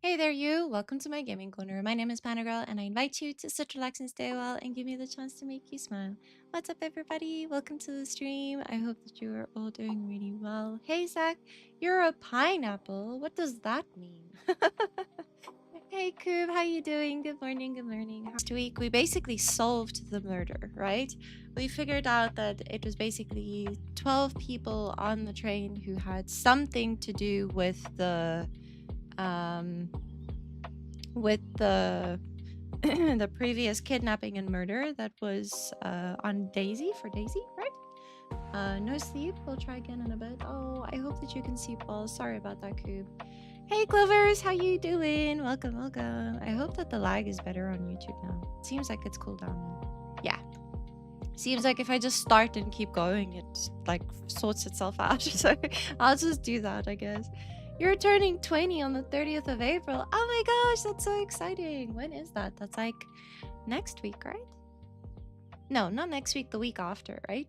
Hey there, you. Welcome to my gaming corner. My name is Panagirl, and I invite you to sit, relax, and stay a while and give me the chance to make you smile. What's up, everybody? Welcome to the stream. I hope that you are all doing really well. Hey, Zach, you're a pineapple. What does that mean? Hey, Koob, how you doing? Good morning, good morning. Last week, we basically solved the murder, right? We figured out that it was basically 12 people on the train who had something to do with the the previous kidnapping and murder that was on Daisy, right? No sleep. We'll try again in a bit. Oh, I hope that you can sleep well. Sorry about that, Coob. Hey, Clovers, how you doing? Welcome, welcome. I hope that the lag is better on YouTube now. It seems like it's cooled down now. Yeah. Seems like if I just start and keep going, it like sorts itself out. So I'll just do that, I guess. You're turning 20 on the 30th of April. Oh my gosh, that's so exciting. When is that? That's like next week, right? No, not next week, the week after, right?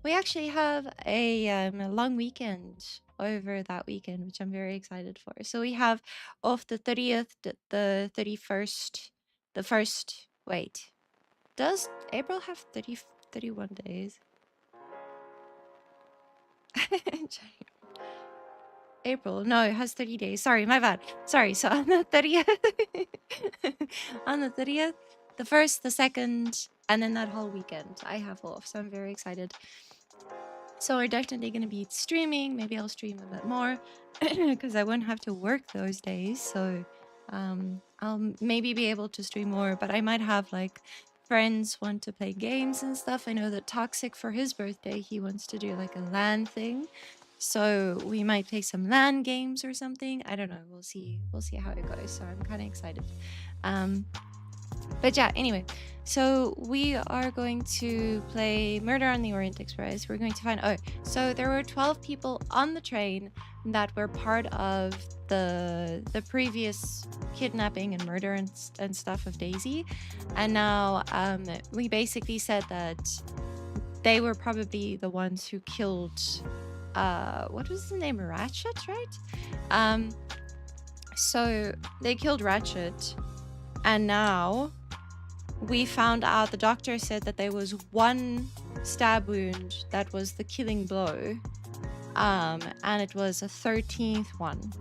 We actually have a long weekend over that weekend, which I'm very excited for. So we have off the 30th, the 31st, the first, wait. Does April have 31 days? April, no, it has 30 days. Sorry, my bad. Sorry, so on the 30th, on the 30th, the 1st, the 2nd, and then that whole weekend I have off, so I'm very excited. So we're definitely going to be streaming. Maybe I'll stream a bit more because I won't have to work those days. So I'll maybe be able to stream more, but I might have like friends want to play games and stuff. I know that Toxic for his birthday, he wants to do like a LAN thing. So we might play some LAN games or something. I don't know. We'll see. We'll see how it goes. So I'm kind of excited. But yeah, anyway, so we are going to play Murder on the Orient Express. We're going to find, so there were 12 people on the train that were part of the previous kidnapping and murder and stuff of Daisy. And now we basically said that they were probably the ones who killed, what was the name? Ratchet, right? So they killed Ratchet. And now we found out, the doctor said that there was one stab wound that was the killing blow. And it was a 13th one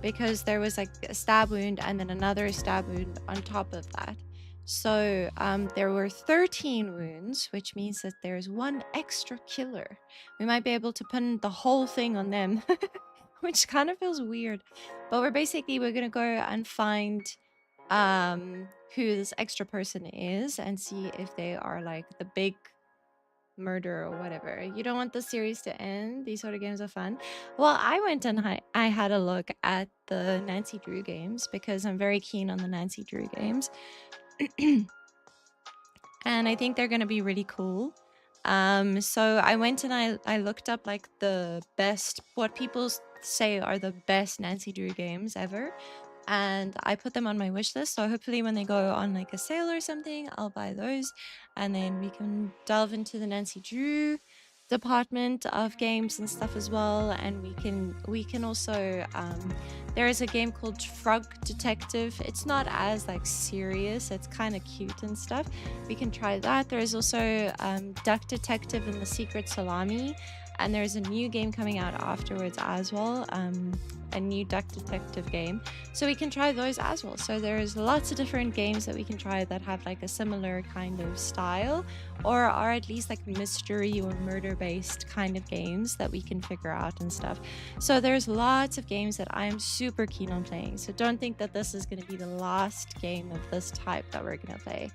because there was like a stab wound and then another stab wound on top of that. So there were 13 wounds, which means that there's one extra killer. We might be able to pin the whole thing on them, which kind of feels weird. But we're gonna go and find who this extra person is and see if they are like the big murder or whatever. You don't want the series to end. These sort of games are fun. Well, I went and I had a look at the Nancy Drew games because I'm very keen on the Nancy Drew games. And I think they're going to be really cool. So I went and I looked up like the best, what people say are the best Nancy Drew games ever. And I put them on my wish list. So hopefully when they go on like a sale or something, I'll buy those. And then we can delve into the Nancy Drew department of games and stuff as well. And we can also, there is a game called Frog Detective. It's not as like serious. It's kind of cute and stuff. We can try that. There is also Duck Detective and the Secret Salami. And there's a new game coming out afterwards as well, a new Duck Detective game. So we can try those as well. So there's lots of different games that we can try that have like a similar kind of style or are at least like mystery or murder-based kind of games that we can figure out and stuff. So there's lots of games that I'm super keen on playing. So don't think that this is going to be the last game of this type that we're going to play.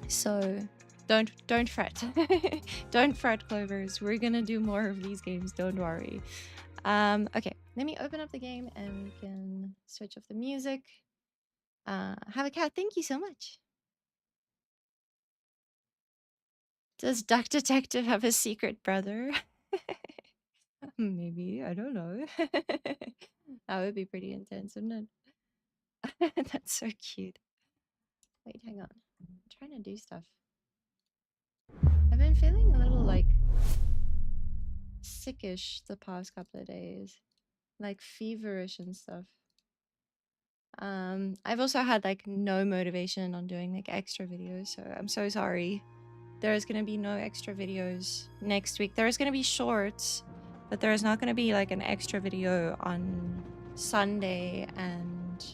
So don't fret. Don't fret, Clovers. We're gonna do more of these games, don't worry. Okay, let me open up the game and we can switch off the music. Have a cat, thank you so much. Does Duck Detective have a secret brother? Maybe, I don't know. That would be pretty intense, wouldn't it? That's so cute. Wait, hang on. I'm trying to do stuff. I've been feeling a little like sickish the past couple of days, like feverish and stuff. I've also had like no motivation on doing like extra videos, so I'm so sorry. There's gonna be no extra videos next week. There's gonna be shorts, but there's not gonna be like an extra video on Sunday and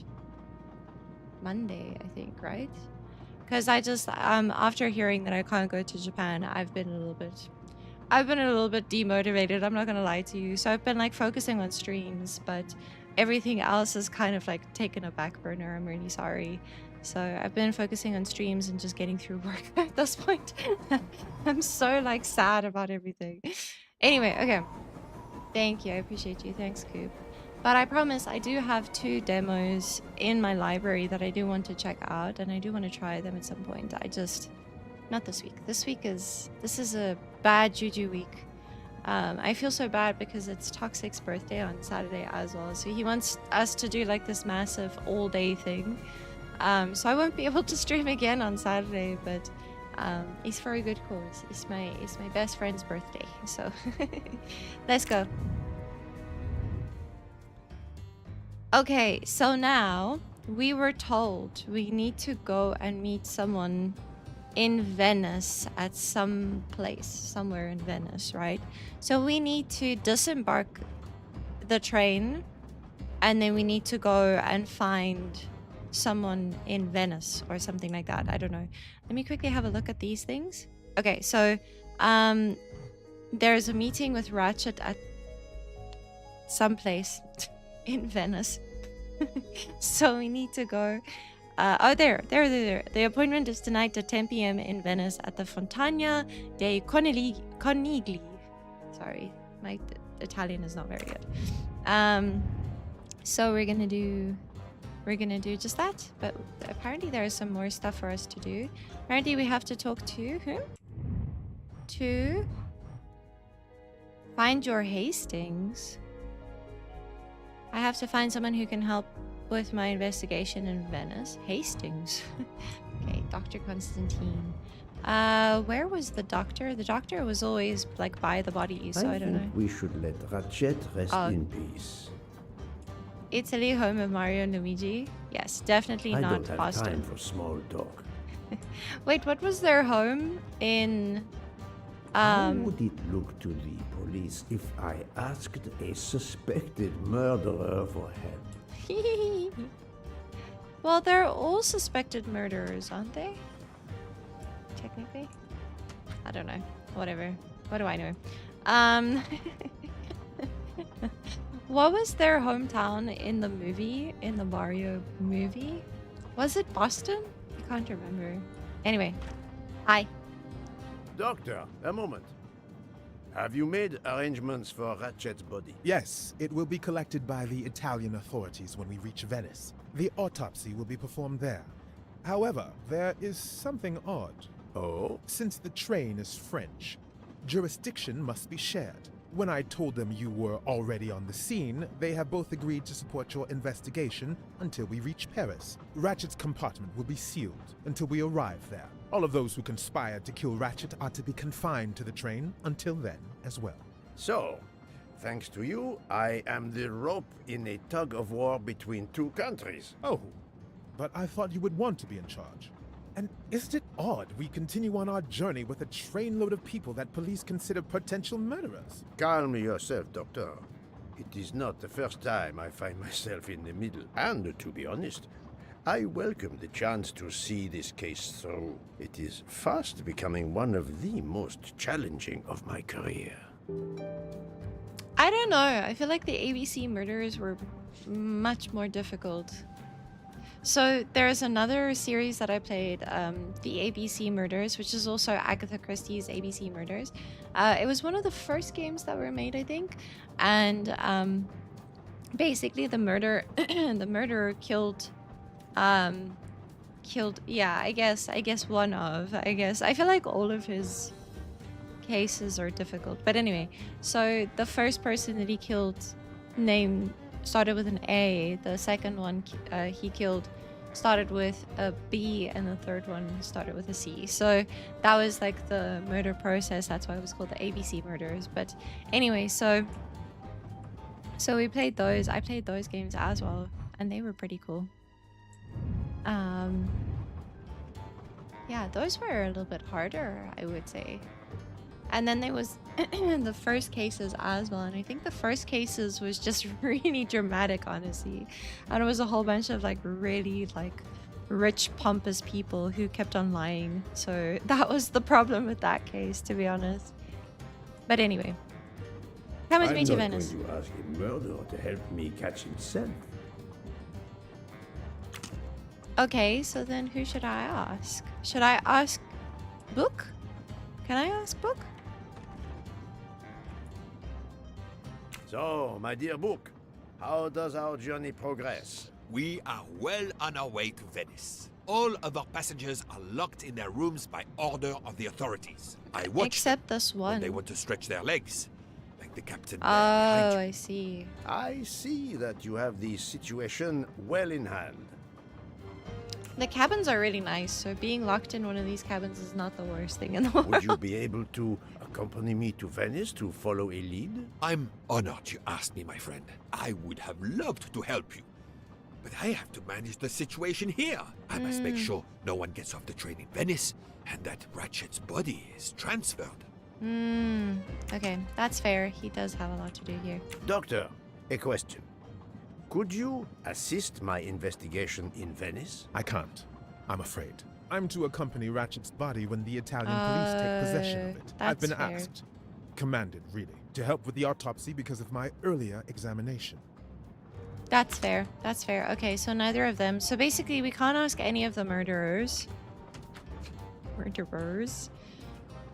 Monday, I think, right? Because I just after hearing that I can't go to Japan, I've been a little bit demotivated. I'm not gonna lie to you. So I've been like focusing on streams, but everything else is kind of like taken a back burner. I'm really sorry. So I've been focusing on streams and just getting through work at this point. I'm so like sad about everything. Anyway, okay. Thank you. I appreciate you. Thanks, Coop. But I promise I do have 2 demos in my library that I do want to check out, and I do want to try them at some point. Not this week. This is a bad juju week. I feel so bad because it's Toxic's birthday on Saturday as well. So he wants us to do like this massive all-day thing. So I won't be able to stream again on Saturday, but it's for a good cause. It's my best friend's birthday. So let's go. Okay, so now we were told we need to go and meet someone in Venice at some place, somewhere in Venice, right? So we need to disembark the train, and then we need to go and find someone in Venice or something like that. I don't know. Let me quickly have a look at these things. Okay, so there's a meeting with Ratchet at some place in Venice. So we need to go. Oh, there. The appointment is tonight at 10 p.m. in Venice at the Fontana dei Conigli. Sorry, my Italian is not very good. So we're gonna do just that. But apparently there is some more stuff for us to do. Apparently we have to talk to whom? To find your Hastings. I have to find someone who can help with my investigation in Venice. Hastings. Okay, Dr. Constantine. Where was the doctor? The doctor was always like by the body, so I don't know. We should let Ratchet rest in peace. Italy, home of Mario and Luigi. Yes, definitely not I don't have Boston. time for small talk. Wait, what was their home in? How would it look to the police if I asked a suspected murderer for help? Well, they're all suspected murderers, aren't they? Technically? I don't know. Whatever. What do I know? What was their hometown in the movie? In the Mario movie? Was it Boston? I can't remember. Anyway. Hi. Doctor, a moment. Have you made arrangements for Ratchet's body? Yes, it will be collected by the Italian authorities when we reach Venice. The autopsy will be performed there. However, there is something odd. Oh? Since the train is French, jurisdiction must be shared. When I told them you were already on the scene, they have both agreed to support your investigation until we reach Paris. Ratchet's compartment will be sealed until we arrive there. All of those who conspired to kill Ratchet are to be confined to the train until then as well. So, thanks to you, I am the rope in a tug-of-war between 2 countries. Oh, but I thought you would want to be in charge. And isn't it odd we continue on our journey with a trainload of people that police consider potential murderers? Calm yourself, Doctor. It is not the first time I find myself in the middle. And, to be honest, I welcome the chance to see this case through. It is fast becoming one of the most challenging of my career. I don't know. I feel like the ABC murders were much more difficult. So there's another series that I played, the ABC Murders, which is also Agatha Christie's ABC Murders. It was one of the first games that were made, I think, and basically the murderer killed. Yeah, I guess one of. I feel like all of his cases are difficult, but anyway. So the first person that he killed, name started with an A. The second one he killed started with a B, and the third one started with a C. So that was like the murder process. That's why it was called the ABC Murders. But anyway, so we played those. I played those games as well, and they were pretty cool. Yeah, those were a little bit harder, I would say. And then there was the first cases as well, and I think the first cases was just really dramatic, honestly. And it was a whole bunch of like really like rich, pompous people who kept on lying. So that was the problem with that case, to be honest. But anyway, come with me to Venice. I'm not going to ask a murderer to help me catch himself. Okay, so then who should I ask? Should I ask Book? Can I ask Book? So, my dear Book, how does our journey progress? We are well on our way to Venice. All of our passengers are locked in their rooms by order of the authorities. I watch Except this them one. when they want to stretch their legs, like the captain Oh, there behind you. I see. I see that you have the situation well in hand. The cabins are really nice, so being locked in one of these cabins is not the worst thing in the world. Would you be able to accompany me to Venice to follow a lead? I'm honored you asked me, my friend. I would have loved to help you. But I have to manage the situation here. I must make sure no one gets off the train in Venice and that Ratchet's body is transferred. Okay, that's fair. He does have a lot to do here. Doctor, a question. Could you assist my investigation in Venice? I can't. I'm afraid. I'm to accompany Ratchet's body when the Italian police take possession of it. I've that's been fair. asked, commanded really, to help with the autopsy because of my earlier examination. That's fair. That's fair. Okay, so neither of them. So basically, we can't ask any of the murderers. Murderers?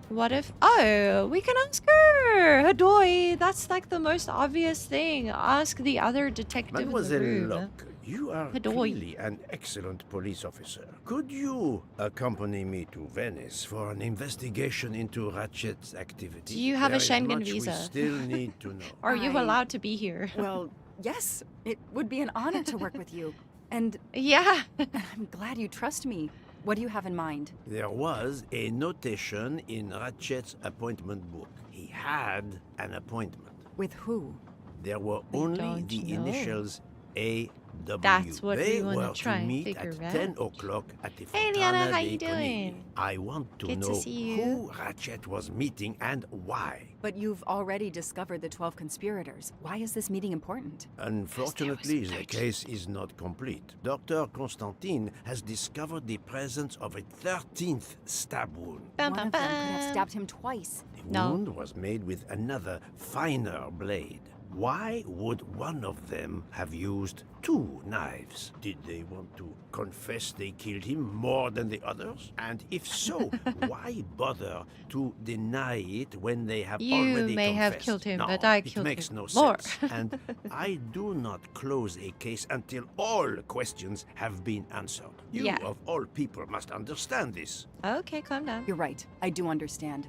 What if... Oh, we can ask her! Hadoy! That's like the most obvious thing. Ask the other detective Mademoiselle in the room. Locke, you are Hadoy. clearly an excellent police officer. Could you accompany me to Venice for an investigation into Ratchet's activity? Do you have a There is Schengen much visa? We still need to know. Are you I- allowed to be here? Well, yes, it would be an honor to work with you. And Yeah. I'm glad you trust me. What do you have in mind? There was a notation in Ratchet's appointment book. He had an appointment. With who? There were We only don't the know. initials A. W. That's what they we wanna were try to and meet figure at 10 out. o'clock at the Hey, Fontana Liana, how dei you Conigli. doing? I want to Good to know see you. who Ratchet was meeting and why. But you've already discovered the 12 conspirators. Why is this meeting important? Unfortunately, the case is not complete. Dr. Constantine has discovered the presence of a 13th stab wound. Bum, One bum, of them could have bum. stabbed him twice. The No. wound was made with another, finer blade. Why would one of them have used two knives? Did they want to confess they killed him more than the others? And if so, why bother to deny it when they have You already may have confessed? killed him, No, but I it killed makes him no more. sense. And I do not close a case until all questions have been answered. You, Yeah. of all people, must understand this. Okay, calm down. You're right. I do understand.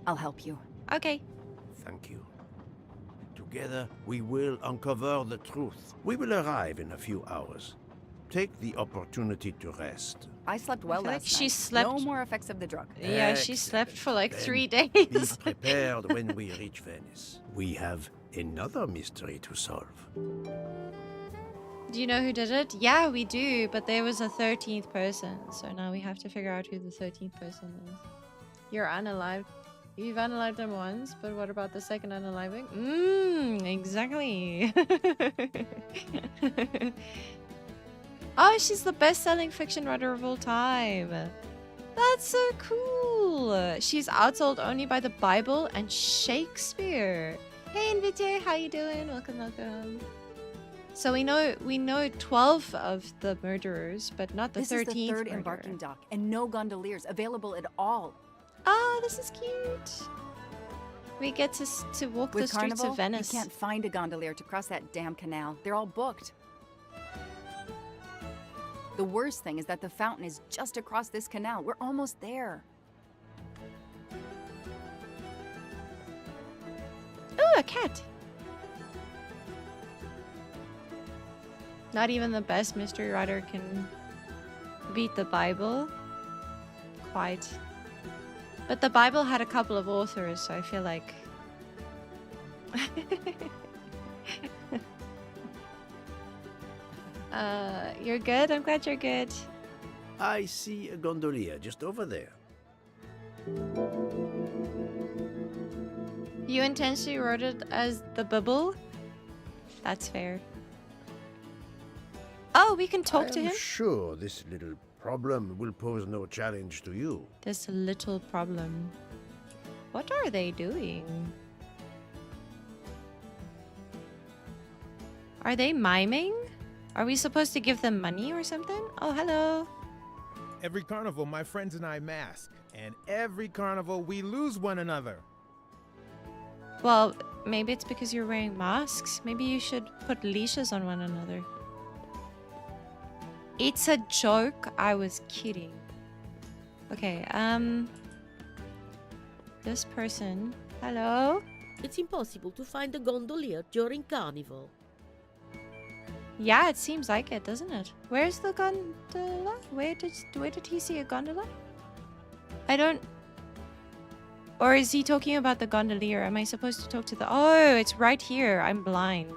I'll help you. Okay. Thank you. Together, we will uncover the truth. We will arrive in a few hours. Take the opportunity to rest. I slept well feel like last she night. slept- No more effects of the drug. Yeah, she slept Excellent. for like Then 3 Be days. prepared when we reach Venice. We have another mystery to solve. Do you know who did it? Yeah, we do, but there was a 13th person. So now we have to figure out who the 13th person is. You're unalived. You've unalived them once, but what about the second unaliving? Exactly. Oh, she's the best-selling fiction writer of all time. That's so cool. She's outsold only by the Bible and Shakespeare. Hey, Invite, how you doing? Welcome, welcome. So we know 12 of the murderers, but not the This 13th is the third murderer. embarking dock, and no gondoliers available at all. Oh, this is cute. We get to walk With the streets Carnival, of Venice. you can't find a gondolier to cross that damn canal. They're all booked. The worst thing is that the fountain is just across this canal. We're almost there. Ooh, a cat. Not even the best mystery writer can beat the Bible. Quite. But the Bible had a couple of authors, so I feel like... You're good? I'm glad you're good. I see a gondolier just over there. You intentionally wrote it as the bubble? That's fair. Oh, we can talk to I'm him? sure this little problem will pose no challenge to you. This little problem. What are they doing? Are they miming? Are we supposed to give them money or something? Oh, hello. Every carnival, my friends and I mask. And every carnival, we lose one another. Well, maybe it's because you're wearing masks. Maybe you should put leashes on one another. It's a joke. I was kidding. Okay, this person. Hello? It's impossible to find a gondolier during carnival. Yeah, it seems like it, doesn't it? Where's the gondola? Where did he see a gondola? I don't... Or is he talking about the gondolier? Am I supposed to talk to the... Oh, it's right here. I'm blind.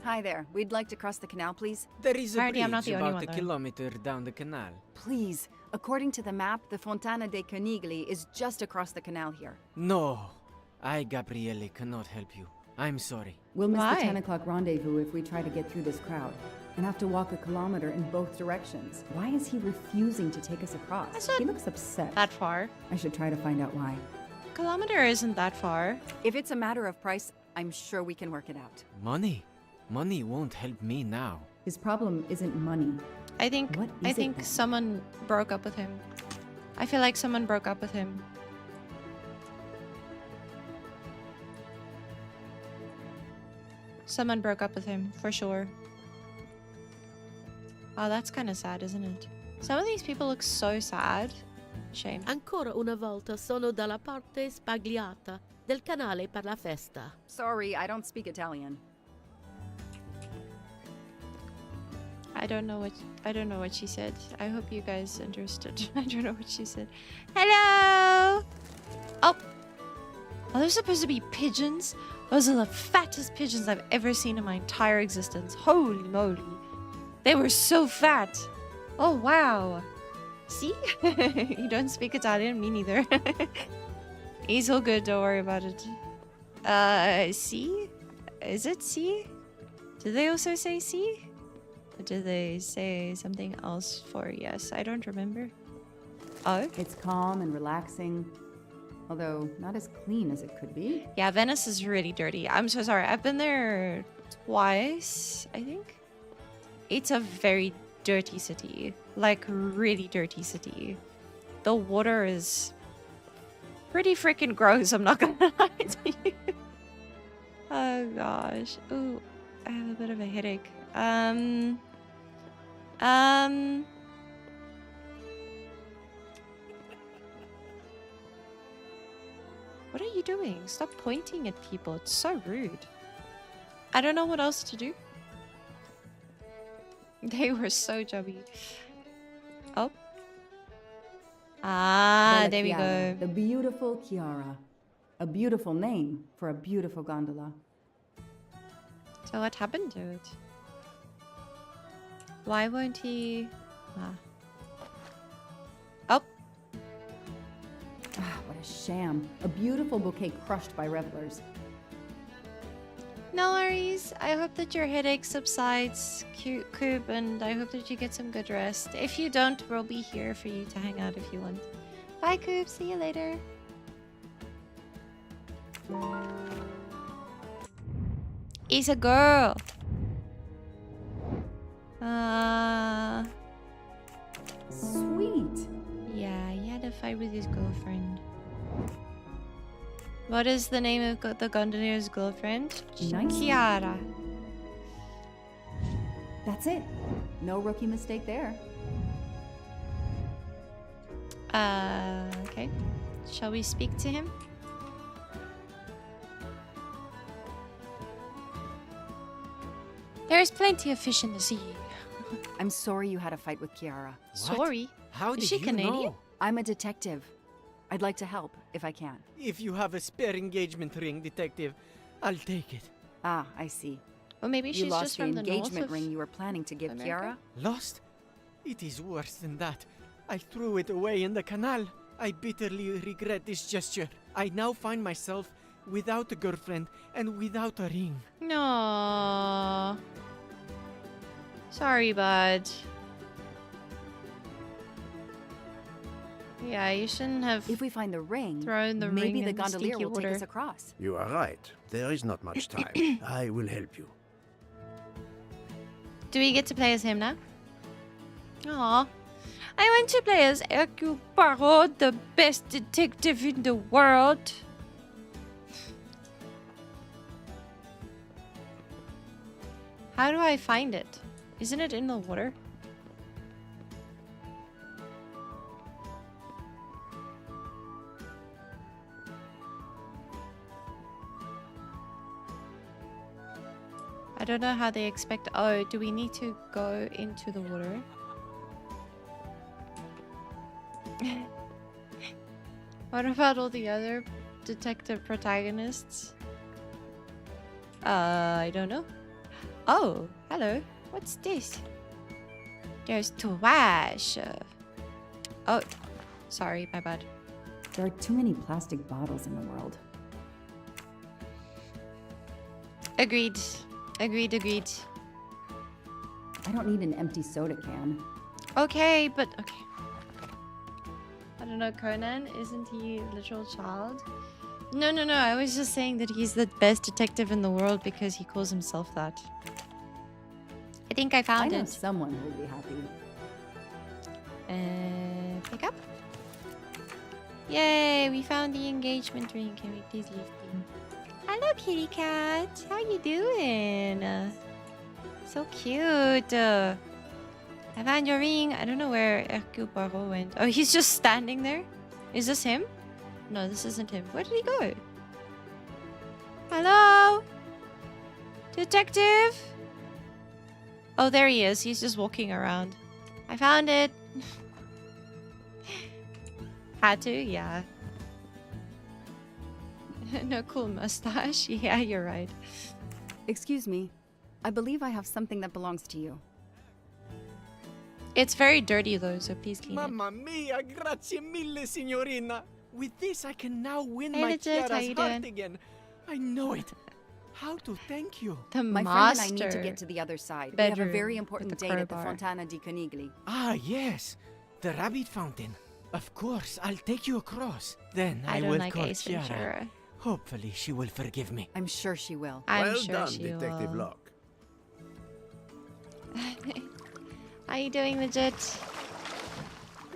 Hi there. We'd like to cross the canal, please. There is a Alrighty, I'm not bridge the only about one, a though. kilometer down the canal. Please. According to the map, the Fontana dei Conigli is just across the canal here. No, I, Gabriele, cannot help you. I'm sorry. We'll miss Why? the 10 o'clock rendezvous if we try to get through this crowd. And have to walk a kilometer in both directions. Why is he refusing to take us across? That's not He looks upset. that far. I should try to find out why. Kilometer isn't that far. If it's a matter of price, I'm sure we can work it out. Money? Money won't help me now. His problem isn't money. I think What is it then? someone broke up with him. I feel like someone broke up with him. Someone broke up with him, for sure. Oh, that's kind of sad, isn't it? Some of these people look so sad. Shame. Ancora una volta sono dalla parte spagliata del canale per la festa. Sorry, I don't speak Italian. I don't know what she said. I hope you guys understood. I don't know what she said. Hello. Oh. Are those supposed to be pigeons? Those are the fattest pigeons I've ever seen in my entire existence. Holy moly. They were so fat. Oh, wow. See? You don't speak Italian? Me neither. He's all good. Don't worry about it. C? Is it C? Do they also say C? Or do they say something else for yes? I don't remember. Oh? It's calm and relaxing, although not as clean as it could be. Yeah, Venice is really dirty. I'm so sorry. I've been there twice, I think. It's a very dirty city. Like, really dirty city. The water is pretty freaking gross, I'm not gonna lie to you. Oh, gosh. Ooh, I have a bit of a headache. What are you doing? Stop pointing at people. It's so rude. I don't know what else to do. They were so chubby. Oh. Ah, Bella there we Chiara, go. The beautiful Chiara. A beautiful name for a beautiful gondola. So what happened to it? Why won't he... Ah. Oh. Ah, what a sham. A beautiful bouquet crushed by revelers. No worries. I hope that your headache subsides, Coop, and I hope that you get some good rest. If you don't, we'll be here for you to hang out if you want. Bye, Coop. See you later. It's a girl. Sweet. Yeah, he had a fight with his girlfriend. What is the name of the gondolier's girlfriend? Nice. Chiara. That's it. No rookie mistake there. Okay. Shall we speak to him? There is plenty of fish in the sea. I'm sorry you had a fight with Chiara. Sorry. How Is did she you Canadian? know? I'm a detective. I'd like to help, if I can. If you have a spare engagement ring, detective, I'll take it. Ah, I see. Or maybe You she's lost just the from the north engagement of ring you were planning to give America? Kiara? Lost? It is worse than that. I threw it away in the canal. I bitterly regret this gesture. I now find myself without a girlfriend and without a ring. No. Sorry, bud. Yeah, you shouldn't have If we find the ring, thrown the maybe ring the in the gondolier stinky will water. take us across. You are right. There is not much time. I will help you. Do we get to play as him now? Aw. I want to play as Hercule Poirot, the best detective in the world. How do I find it? Isn't it in the water? I don't know how they expect. Oh, do we need to go into the water? What about all the other detective protagonists? I don't know. Oh, hello. What's this? There's trash. Oh, sorry, my bad. There are too many plastic bottles in the world. Agreed. Agreed, agreed. I don't need an empty soda can. Okay, but okay. I don't know, Conan, isn't he a literal child? No, I was just saying that he's the best detective in the world because he calls himself that. I think I found I know it. someone who will be happy. Pick up. Yay, we found the engagement ring. Can we please leave? Hello, kitty cat. How you doing? So cute. I found your ring. I don't know where Hercule Poirot went. Oh, he's just standing there? Is this him? No, this isn't him. Where did he go? Hello? Detective? Oh, there he is. He's just walking around. I found it. Had to? Yeah. No cool mustache. Yeah, you're right. Excuse me. I believe I have something that belongs to you. It's very dirty though, so please clean it. Mamma mia, grazie mille, signorina. With this, I can now win Hey, my Legit, how Chiara's you heart doing? again. I know it. How to thank you? The My master. friend and I need to get to the other side. We have a bedroom very with important the date at the crowbar. Fontana di Conigli. Ah, yes. The rabbit fountain. Of course, I'll take you across. Then I I don't will like call Ace Chiara. Ventura. Hopefully, she will forgive me. I'm sure she will. I'm well sure done, she Detective will. Locke. How you doing, Legit?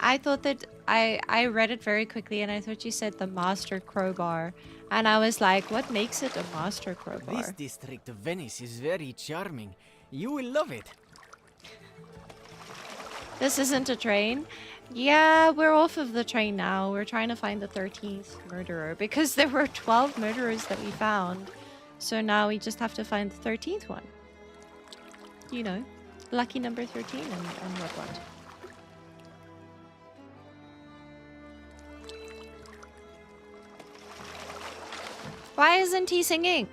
I thought that I read it very quickly and I thought you said the master crowbar. And I was like, what makes it a master crowbar? This district of Venice is very charming. You will love it. This isn't a train. Yeah, we're off of the train now. We're trying to find the 13th murderer because there were 12 murderers that we found. So now we just have to find the 13th one. You know, lucky number 13 and what. Why isn't he singing?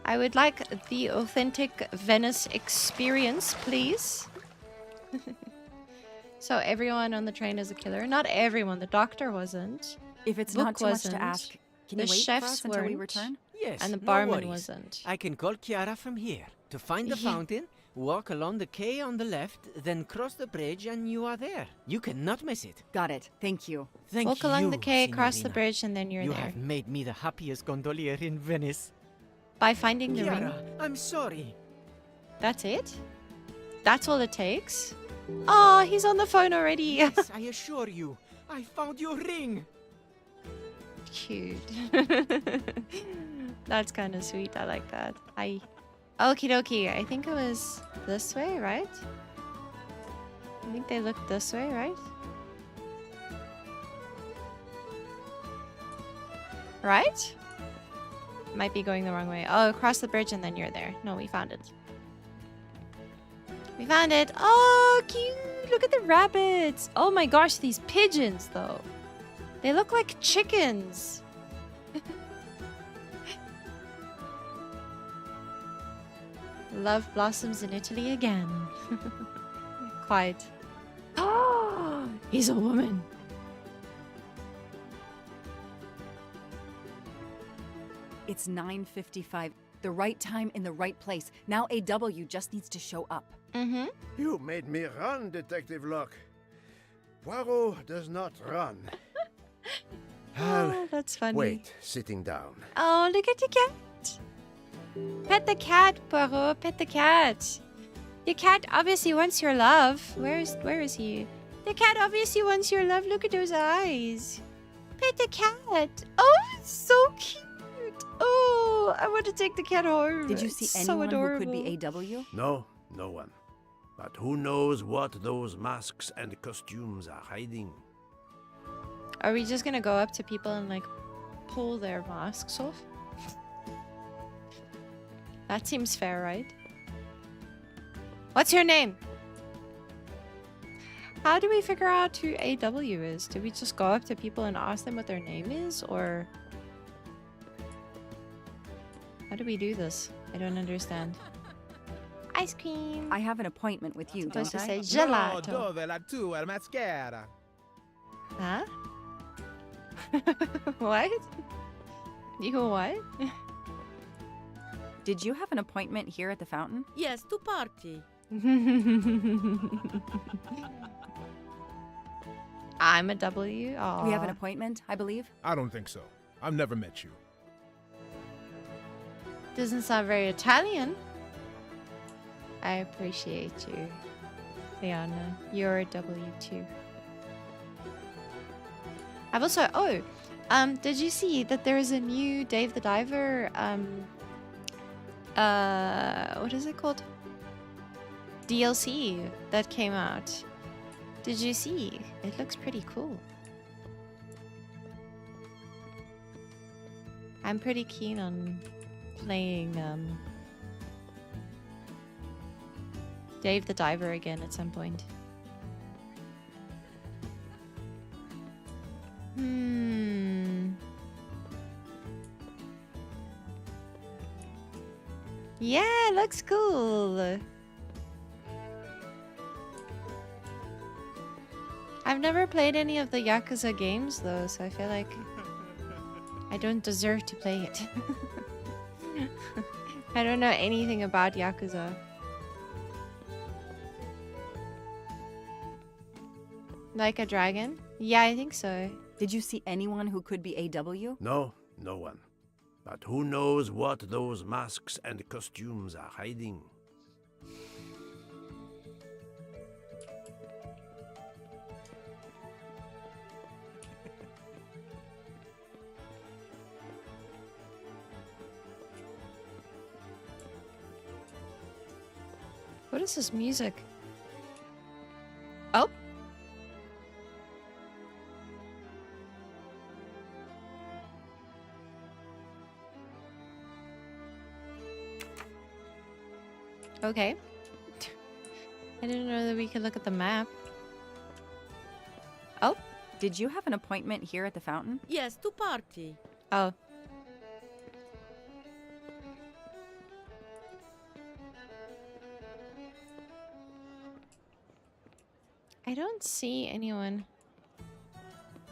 I would like the authentic Venice experience, please. So everyone on the train is a killer? Not everyone. The doctor wasn't. If it's Book not too much wasn't. to ask, can The you wait for chefs us until we weren't. return? Yes, And the no barman worries. wasn't. I can call Chiara from here. To find the Yeah. fountain, walk along the quay on the left, then cross the bridge and you are there. You cannot miss it. Got it. Thank you. Thank Walk you, along the quay, cross the signorina. bridge, and then you're You there. have made me the happiest gondolier in Venice. By finding the Chiara, ring. I'm sorry. That's it? That's all it takes? Oh, he's on the phone already. Yes, I assure you, I found your ring. Cute. That's kind of sweet. I like that. Okie dokie. I think it was this way, right? I think they looked this way, right? Right? Might be going the wrong way. Oh, across the bridge and then you're there. No, we found it. We found it. Oh, cute. Look at the rabbits. Oh my gosh, these pigeons, though. They look like chickens. Love blossoms in Italy again. Quite. Oh, he's a woman. It's 9:55. The right time in the right place. Now AW just needs to show up. Mm-hmm. You made me run, Detective Locke. Poirot does not run. Oh, that's funny. Wait, sitting down. Oh, look at the cat. Pet the cat, Poirot. Pet the cat. The cat obviously wants your love. Where is he? The cat obviously wants your love. Look at those eyes. Pet the cat. Oh, it's so cute. Oh, I want to take the cat home. Did you It's see so anyone who adorable. could be AW? No, no one. But who knows what those masks and costumes are hiding? Are we just gonna go up to people and like pull their masks off? That seems fair, right? What's your name? How do we figure out who AW is? Do we just go up to people and ask them what their name is, or how do we do this? I don't understand. Ice cream. I have an appointment with you, Supposed don't to I? say gelato. No, dove la tua mascara? Huh? What? You what? Did you have an appointment here at the fountain? Yes, to party. I'm a W. Aww. We have an appointment, I believe. I don't think so. I've never met you. Doesn't sound very Italian. I appreciate you, Liana. You're a W too. I've also did you see that there is a new Dave the Diver what is it called? DLC that came out. Did you see? It looks pretty cool. I'm pretty keen on playing Dave the Diver again at some point. Yeah, it looks cool. I've never played any of the Yakuza games though, so I feel like I don't deserve to play it. I don't know anything about Yakuza. Like a dragon? Yeah, I think so. Did you see anyone who could be AW? No, no one. But who knows what those masks and costumes are hiding? What is this music? Oh. Okay. I didn't know that we could look at the map. Oh. Did you have an appointment here at the fountain? Yes, to party. Oh. I don't see anyone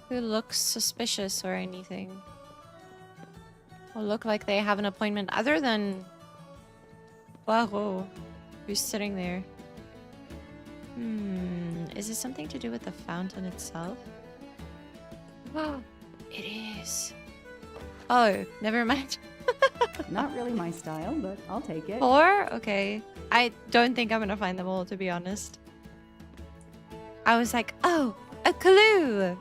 who looks suspicious or anything. Or look like they have an appointment other than Poirot, who's sitting there. Is it something to do with the fountain itself? Wow, it is. Oh, never mind. Not really my style, but I'll take it. 4? Okay. I don't think I'm gonna find them all, to be honest. I was like, oh, a clue.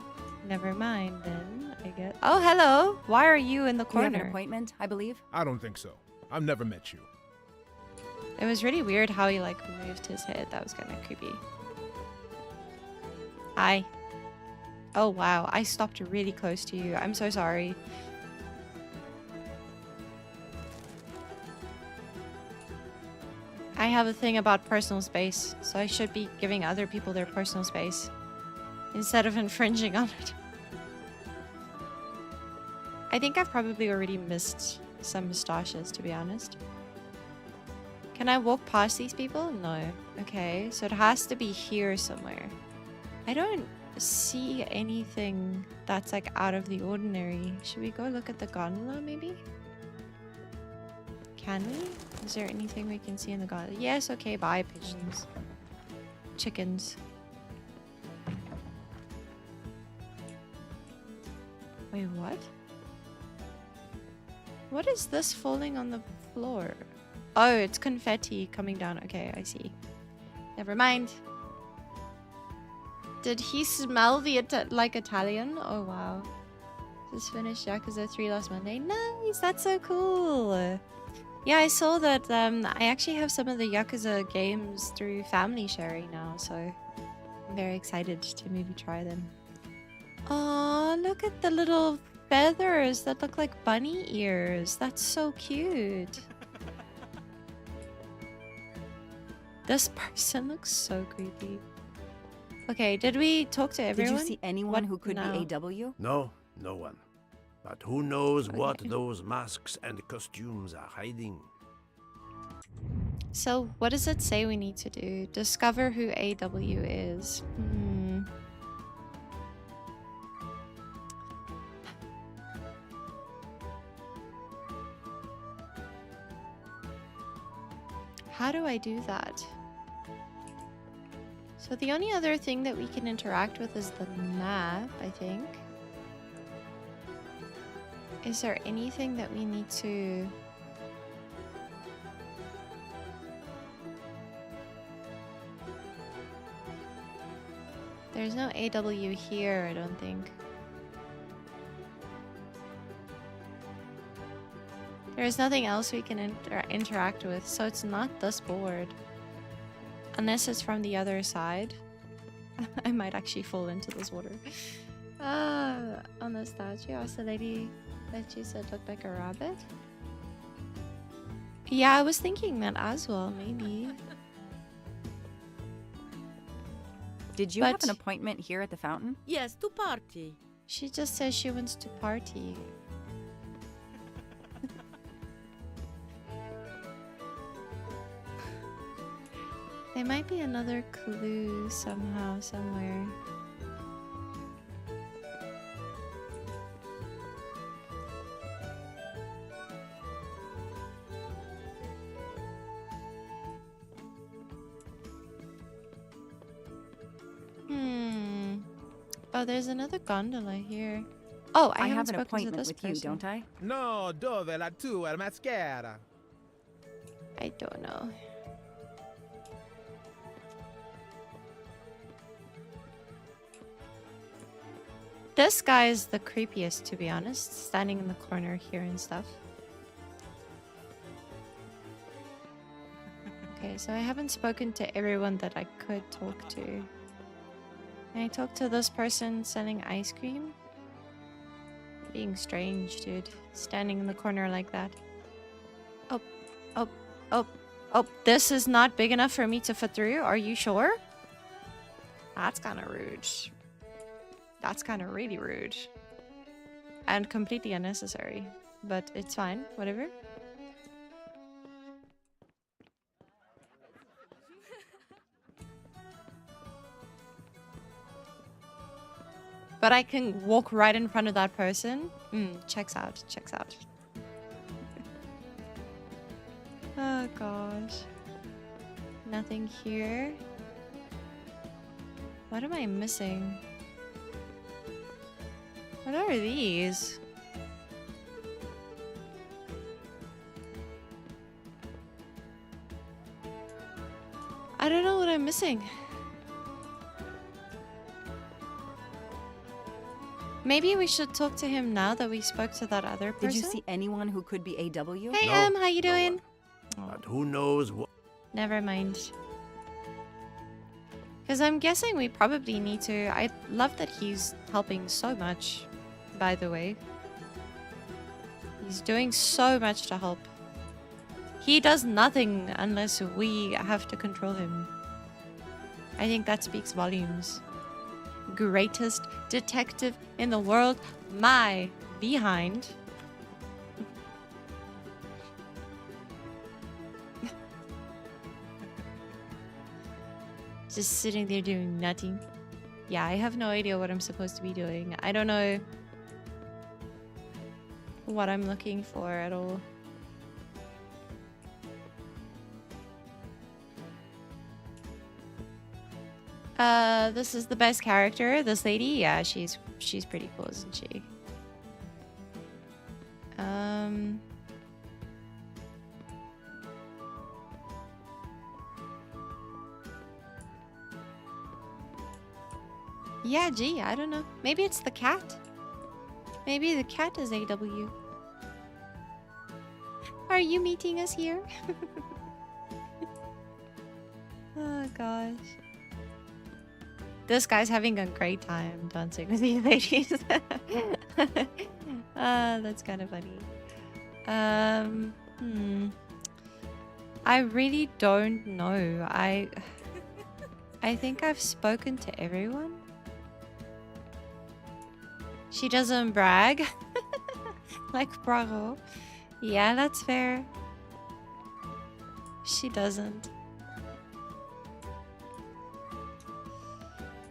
Never mind then, I guess. Oh, hello. Why are you in the You have an corner? appointment, I believe. I don't think so. I've never met you. It was really weird how he like moved his head. That was kind of creepy. Hi. Oh, wow. I stopped really close to you. I'm so sorry. I have a thing about personal space, so I should be giving other people their personal space instead of infringing on it. I think I've probably already missed some moustaches, to be honest. Can I walk past these people? No. Okay, so it has to be here somewhere. I don't see anything that's like out of the ordinary. Should we go look at the gondola maybe? Can we? Is there anything we can see in the gondola? Yes, okay, bye pigeons. Chickens. Wait, what? What is this falling on the floor? Oh, it's confetti coming down. Okay, I see. Never mind. Did he smell the like Italian? Oh, wow. Just finished Yakuza 3 last Monday. Nice! That's so cool! Yeah, I saw that I actually have some of the Yakuza games through family sharing now, so I'm very excited to maybe try them. Oh, look at the little feathers that look like bunny ears. That's so cute. This person looks so creepy. Okay, did we talk to everyone? Did you see anyone who could No. be AW? No, no one. But who knows what those masks and costumes are hiding? So, what does it say we need to do? Discover who AW is. How do I do that? So the only other thing that we can interact with is the map, I think. Is there anything that we need to... There's no AW here, I don't think. There's nothing else we can interact with, so it's not this board. Unless it's from the other side. I might actually fall into this water. On the statue, asked the lady that you said looked like a rabbit. Yeah, I was thinking that as well, maybe. Did you have an appointment here at the fountain? Yes, to party. She just says she wants to party. There might be another clue somehow, somewhere. Oh, there's another gondola here. Oh, I have an spoken appointment to this with person. you, don't I? No, dove la tua mascara. I don't know. This guy is the creepiest, to be honest, standing in the corner here and stuff. Okay, so I haven't spoken to everyone that I could talk to. Can I talk to this person selling ice cream? Being strange, dude. Standing in the corner like that. Oh, oh, oh, oh. This is not big enough for me to fit through. Are you sure? That's kind of rude. That's kind of really rude. And completely unnecessary. But it's fine. Whatever. But I can walk right in front of that person. Checks out. Checks out. Oh, gosh. Nothing here. What am I missing? What are these? I don't know what I'm missing. Maybe we should talk to him now that we spoke to that other person. Did you see anyone who could be AW? Hey, No, how you no doing? But who knows what... Never mind. Because I'm guessing we probably need to... I love that he's helping so much, by the way. He's doing so much to help. He does nothing unless we have to control him. I think that speaks volumes. Greatest detective in the world. My behind. Just sitting there doing nothing. Yeah, I have no idea what I'm supposed to be doing. I don't know what I'm looking for at all. This is the best character. This lady, yeah, she's pretty cool, isn't she? Yeah, gee, I don't know. Maybe it's the cat. Maybe the cat is AW. Are you meeting us here? Oh gosh. This guy's having a great time dancing with these ladies. That's kind of funny. I really don't know. I think I've spoken to everyone. She doesn't brag. Like bravo. Yeah, that's fair. She doesn't.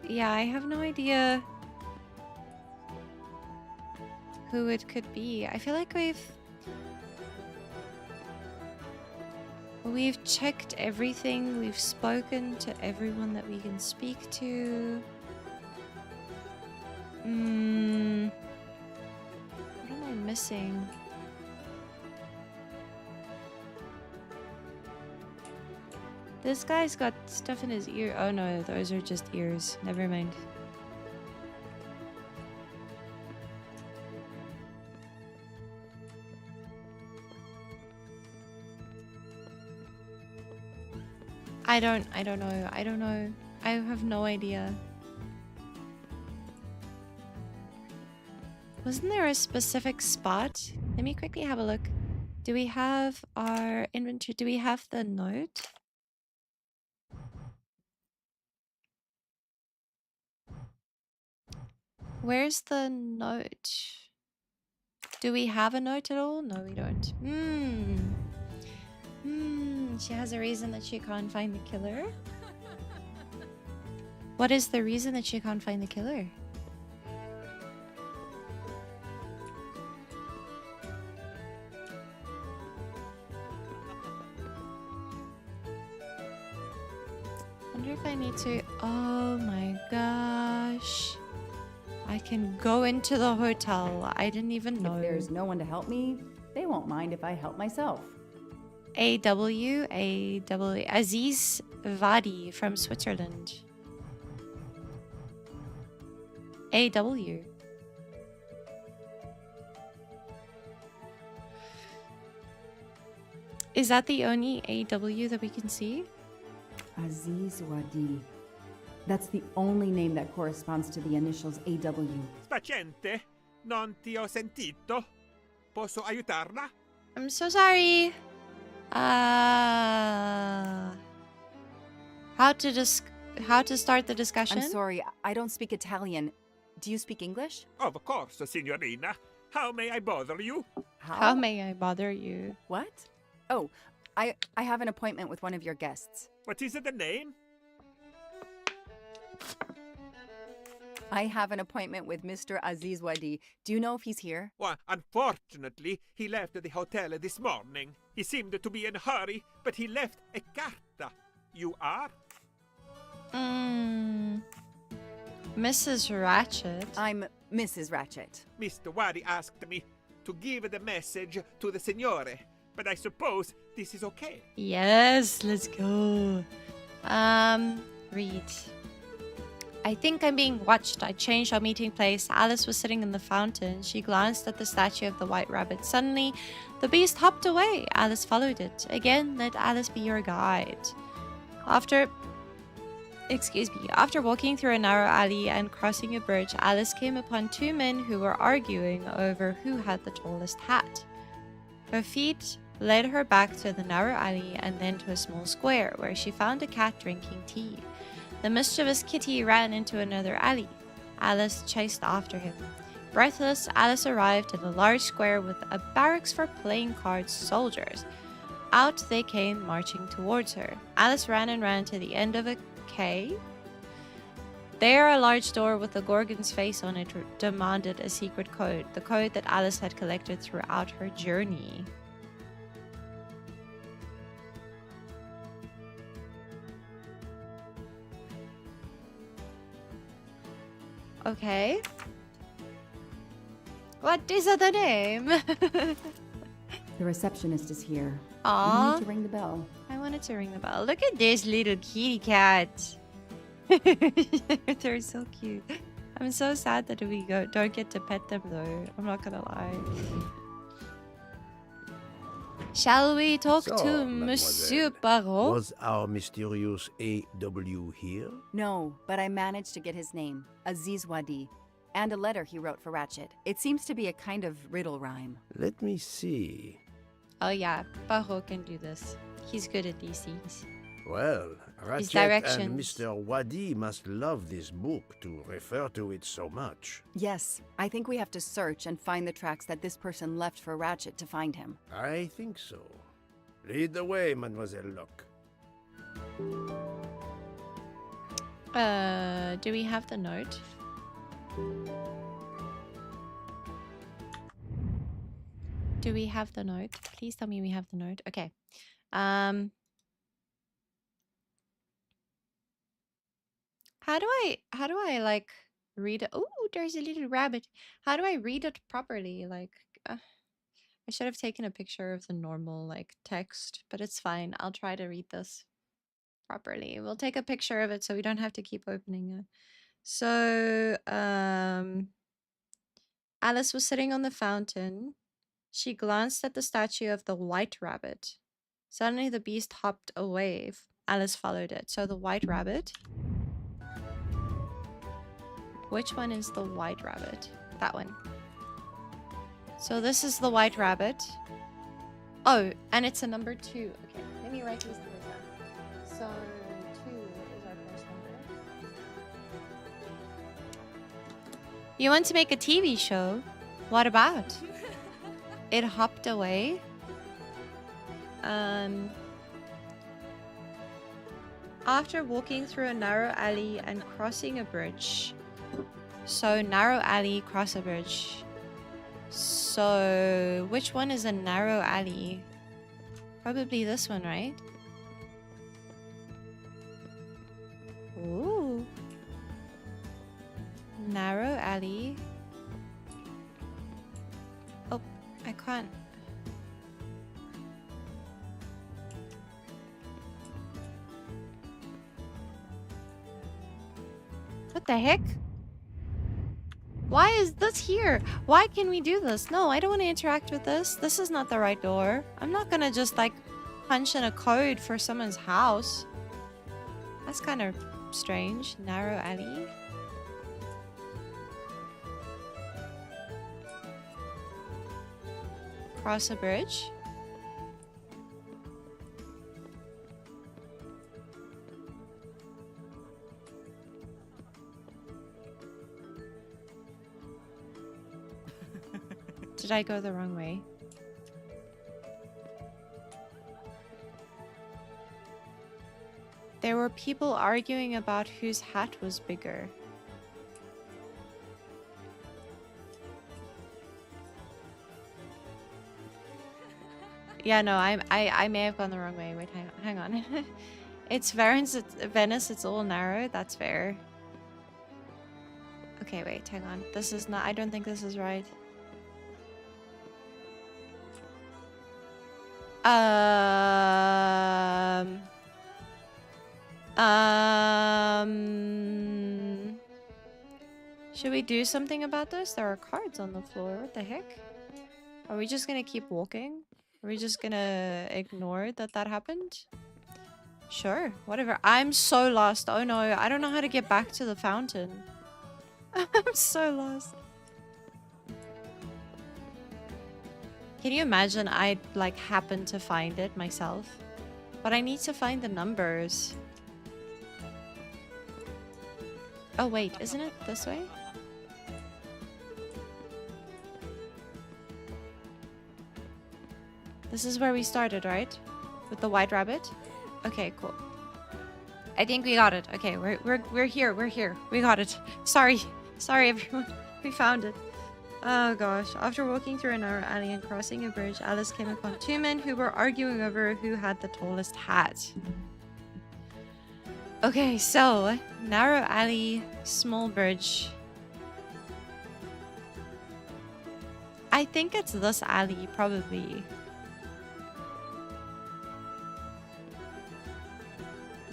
Yeah, I have no idea who it could be. I feel like we've checked everything. We've spoken to everyone that we can speak to. What am I missing? This guy's got stuff in his ear. Oh no, those are just ears. Never mind. I don't know. I have no idea. Wasn't there a specific spot? Let me quickly have a look. Do we have our inventory? Do we have the note? Where's the note? Do we have a note at all? No, we don't. She has a reason that she can't find the killer. What is the reason that she can't find the killer? Wonder if I need to... Oh my gosh. I can go into the hotel. I didn't even know. If there's no one to help me, they won't mind if I help myself. Aziz Vadi from Switzerland. AW. Is that the only AW that we can see? Aziz Wadi. That's the only name that corresponds to the initials AW. Paziente, non ti ho sentito. Posso aiutarla? I'm so sorry. How to start the discussion? I'm sorry, I don't speak Italian. Do you speak English? Of course, signorina. How may I bother you? How may I bother you? What? Oh, I have an appointment with one of your guests. What is the name? I have an appointment with Mr. Aziz Wadi. Do you know if he's here? Well, unfortunately, he left the hotel this morning. He seemed to be in a hurry, but he left a carta. You are? Mrs. Ratchet. I'm Mrs. Ratchet. Mr. Wadi asked me to give the message to the signore, but I suppose this is okay. Yes, let's go. Read. I think I'm being watched. I changed our meeting place. Alice was sitting in the fountain. She glanced at the statue of the white rabbit. Suddenly, the beast hopped away. Alice followed it. Again, let Alice be your guide. After walking through a narrow alley and crossing a bridge, Alice came upon two men who were arguing over who had the tallest hat. Her feet led her back to the narrow alley and then to a small square where she found a cat drinking tea. The mischievous kitty ran into another alley. Alice chased after him. Breathless, Alice arrived at a large square with a barracks for playing cards soldiers. Out they came marching towards her. Alice ran and ran to the end of a Okay. There, a large door with a Gorgon's face on it demanded a secret code. The code that Alice had collected throughout her journey. Okay. What is the name? The receptionist is here. Aww. You need to ring the bell. I wanted to ring the bell. Look at this little kitty cat. They're so cute. I'm so sad that we don't get to pet them though. I'm not gonna lie. Shall we talk So, to mademoiselle, Monsieur Barreau? Was our mysterious AW here? No, but I managed to get his name, Aziz Wadi, and a letter he wrote for Ratchet. It seems to be a kind of riddle rhyme. Let me see. Oh yeah, Barreau can do this. He's good at these things. Well, Ratchet and directions. Mr. Wadi must love this book to refer to it so much. Yes, I think we have to search and find the tracks that this person left for Ratchet to find him. I think so. Lead the way, Mademoiselle Locke. Do we have the note? Do we have the note? Please tell me we have the note. Okay. How do I like read it? Oh, there's a little rabbit. How do I read it properly? Like, I should have taken a picture of the normal like text, but it's fine. I'll try to read this properly. We'll take a picture of it so we don't have to keep opening it. So, Alice was sitting on the fountain. She glanced at the statue of the white rabbit. Suddenly, the beast hopped away. Alice followed it. So the white rabbit. Which one is the white rabbit? That one. So this is the white rabbit. Oh, and it's a number 2. Okay, let me write these numbers down. So 2 is our first number. You want to make a TV show? What about? It hopped away. After walking through a narrow alley and crossing a bridge. So narrow alley, cross a bridge. So which one is a narrow alley? Probably this one, right? Ooh. Narrow alley. Oh, I can't. What the heck? Why is this here? Why can we do this? No, I don't want to interact with this. This is not the right door. I'm not gonna just like punch in a code for someone's house. That's kind of strange. Narrow alley. Cross a bridge. Did I go the wrong way? There were people arguing about whose hat was bigger. Yeah, no, I may have gone the wrong way. Wait, hang on. It's Venice, it's all narrow. That's fair. Okay, wait, hang on. This is not, I don't think this is right. Should we do something about this? There are cards on the floor. What the heck? Are we just gonna keep walking? Are we just gonna ignore that happened? Sure, whatever. I'm so lost. Oh no, I don't know how to get back to the fountain. I'm so lost. Can you imagine I'd like happen to find it myself? But I need to find the numbers. Oh wait, isn't it this way? This is where we started, right? With the white rabbit? Okay, cool. I think we got it. Okay, we're here. We're here. We got it. Sorry, everyone. We found it. Oh gosh. After walking through a narrow alley and crossing a bridge, Alice came upon two men who were arguing over who had the tallest hat. Okay, so narrow alley, small bridge. I think it's this alley, probably.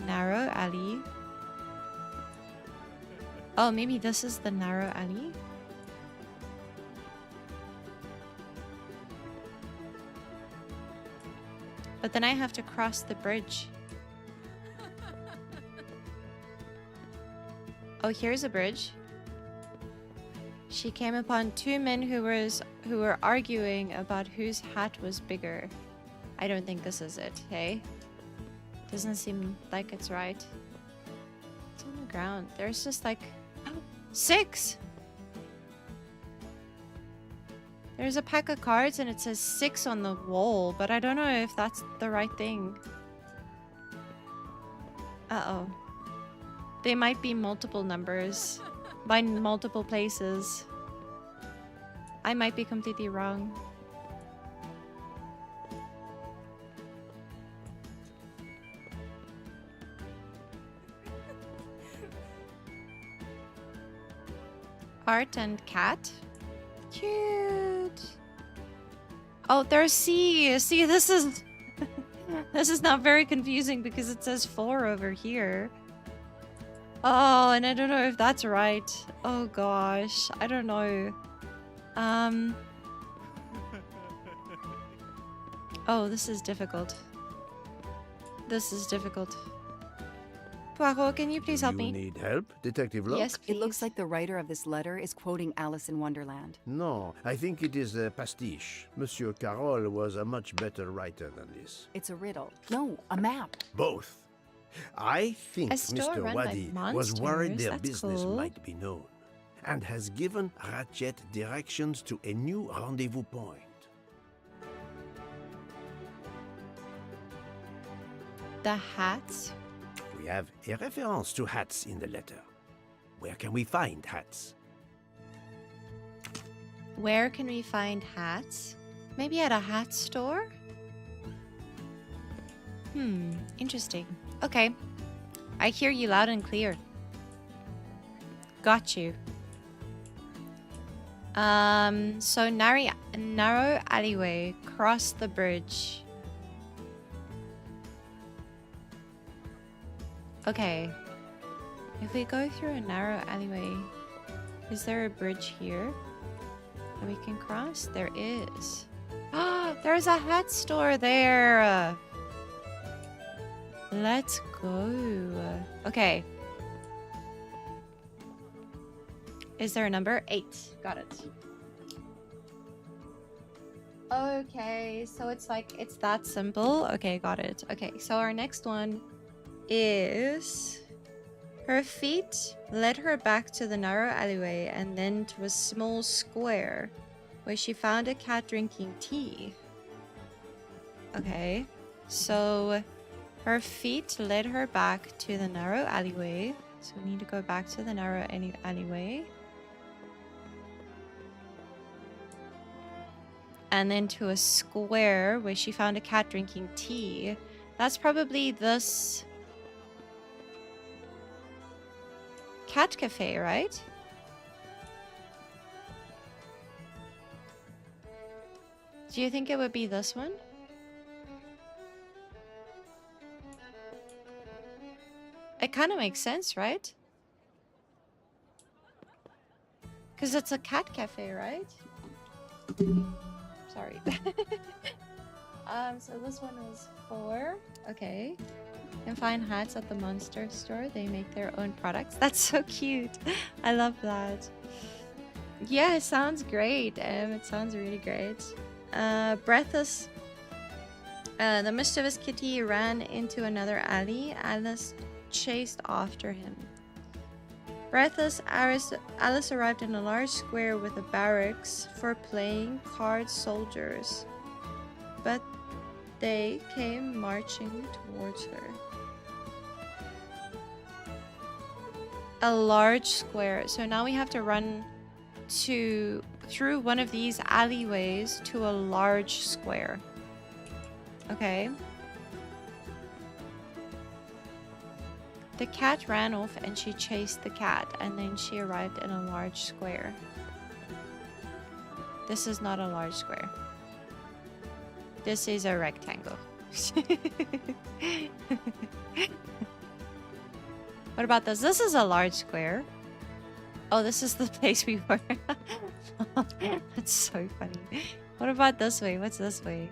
Narrow alley. Oh, maybe this is the narrow alley. But then I have to cross the bridge. Oh, here's a bridge. She came upon two men who were arguing about whose hat was bigger. I don't think this is it, hey? Doesn't seem like it's right. It's on the ground. There's just like 6. There's a pack of cards and it says 6 on the wall, but I don't know if that's the right thing. Uh-oh. They might be multiple numbers by multiple places. I might be completely wrong. Art and cat. Cute. Oh, there's C. See, this is this is not very confusing because it says 4 over here. Oh, and I don't know if that's right. Oh gosh, I don't know. Oh, this is difficult. This is difficult. Poirot, can you please help me? You need help, Detective Locke? Yes, please. It looks like the writer of this letter is quoting Alice in Wonderland. No, I think it is a pastiche. Monsieur Carroll was a much better writer than this. It's a riddle. No, a map. Both. I think A store Mr. run by Wadi was worried monsters, their that's business cool. might be known, and has given Ratchet directions to a new rendezvous point. The hats. We have a reference to hats in the letter. Where can we find hats? Where can we find hats? Maybe at a hat store? Interesting. Okay. I hear you loud and clear. Got you. So narrow alleyway, cross the bridge. Okay. If we go through a narrow alleyway, is there a bridge here that we can cross? There is. Ah, there's a hat store there. Let's go. Okay. Is there a number? 8. Got it. Okay, so it's like, it's that simple. Okay, got it. Okay, so our next one is... Her feet led her back to the narrow alleyway and then to a small square where she found a cat drinking tea. Okay, so her feet led her back to the narrow alleyway. So we need to go back to the narrow alleyway. And then to a square where she found a cat drinking tea. That's probably this cat cafe, right? Do you think it would be this one? It kind of makes sense, right? Because it's a cat cafe, right? Sorry. So this one is 4. Okay. You can find hats at the monster store. They make their own products. That's so cute. I love that. Yeah, it sounds great. It sounds really great. Breathless. The mischievous kitty ran into another alley. Alice chased after him. Breathless, Alice arrived in a large square with a barracks for playing card soldiers. But they came marching towards her. a large square. So now we have to run through one of these alleyways to a large square. Okay. The cat ran off and she chased the cat, and then she arrived in a large square. This is not a large square. This is a rectangle. What about this? This is a large square. Oh, this is the place we were. That's so funny. What about this way? What's this way?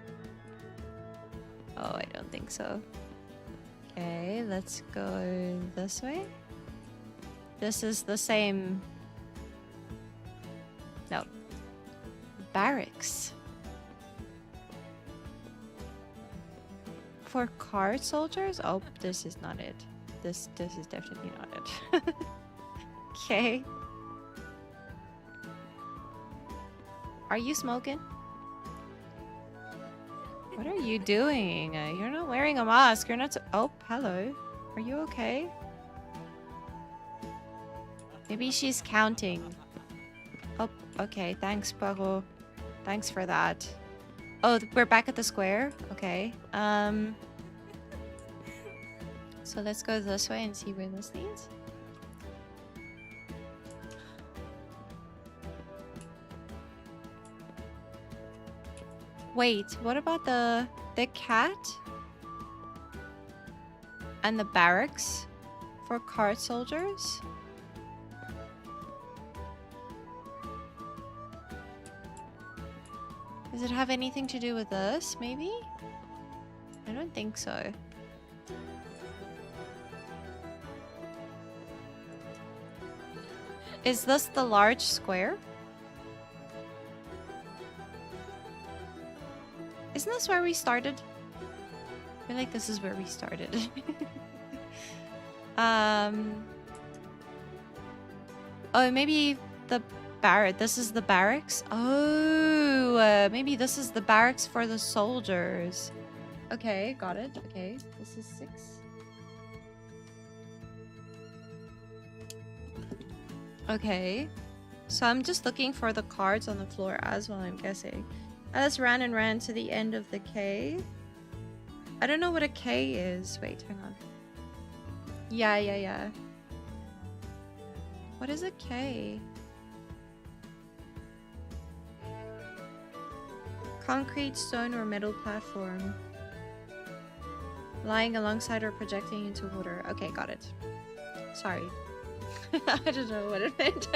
Oh, I don't think so. Okay, let's go this way. This is the same. No. Barracks. For card soldiers? Oh, this is not it. This is definitely not it. Okay. Are you smoking? What are you doing? You're not wearing a mask. You're not. Oh, hello. Are you okay? Maybe she's counting. Oh, okay. Thanks, Paro. Thanks for that. Oh, we're back at the square. Okay. So let's go this way and see where this leads. Wait, what about the cat? And the barracks for card soldiers? Does it have anything to do with this, maybe? I don't think so. Is this the large square? Isn't this where we started? I feel like this is where we started. Oh, maybe the this is the barracks? Oh, maybe this is the barracks for the soldiers. Okay, got it. Okay, this is 6. Okay. So I'm just looking for the cards on the floor as well, I'm guessing. Alice ran and ran to the end of the K. I don't know what a K is. Wait, hang on. Yeah. What is a K? Concrete, stone, or metal platform. Lying alongside or projecting into water. Okay, got it. Sorry. I don't know what it meant.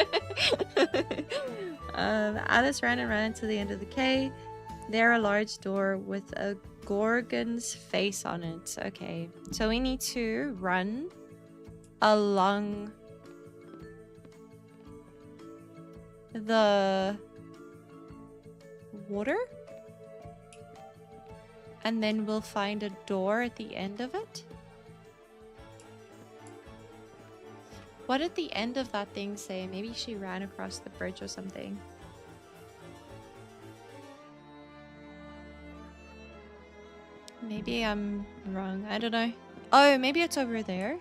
Alice ran and ran to the end of the K. There, a large door with a gorgon's face on it. Okay, so we need to run along the water, and then we'll find a door at the end of it. What did the end of that thing say? Maybe she ran across the bridge or something. Maybe I'm wrong. I don't know. Oh, maybe it's over there.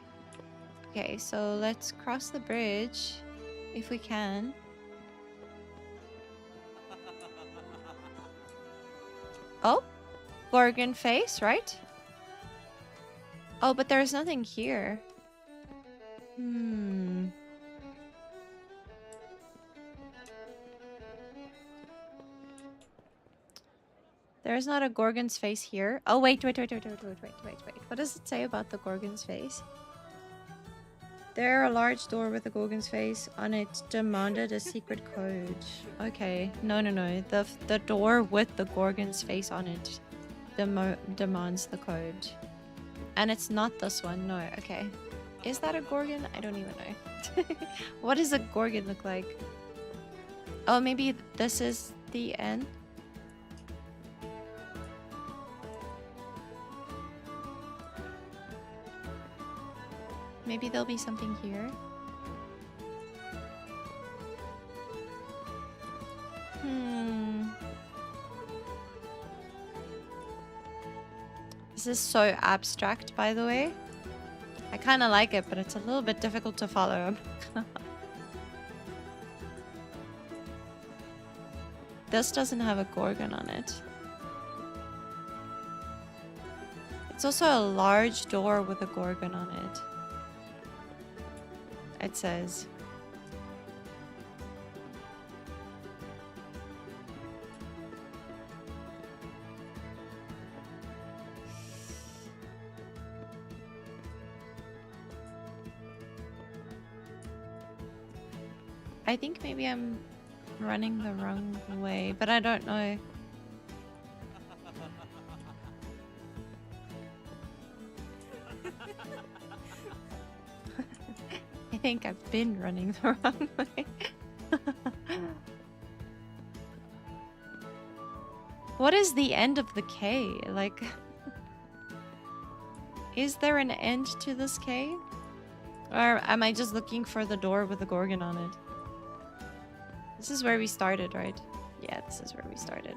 Okay, so let's cross the bridge if we can. Oh, Gorgon face, right? Oh, but there's nothing here. There's not a Gorgon's face here. Oh, wait. What does it say about the Gorgon's face? There, a large door with a Gorgon's face on it demanded a secret code. Okay. No. The door with the Gorgon's face on it demands the code. And it's not this one. No. Okay. Is that a Gorgon? I don't even know. What does a Gorgon look like? Oh, maybe this is the end? Maybe there'll be something here. This is so abstract, by the way. I I kind of like it, but it's a little bit difficult to follow. This doesn't have a Gorgon on it. It's also a large door with a Gorgon on it. It says. I think maybe I'm running the wrong way, but I don't know. I think I've been running the wrong way. What is the end of the K? Like, is there an end to this K? Or am I just looking for the door with the Gorgon on it? This is where we started, right? Yeah, this is where we started.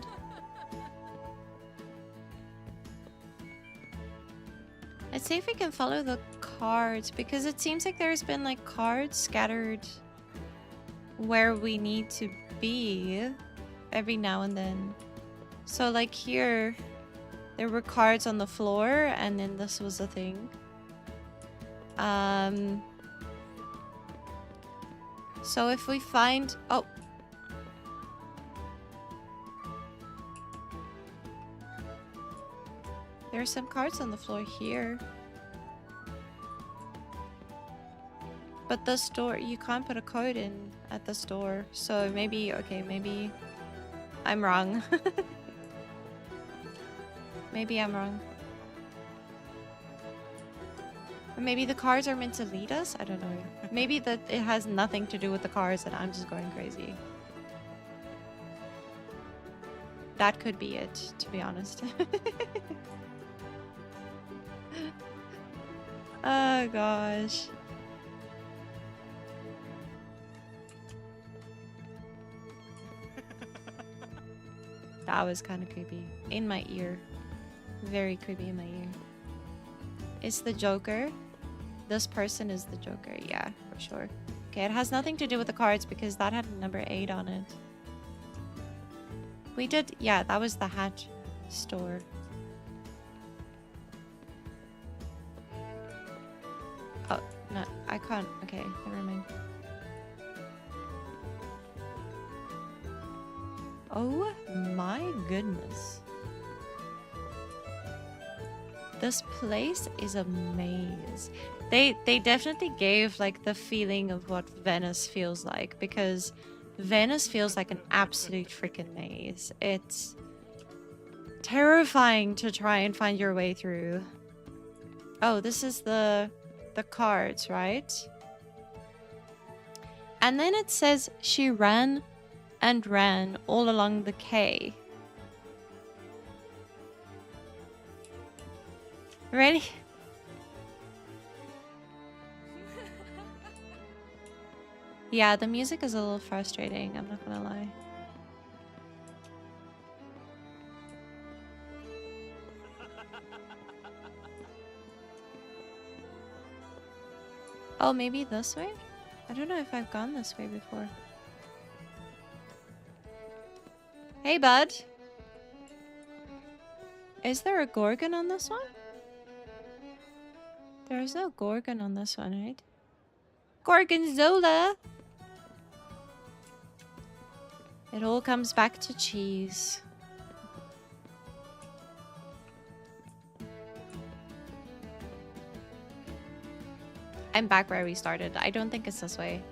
Let's see if we can follow the cards, because it seems like there's been like cards scattered where we need to be every now and then. So like here, there were cards on the floor, and then this was a thing. So if we find... Oh! There are some cards on the floor here. But the store, you can't put a code in at the store. So maybe, okay, maybe I'm wrong. Maybe I'm wrong. Or maybe the cards are meant to lead us? I don't know. Maybe that it has nothing to do with the cards and I'm just going crazy. That could be it, to be honest. Oh gosh. That was kind of creepy. In my ear. Very creepy in my ear. It's the Joker. This person is the Joker. Yeah, for sure. Okay, it has nothing to do with the cards because that had number 8 on it. We did... Yeah, that was the hat store. Oh, no, I can't. Okay, never mind. Oh my goodness. This place is a maze. They definitely gave like the feeling of what Venice feels like, because Venice feels like an absolute freaking maze. It's terrifying to try and find your way through. Oh, this is the cards, right? And then it says she ran and ran all along the K. Ready? Yeah, the music is a little frustrating, I'm not gonna lie. Oh, maybe this way? I don't know if I've gone this way before. Hey, bud. Is there a Gorgon on this one? There's no Gorgon on this one, right? Gorgonzola! It all comes back to cheese. I'm back where we started. I don't think it's this way.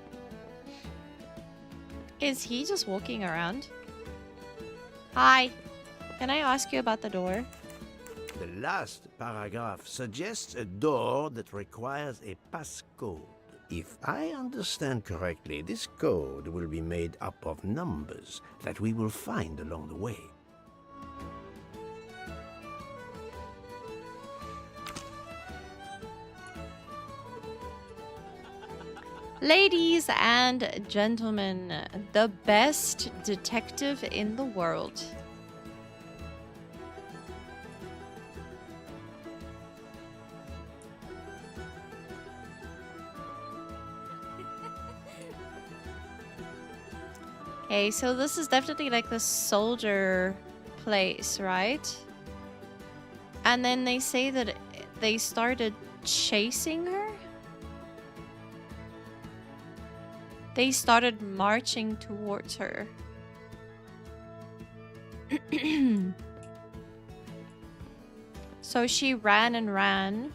Is he just walking around? Hi. Can I ask you about the door? The last paragraph suggests a door that requires a passcode. If I understand correctly, this code will be made up of numbers that we will find along the way. Ladies and gentlemen, the best detective in the world. Okay, so this is definitely like the soldier place, right? And then they say that they started chasing her? They started marching towards her. So she ran and ran.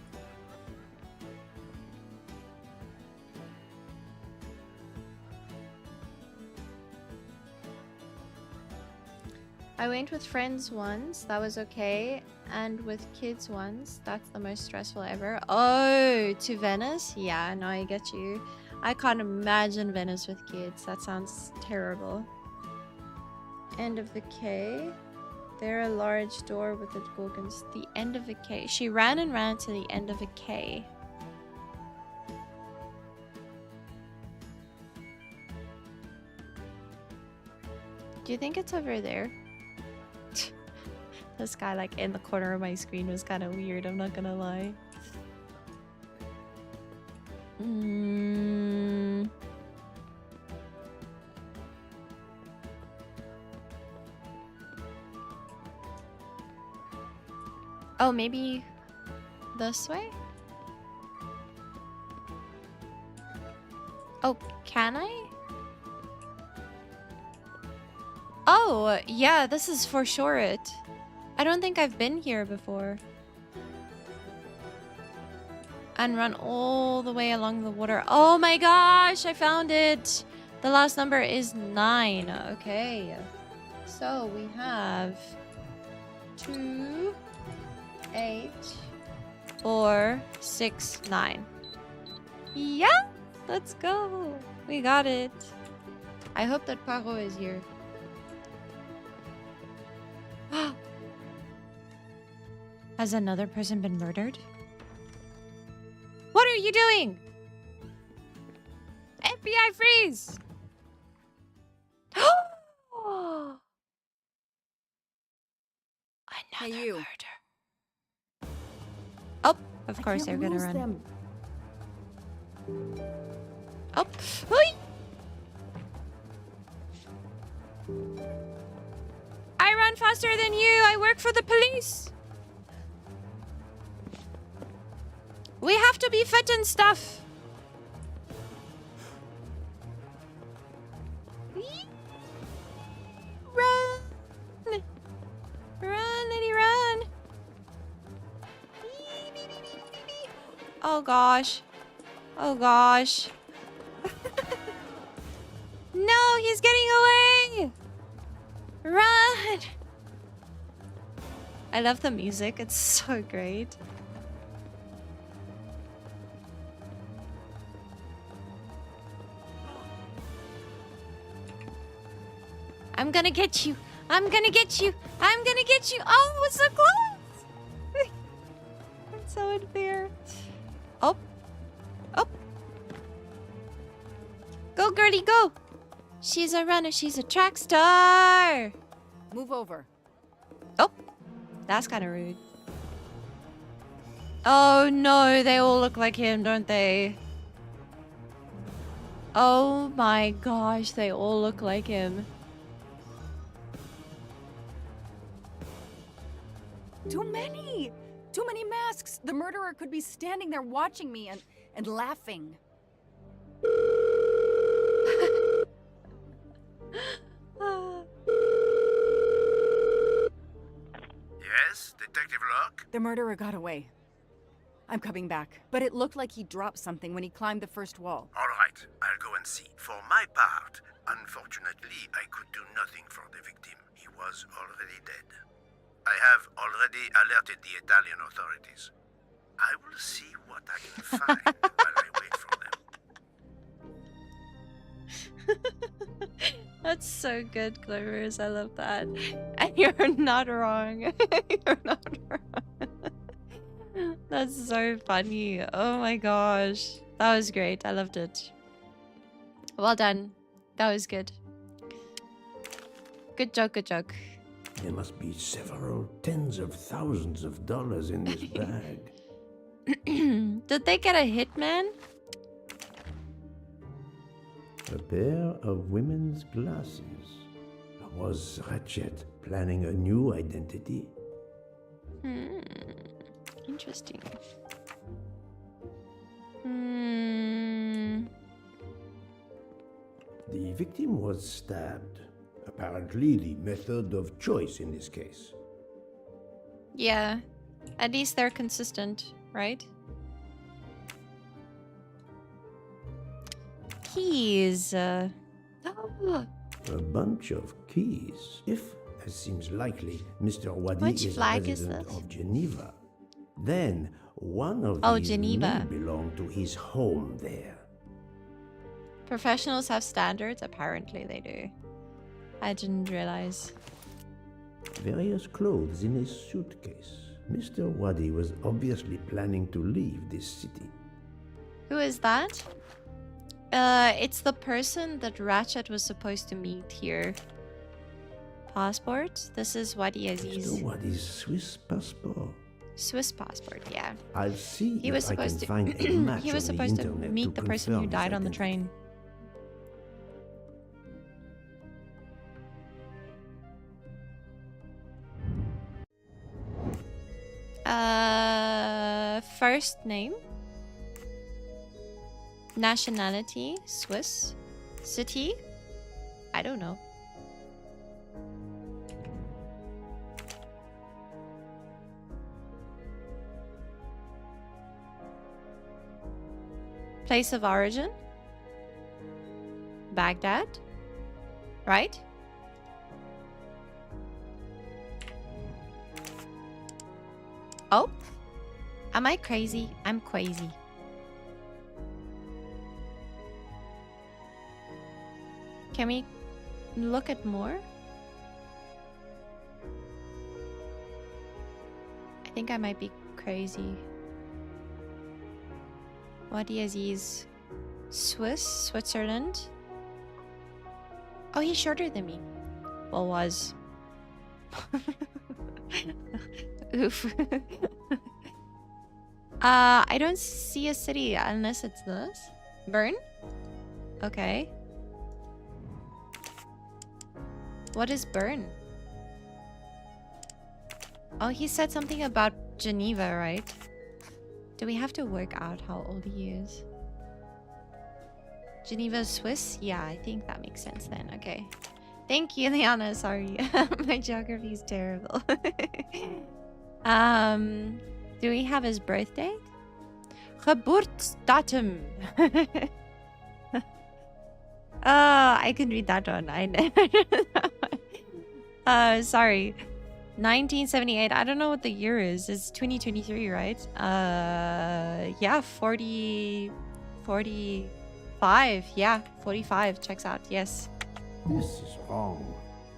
I went with friends once, that was okay. And with kids once, that's the most stressful ever. Oh, to Venice? Yeah, no, I get you. I can't imagine Venice with kids. That sounds terrible. End of the K. There a large door with the gorgons. The end of a K. She ran and ran to the end of a K. Do you think it's over there? This guy like in the corner of my screen was kind of weird, I'm not gonna lie. Oh, maybe this way? Oh, can I? Oh, yeah, this is for sure it. I don't think I've been here before. And run all the way along the water. Oh my gosh, I found it. The last number is 9. Okay. So we have 2, 8, 4, 6, 9. Yeah, let's go. We got it. I hope that Paro is here. Has another person been murdered? What are you doing? FBI freeze! Another Hey, you. murder. Oh, of course they're gonna run. Them. Oh, Oi! I run faster than you. I work for the police. We have to be fit and stuff. Run! Run, Eddie, run! Oh gosh. Oh gosh. No, he's getting away! Run! I love the music, it's so great. I'm gonna get you. I'm gonna get you. I'm gonna get you. Oh, it's so close. It's so unfair. Oh. Oh. Go, girlie, go. She's a runner. She's a track star. Move over. Oh. That's kind of rude. Oh, no. They all look like him, don't they? Oh, my gosh. They all look like him. Too many! Too many masks! The murderer could be standing there watching me and laughing. Yes, Detective Locke? The murderer got away. I'm coming back. But it looked like he dropped something when he climbed the first wall. All right, I'll go and see. For my part, unfortunately, I could do nothing for the victim. He was already dead. I have already alerted the Italian authorities. I will see what I can find while I wait for them. That's so good, Clovers. I love that. And you're not wrong. You're not wrong. That's so funny. Oh my gosh. That was great. I loved it. Well done. That was good. Good joke, good joke. There must be several tens of thousands of dollars in this bag. Did they get a hitman? A pair of women's glasses. Was Ratchet planning a new identity? Interesting. The victim was stabbed. Apparently the method of choice in this case. Yeah. At least they're consistent, right? Keys. Oh. A bunch of keys. If, as seems likely, Mr. Wadi Which is a flag is resident this? of Geneva, then one of these Geneva. may belong to his home there. Professionals have standards? Apparently they do. I didn't realize. Various clothes in his suitcase. Mr. Wadi was obviously planning to leave this city. Who is that? It's the person that Ratchet was supposed to meet here. Passport? This is Wadi Aziz. Mr. Wadi's Swiss passport. Swiss passport, yeah. I'll see He was if I can supposed to find a match he was on the supposed to internet meet the person who confirm his died on the identity. train. First name, nationality, Swiss, city, I don't know. Place of origin, Baghdad, right? Oh, am I crazy? I'm crazy. Can we look at more? I think I might be crazy. Wadi Aziz. Switzerland. Oh, he's shorter than me. Well, was. Oof. I don't see a city unless it's this. Bern? Okay. What is Bern? Oh, he said something about Geneva, right? Do we have to work out how old he is? Geneva is Swiss? Yeah, I think that makes sense then. Okay. Thank you, Liana. Sorry. My geography is terrible. Do we have his birth date? Geburtsdatum. I can read that one. I know that one. Sorry. 1978. I don't know what the year is. It's 2023, right? Yeah, 45. Yeah, 45 checks out. Yes. This is wrong,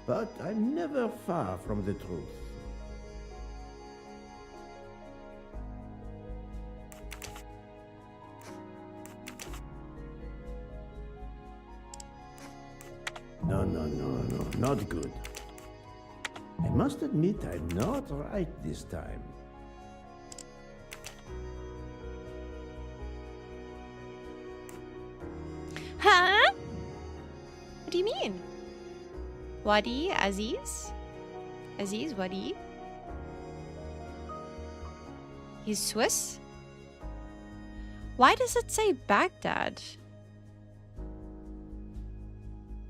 but I'm never far from the truth. No, not good. I must admit I'm not right this time. Huh? What do you mean? Wadi Aziz? Aziz Wadi? He's Swiss? Why does it say Baghdad?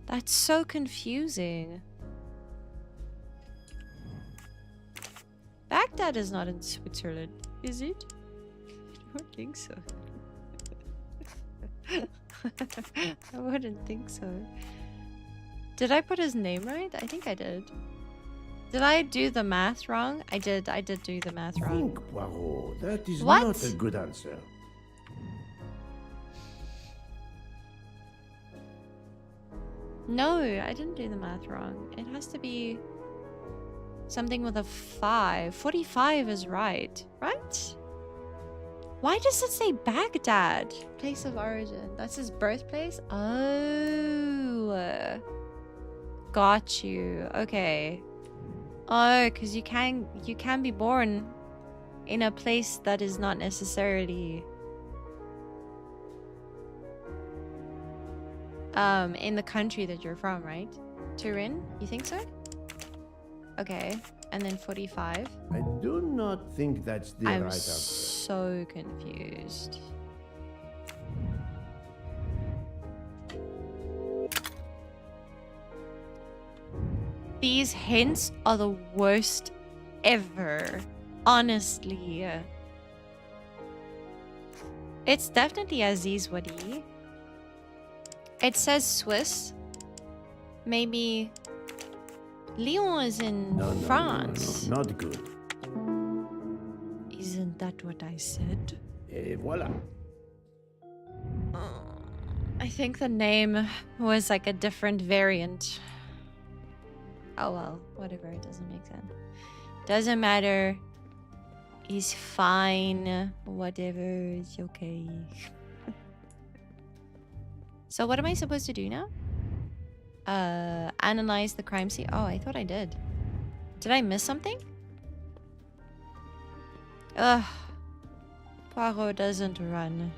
That's so confusing. Baghdad is not in Switzerland, is it? I don't think so. I wouldn't think so. Did I put his name right? I think I did. Did I do the math wrong? I did do the math wrong. Think, Poirot. That is What? not a good answer. No, I didn't do the math wrong. It has to be something with a 5. 45 is right. Right? Why does it say Baghdad? Place of origin. That's his birthplace? Oh. Got you. Okay. Oh, because you can be born in a place that is not necessarily... in the country that you're from, right? Turin? You think so? Okay. And then 45. I do not think that's the I'm right answer. so confused. These hints are the worst ever. Honestly. It's definitely Aziz Wadi. It says Swiss. Maybe Lyon is in France. No, not good. Isn't that what I said? Et voilà. I think the name was like a different variant. Oh well, whatever, it doesn't make sense. Doesn't matter. He's fine. Whatever, it's okay. So what am I supposed to do now? Analyze the crime scene. Oh, I thought I did. Did I miss something? Ugh. Poirot doesn't run.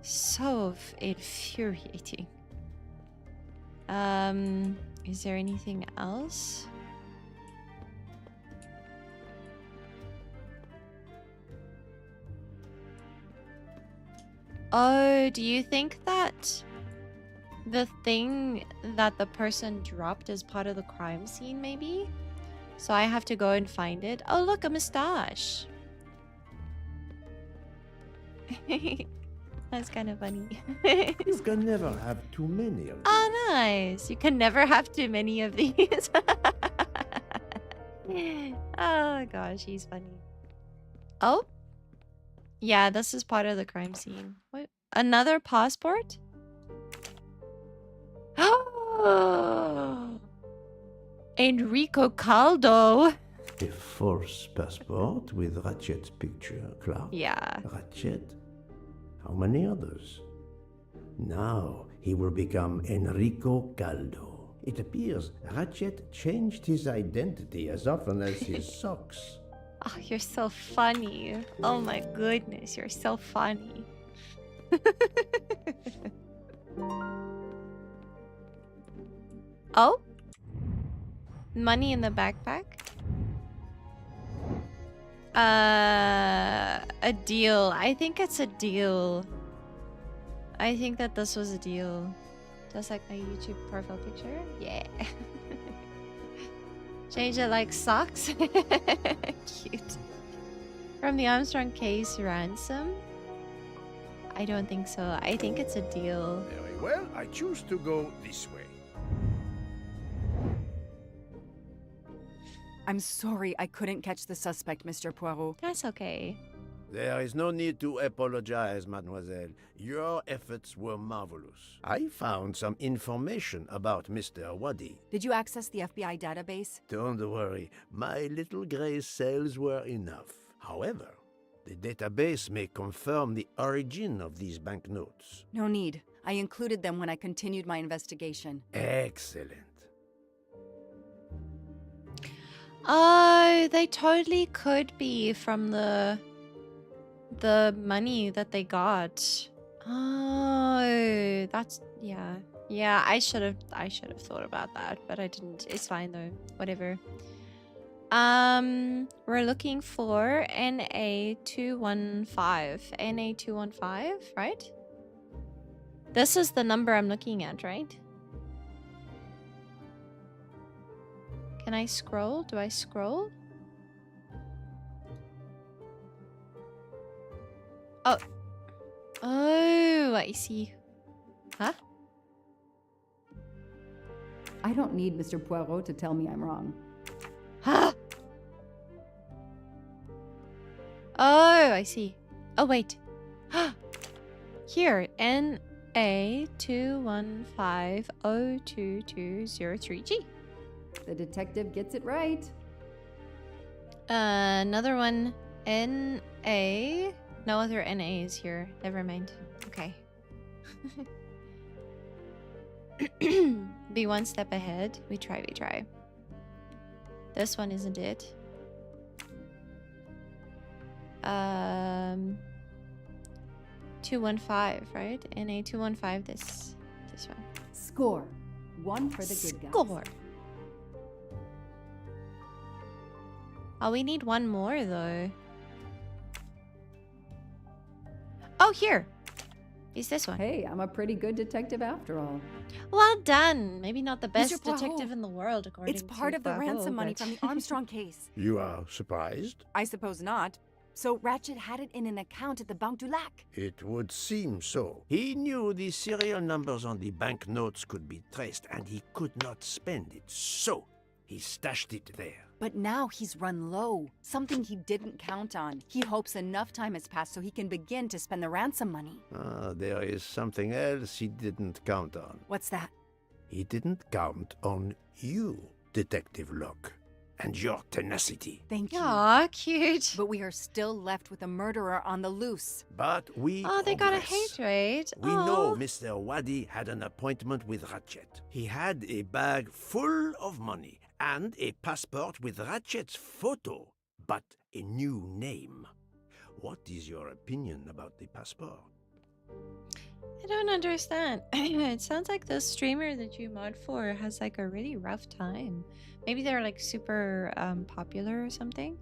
So infuriating. Is there anything else? Oh, do you think that the thing that the person dropped is part of the crime scene, maybe? So I have to go and find it. Oh, look, a mustache. That's kind of funny. You can never have too many of these. Oh, nice. You can never have too many of these. Oh, gosh, he's funny. Oh? Yeah, this is part of the crime scene. What? Another passport? Enrico Caldo. A false passport with Ratchet's picture, Clark. Yeah. Ratchet? How many others? Now he will become Enrico Caldo. It appears Ratchet changed his identity as often as his socks. Oh, you're so funny. Oh my goodness, you're so funny. Oh? Money in the backpack? A deal. I think it's a deal. I think that this was a deal. Just like my YouTube profile picture. Yeah. Change it like socks. Cute. From the Armstrong case ransom? I don't think so. I think it's a deal. Very well, I choose to go this way. I'm sorry I couldn't catch the suspect, Mr. Poirot. That's okay. There is no need to apologize, mademoiselle. Your efforts were marvelous. I found some information about Mr. Wadi. Did you access the FBI database? Don't worry, my little gray cells were enough. However, the database may confirm the origin of these banknotes. No need. I included them when I continued my investigation. Excellent. Oh, they totally could be from the money that they got. Oh, that's yeah. Yeah, I should have thought about that, but I didn't. It's fine though. Whatever. We're looking for NA215. NA215, right? This is the number I'm looking at, right? Can I scroll? Do I scroll? Oh. Oh, I see. Huh? I don't need Mr. Poirot to tell me I'm wrong. Huh? Oh, I see. Oh, wait. Here, NA215022203G. The detective gets it right. Another one. NA. No other NAs here. Never mind. Okay. Be one step ahead. We try. This one isn't it. 215, right? NA215. This this one. Score. One for the good guys. Score. Oh, we need one more though. Oh, here. Is this one? Hey, I'm a pretty good detective after all. Well done. Maybe not the best Mr. Poirot, detective in the world, according It's to part of the Poirot, ransom money but- from the Armstrong case. You are surprised? I suppose not. So Ratchet had it in an account at the Banque du Lac. It would seem so. He knew the serial numbers on the banknotes could be traced, and he could not spend it, so he stashed it there. But now he's run low, something he didn't count on. He hopes enough time has passed so he can begin to spend the ransom money. Ah, there is something else he didn't count on. What's that? He didn't count on you, Detective Locke, and your tenacity. Thank you. Aw, cute. But we are still left with a murderer on the loose. But we Oh, they got a progress. hate rate. We Aw. know Mr. Wadi had an appointment with Ratchet. He had a bag full of money and a passport with Ratchet's photo, but a new name. What is your opinion about the passport? I don't understand. It sounds like the streamer that you mod for has like a really rough time. Maybe they're like super popular or something.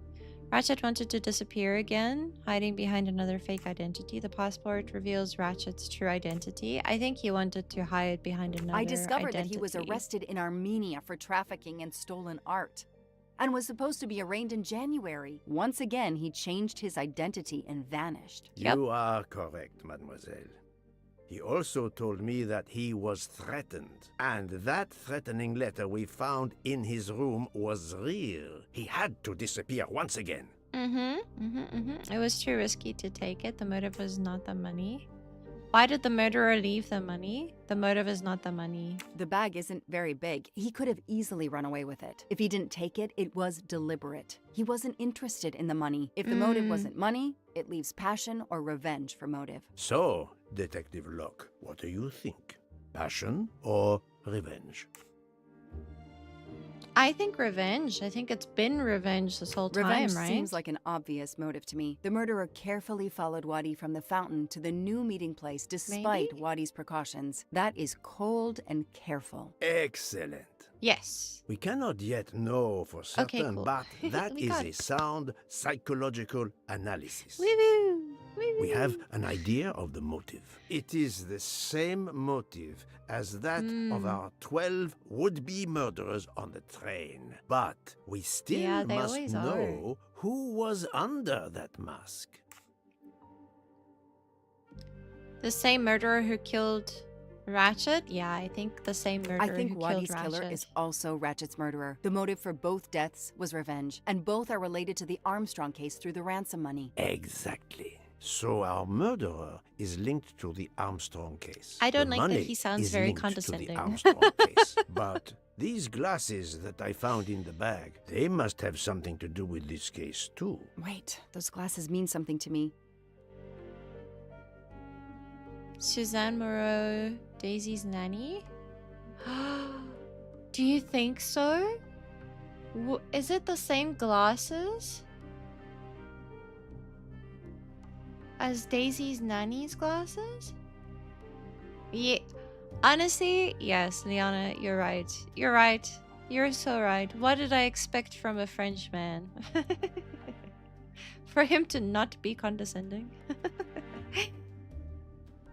Ratchet wanted to disappear again, hiding behind another fake identity. The passport reveals Ratchet's true identity. I think he wanted to hide behind another I discovered that he was identity. arrested in Armenia for trafficking in stolen art and was supposed to be arraigned in January. Once again, he changed his identity and vanished. Yep. You are correct, mademoiselle. He also told me that he was threatened, and that threatening letter we found in his room was real. He had to disappear once again. It was too risky to take it. The motive was not the money. Why did the murderer leave the money? The motive is not the money. The bag isn't very big. He could have easily run away with it. If he didn't take it, it was deliberate. He wasn't interested in the money. If the motive wasn't money, it leaves passion or revenge for motive. So, Detective Locke, what do you think? Passion or revenge? I think revenge. I think it's been revenge this whole Revenge time, right? seems like an obvious motive to me. The murderer carefully followed Wadi from the fountain to the new meeting place despite Maybe? Wadi's precautions. That is cold and careful. Excellent. Yes. We cannot yet know for certain, cool. but that We is got a it. sound psychological analysis. Woo-woo. We have an idea of the motive. It is the same motive as that of our 12 would-be murderers on the train. But we still Yeah, they must always know who was under that mask. The same murderer who killed Ratchet? Yeah, I think the same murderer I think who Wadi's killed killer Ratchet. is also Ratchet's murderer. The motive for both deaths was revenge, and both are related to the Armstrong case through the ransom money. Exactly. So our murderer is linked to the Armstrong case. I don't The like that money he sounds is very linked condescending. To the Armstrong case. But these glasses that I found in the bag, they must have something to do with this case too. Wait, those glasses mean something to me. Suzanne Moreau, Daisy's nanny? Do you think so? Is it the same glasses as Daisy's nanny's glasses? Yeah. Honestly, yes, Liana, you're right. You're right. You're so right. What did I expect from a French man? For him to not be condescending?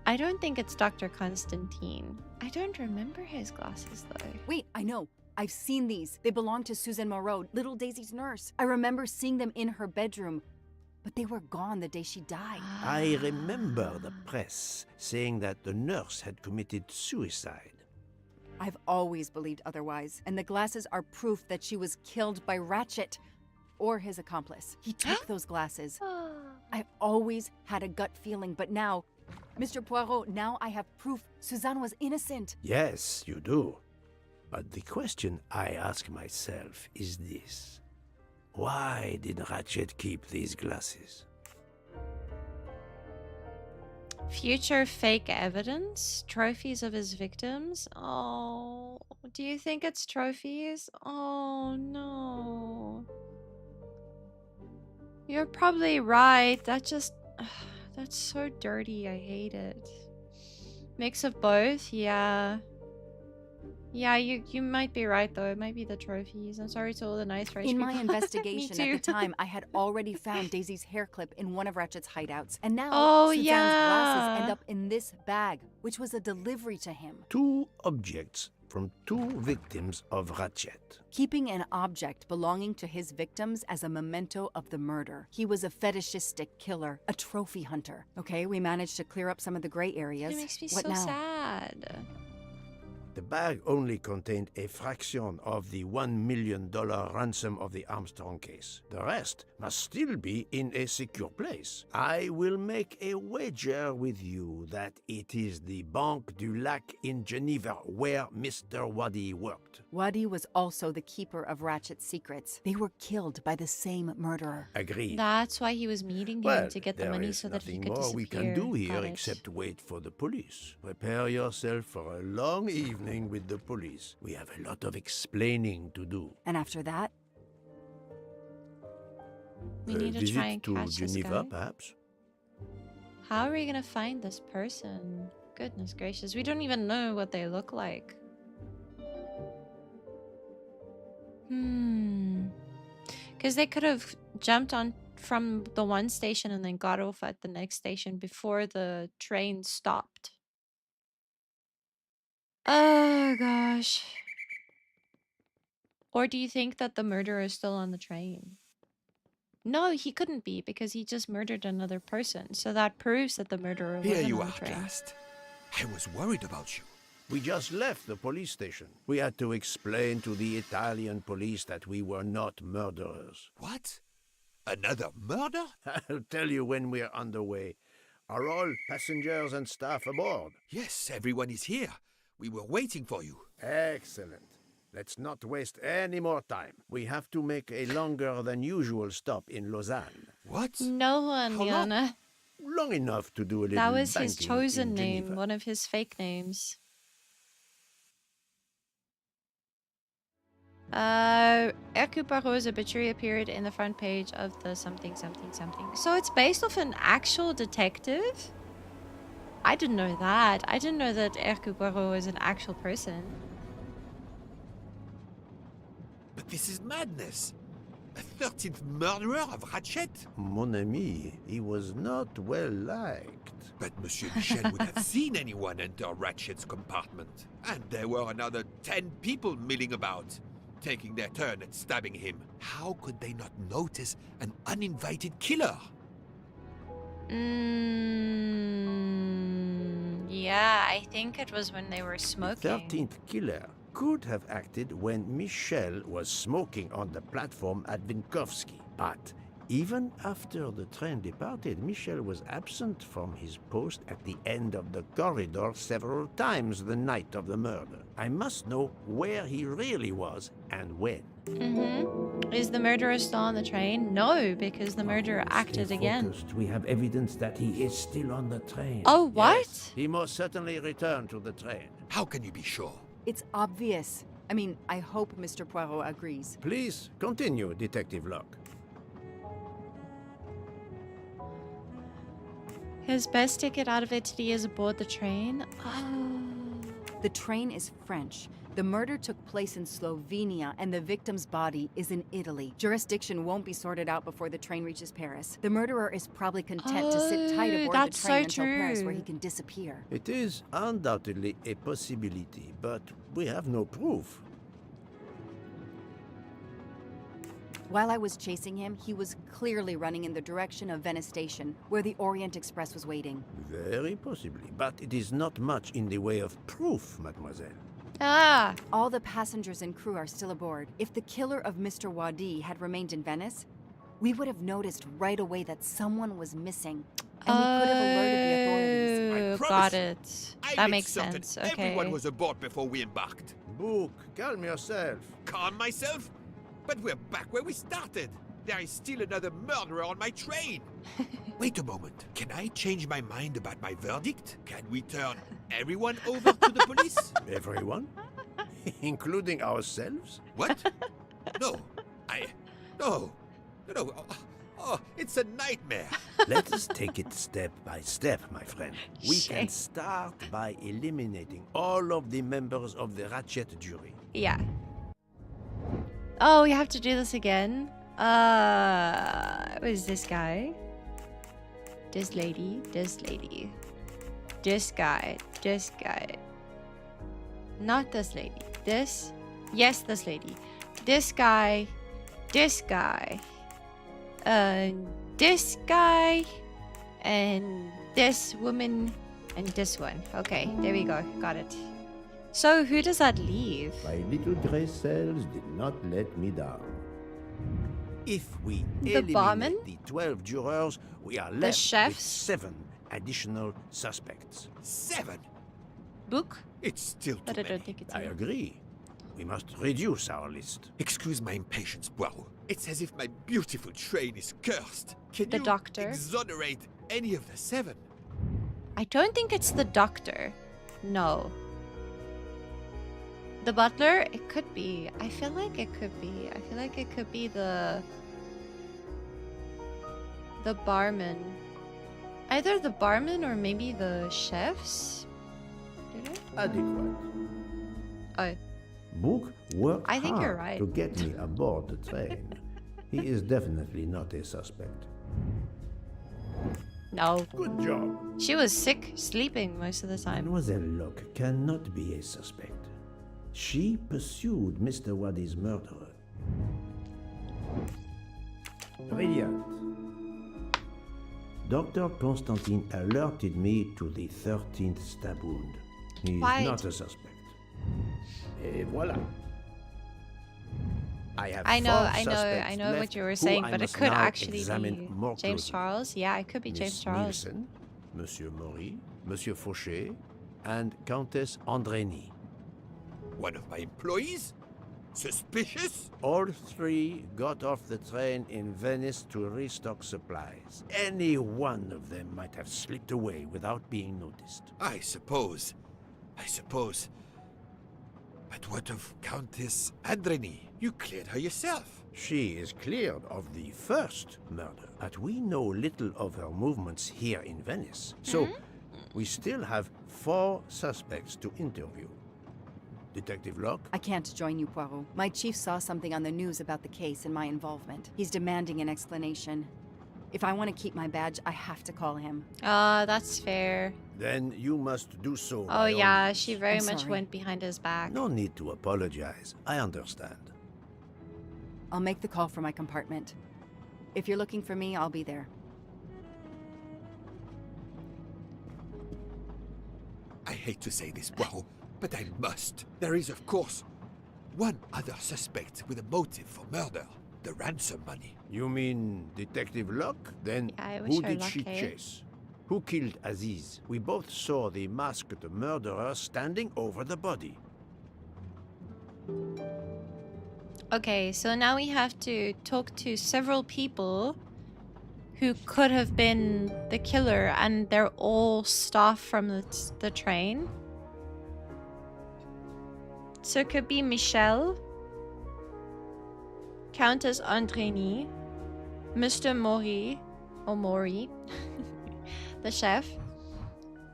I don't think it's Dr. Constantine. I don't remember his glasses though. Wait, I know. I've seen these. They belong to Suzanne Moreau, little Daisy's nurse. I remember seeing them in her bedroom, but they were gone the day she died. I remember the press saying that the nurse had committed suicide. I've always believed otherwise, and the glasses are proof that she was killed by Ratchet or his accomplice. He took those glasses. I've always had a gut feeling, but now, Mr. Poirot, now I have proof Suzanne was innocent. Yes, you do. But the question I ask myself is this. Why did Ratchet keep these glasses? Future fake evidence? Trophies of his victims? Oh, do you think it's trophies? Oh no. You're probably right. That's so dirty. I hate it. Mix of both, yeah. Yeah, you might be right though. It might be the trophies. I'm sorry to all the nice rich In people. my Me investigation too. at the time, I had already found Daisy's hair clip in one of Ratchet's hideouts. And now, Oh, Suzanne's yeah. glasses end up in this bag, which was a delivery to him. 2 objects from 2 victims of Ratchet. Keeping an object belonging to his victims as a memento of the murder. He was a fetishistic killer, a trophy hunter. Okay, we managed to clear up some of the gray areas. It makes me What so now? sad. The bag only contained a fraction of the $1 million ransom of the Armstrong case. The rest must still be in a secure place. I will make a wager with you that it is the Banque du Lac in Geneva where Mr. Wadi worked. Wadi was also the keeper of Ratchet's secrets. They were killed by the same murderer. Agreed. That's why he was meeting him Well, to get the there money is so that he nothing could more disappear. we can do here Got it. except wait for the police. Prepare yourself for a long evening with the police. We have a lot of explaining to do. And after that, We need to visit try and to catch this Geneva, guy. perhaps? How are we gonna find this person? Goodness gracious, we don't even know what they look like. Because they could have jumped on from the one station and then got off at the next station before the train stopped. Oh gosh. Or do you think that the murderer is still on the train? No, he couldn't be because he just murdered another person. So that proves that the murderer Here wasn't you on are the train. at last. I was worried about you. We just left the police station. We had to explain to the Italian police that we were not murderers. What? Another murder? I'll tell you when we're underway. Are all passengers and staff aboard? Yes, everyone is here. We were waiting for you. Excellent. Let's not waste any more time. We have to make a longer than usual stop in Lausanne. What? No one, How long? Liana. Long enough to do a little That was his banking chosen in name, Geneva. one of his fake names. Hercule Poirot's obituary appeared in the front page of the something something something. So it's based off an actual detective? I didn't know that. I didn't know that Hercule Poirot was an actual person. But this is madness. A 13th murderer of Ratchet? Mon ami, he was not well liked. But Monsieur Michel would have seen anyone enter Ratchet's compartment. And there were another 10 people milling about, taking their turn at stabbing him. How could they not notice an uninvited killer? Yeah, I think it was when they were The smoking. 13th killer could have acted when Michel was smoking on the platform at Vinkovsky. But even after the train departed, Michel was absent from his post at the end of the corridor several times the night of the murder. I must know where he really was and when. Is the murderer still on the train? No, because the murderer acted Stay again. focused. We have evidence that he is still on the train. Oh, what? Yes, he most certainly returned to the train. How can you be sure? it's obvious. I mean, I hope Mr. Poirot agrees. Please continue, Detective Locke. His best ticket out of Italy is aboard the train. Oh. The train is French. The murder took place in Slovenia, and the victim's body is in Italy. Jurisdiction won't be sorted out before the train reaches Paris. The murderer is probably content to sit tight aboard the that's train so until Paris, where true. he can disappear. It is undoubtedly a possibility, but we have no proof. While I was chasing him, he was clearly running in the direction of Venice Station, where the Orient Express was waiting. Very possibly, but it is not much in the way of proof, mademoiselle. Ah. All the passengers and crew are still aboard. If the killer of Mr. Wadi had remained in Venice, we would have noticed right away that someone was missing, and we could have alerted the authorities. I Oh, promise got you, it. I That made makes certain sense. Okay. everyone was aboard before we embarked. Book, calm yourself. Calm myself? But we're back where we started. There is still another murderer on my train. Wait a moment. Can I change my mind about my verdict? Can we turn everyone over to the police? Everyone? Including ourselves? What? No. No. Oh, it's a nightmare. Let us take it step by step, my friend. We Shay. can start by eliminating all of the members of the Ratchet jury. Yeah. Oh, we have to do this again? What is this guy? This lady, this lady. This guy, this guy. Not this lady. This? Yes, this lady. This guy, this guy. This guy. And this woman. And this one. Okay, there we go. Got it. So, who does that leave? My little gray cells did not let me down. If we The eliminate barman? the 12 jurors, we are left with chefs? 7 additional suspects. 7? Book? It's still too But I many. don't think it's I him. agree. We must reduce our list. Excuse my impatience, Poirot. It's as if my beautiful train is cursed. Can The you doctor? exonerate any of the 7? I don't think it's the doctor. No. The butler? It could be. I feel like it could be. I feel like it could be the barman. Either the barman or maybe the chefs? Adequate. Oh. Book worked I think you're hard right. to get me aboard the train. He is definitely not a suspect. No. Good job. She was sick, sleeping most of the time. Mademoiselle Locke cannot be a suspect. She pursued Mr. Waddy's murderer. Brilliant. Dr. Constantine alerted me to the 13th stab wound. He is Quiet. not a suspect. Et voilà. I have I know, four I know, suspects I know left what you were who saying, I but it must could now actually examine be more James closely. Charles. Yeah, it could be James Miss Charles. Nielsen, Monsieur Maury, Monsieur Fauché, and Countess Andrény. One of my employees? Suspicious? All 3 got off the train in Venice to restock supplies. Any one of them might have slipped away without being noticed. I suppose. But what of Countess Andrény? You cleared her yourself. She is cleared of the first murder, but we know little of her movements here in Venice. So, we still have 4 suspects to interview. Detective Locke? I can't join you, Poirot. My chief saw something on the news about the case and my involvement. He's demanding an explanation. If I want to keep my badge, I have to call him. That's fair. Then you must do so. Oh by all yeah, means. she very I'm much sorry. went behind his back. No need to apologize. I understand. I'll make the call from my compartment. If you're looking for me, I'll be there. I hate to say this, Poirot, but I must. There is, of course, one other suspect with a motive for murder. The ransom money. You mean Detective Locke? Then Yeah, I wish who her did luck, she eh? chase? Who killed Aziz? We both saw the masked murderer standing over the body. Okay, so now we have to talk to several people who could have been the killer, and they're all staff from the train. So it could be Michelle, Countess Andrény, Mr. Maury, or Maury, the chef,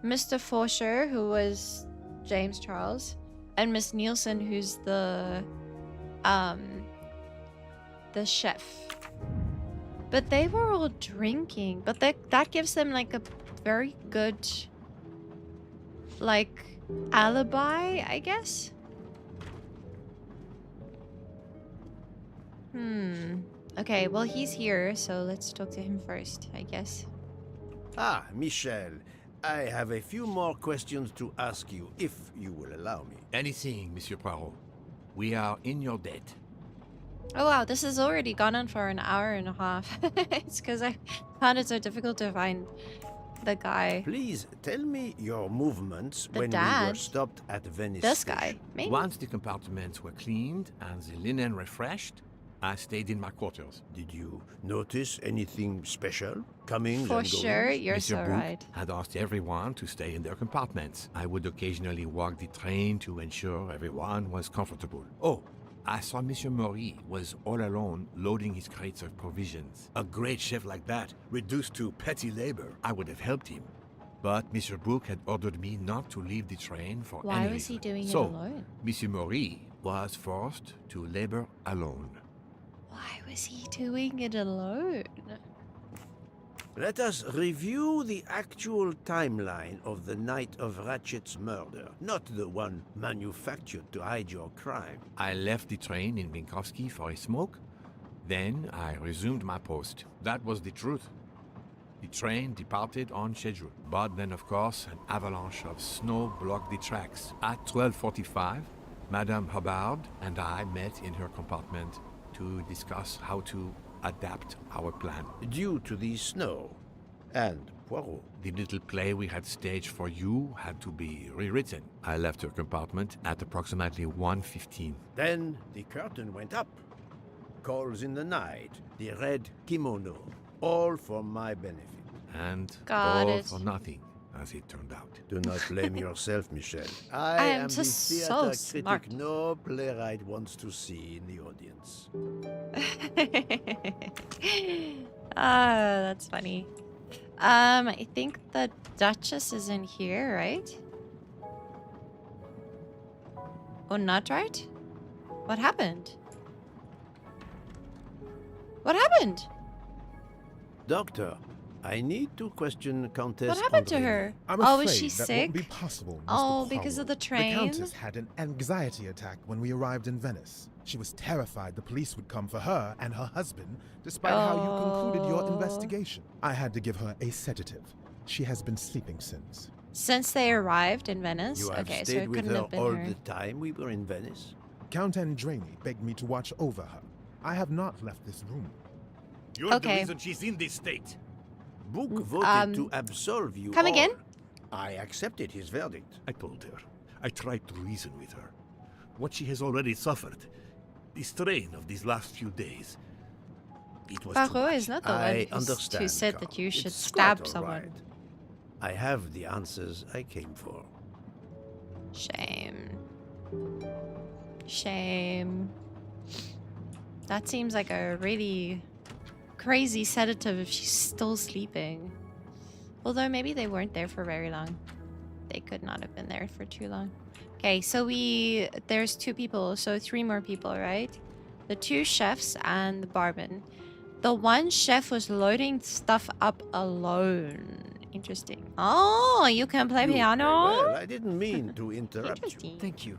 Mr. Faucher, who was James Charles, and Miss Nielsen, who's the chef. But they were all drinking, but that gives them like a very good like alibi, I guess. Okay, well, he's here, so let's talk to him first, I guess. Ah, Michel. I have a few more questions to ask you, if you will allow me. Anything, Monsieur Poirot. We are in your debt. Oh wow, this has already gone on for an hour and a half. It's because I found it so difficult to find the guy. Please tell me your movements The when we were dad? stopped at Venice This Station. guy, maybe. Once the compartments were cleaned and the linen refreshed, I stayed in my quarters. Did you notice anything special? Coming For and going? sure, you're Monsieur so Bouc right. had asked everyone to stay in their compartments. I would occasionally walk the train to ensure everyone was comfortable. Oh, I saw Monsieur Maury was all alone loading his crates of provisions. A great chef like that, reduced to petty labor. I would have helped him, but Monsieur Book had ordered me not to leave the train for Why any was he reason. doing it So, alone? Monsieur Maury was forced to labor alone. Why was he doing it alone? Let us review the actual timeline of the night of Ratchet's murder, not the one manufactured to hide your crime. I left the train in Minkowski for a smoke. Then I resumed my post. That was the truth. The train departed on schedule. But then, of course, an avalanche of snow blocked the tracks. At 12:45, Madame Hubbard and I met in her compartment to discuss how to adapt our plan. Due to the snow and Poirot. The little play we had staged for you had to be rewritten. I left her compartment at approximately 1:15. Then the curtain went up. Calls in the night, the red kimono, all for my benefit. And Got all it. for nothing, as it turned out. Do not blame yourself, Michel. I I am am the just theater so critic smart. no playwright wants to see in the audience. That's funny. I think the Duchess is in here, right? Oh, not right? What happened? What happened? Doctor, I need to question Countess What happened to André. her? I'm Oh, afraid is she that sick? won't be possible, Mr. Oh, because Poirot. of the train? The Countess had an anxiety attack when we arrived in Venice. She was terrified the police would come for her and her husband, despite how you concluded your Oh. investigation. I had to give her a sedative. She has been sleeping since. Since they arrived in Venice? You have Okay, so stayed it with couldn't her have been all her. the time we were in Venice? Count Andrani begged me to watch over her. I have not left this room. You're Okay. the reason she's in this state. Book voted to absolve you come all. again? I accepted his verdict. I told her. I tried to reason with her. What she has already suffered, the strain of these last few days, it was too Poirot much. is not the I one who understand, said Carl. that you should It's stab quite all someone. right. I have the answers I came for. Shame. Shame. That seems like a really crazy sedative if she's still sleeping. Although maybe they weren't there for very long. They could not have been there for too long. Okay, so there's 2 people, so 3 more people, right? The 2 chefs and the barman. The one chef was loading stuff up alone. Interesting. Oh, you can play You play piano? well. I didn't mean to interrupt you. Interesting. Thank you.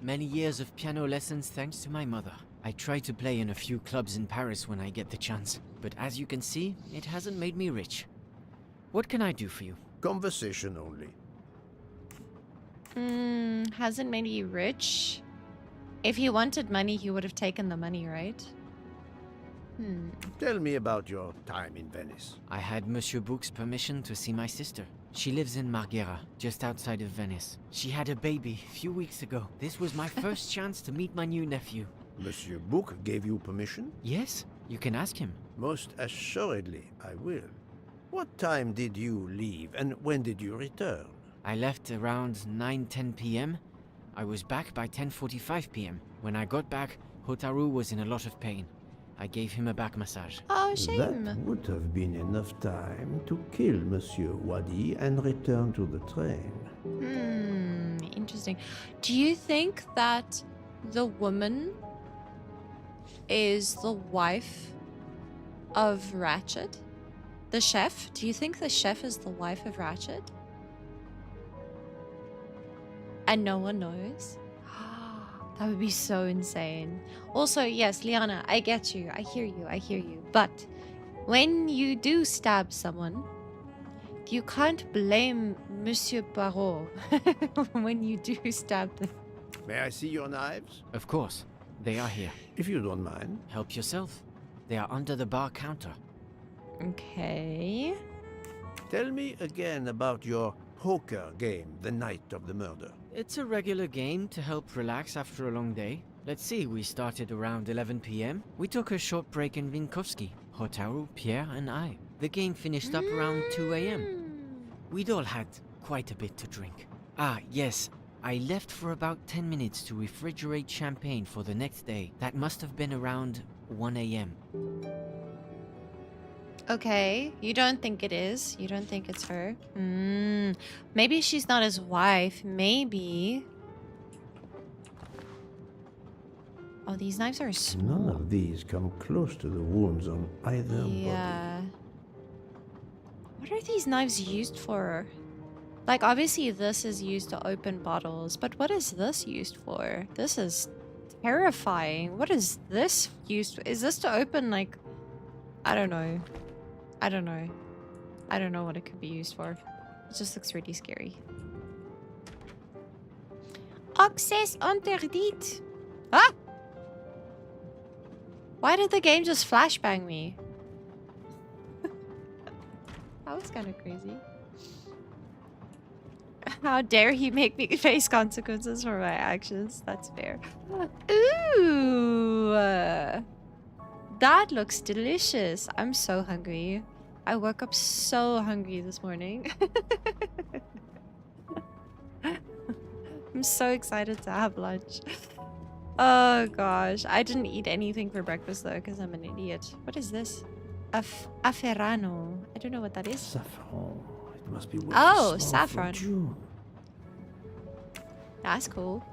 Many years of piano lessons thanks to my mother. I try to play in a few clubs in Paris when I get the chance, but as you can see, it hasn't made me rich. What can I do for you? Conversation only. Hasn't made you rich. If he wanted money, he would have taken the money, right? Tell me about your time in Venice. I had Monsieur Book's permission to see my sister. She lives in Marghera, just outside of Venice. She had a baby a few weeks ago. This was my first chance to meet my new nephew. Monsieur Book gave you permission? Yes, you can ask him. Most assuredly, I will. What time did you leave and when did you return? I left around 9:10 p.m. I was back by 10:45 p.m. When I got back, Hotaru was in a lot of pain. I gave him a back massage. Oh, shame. That would have been enough time to kill Monsieur Wadi and return to the train. Interesting. Do you think that the woman is the wife of Ratchet? The chef? Do you think the chef is the wife of Ratchet? And no one knows? That would be so insane. Also, yes, Liana, I get you. I hear you. But when you do stab someone, you can't blame Monsieur Poirot when you do stab them. May I see your knives? Of course, they are here. If you don't mind. Help yourself. They are under the bar counter. Okay. Tell me again about your poker game the night of the murder. It's a regular game to help relax after a long day. Let's see, we started around 11 p.m. We took a short break in Minkowski, Hotaru, Pierre, and I. The game finished up around 2 a.m. We'd all had quite a bit to drink. Ah, yes, I left for about 10 minutes to refrigerate champagne for the next day. That must have been around 1 a.m. Okay, you don't think it is? You don't think it's her? Maybe she's not his wife. Maybe. Oh, these knives are small. None of these come close to the wounds on either body. Yeah. What are these knives used for? Like, obviously this is used to open bottles, but what is this used for? This is terrifying. What is this used for? Is this to open, like... I don't know. I don't know. I don't know what it could be used for. It just looks really scary. Access interdit. Ah! Why did the game just flashbang me? That was kind of crazy. How dare he make me face consequences for my actions? That's fair. Ooh! That looks delicious. I'm so hungry. I woke up so hungry this morning. I'm so excited to have lunch. Oh gosh. I didn't eat anything for breakfast though because I'm an idiot. What is this? Afferrano. I don't know what that is. Saffron. It must be worth Oh, a small saffron. fortune. That's cool.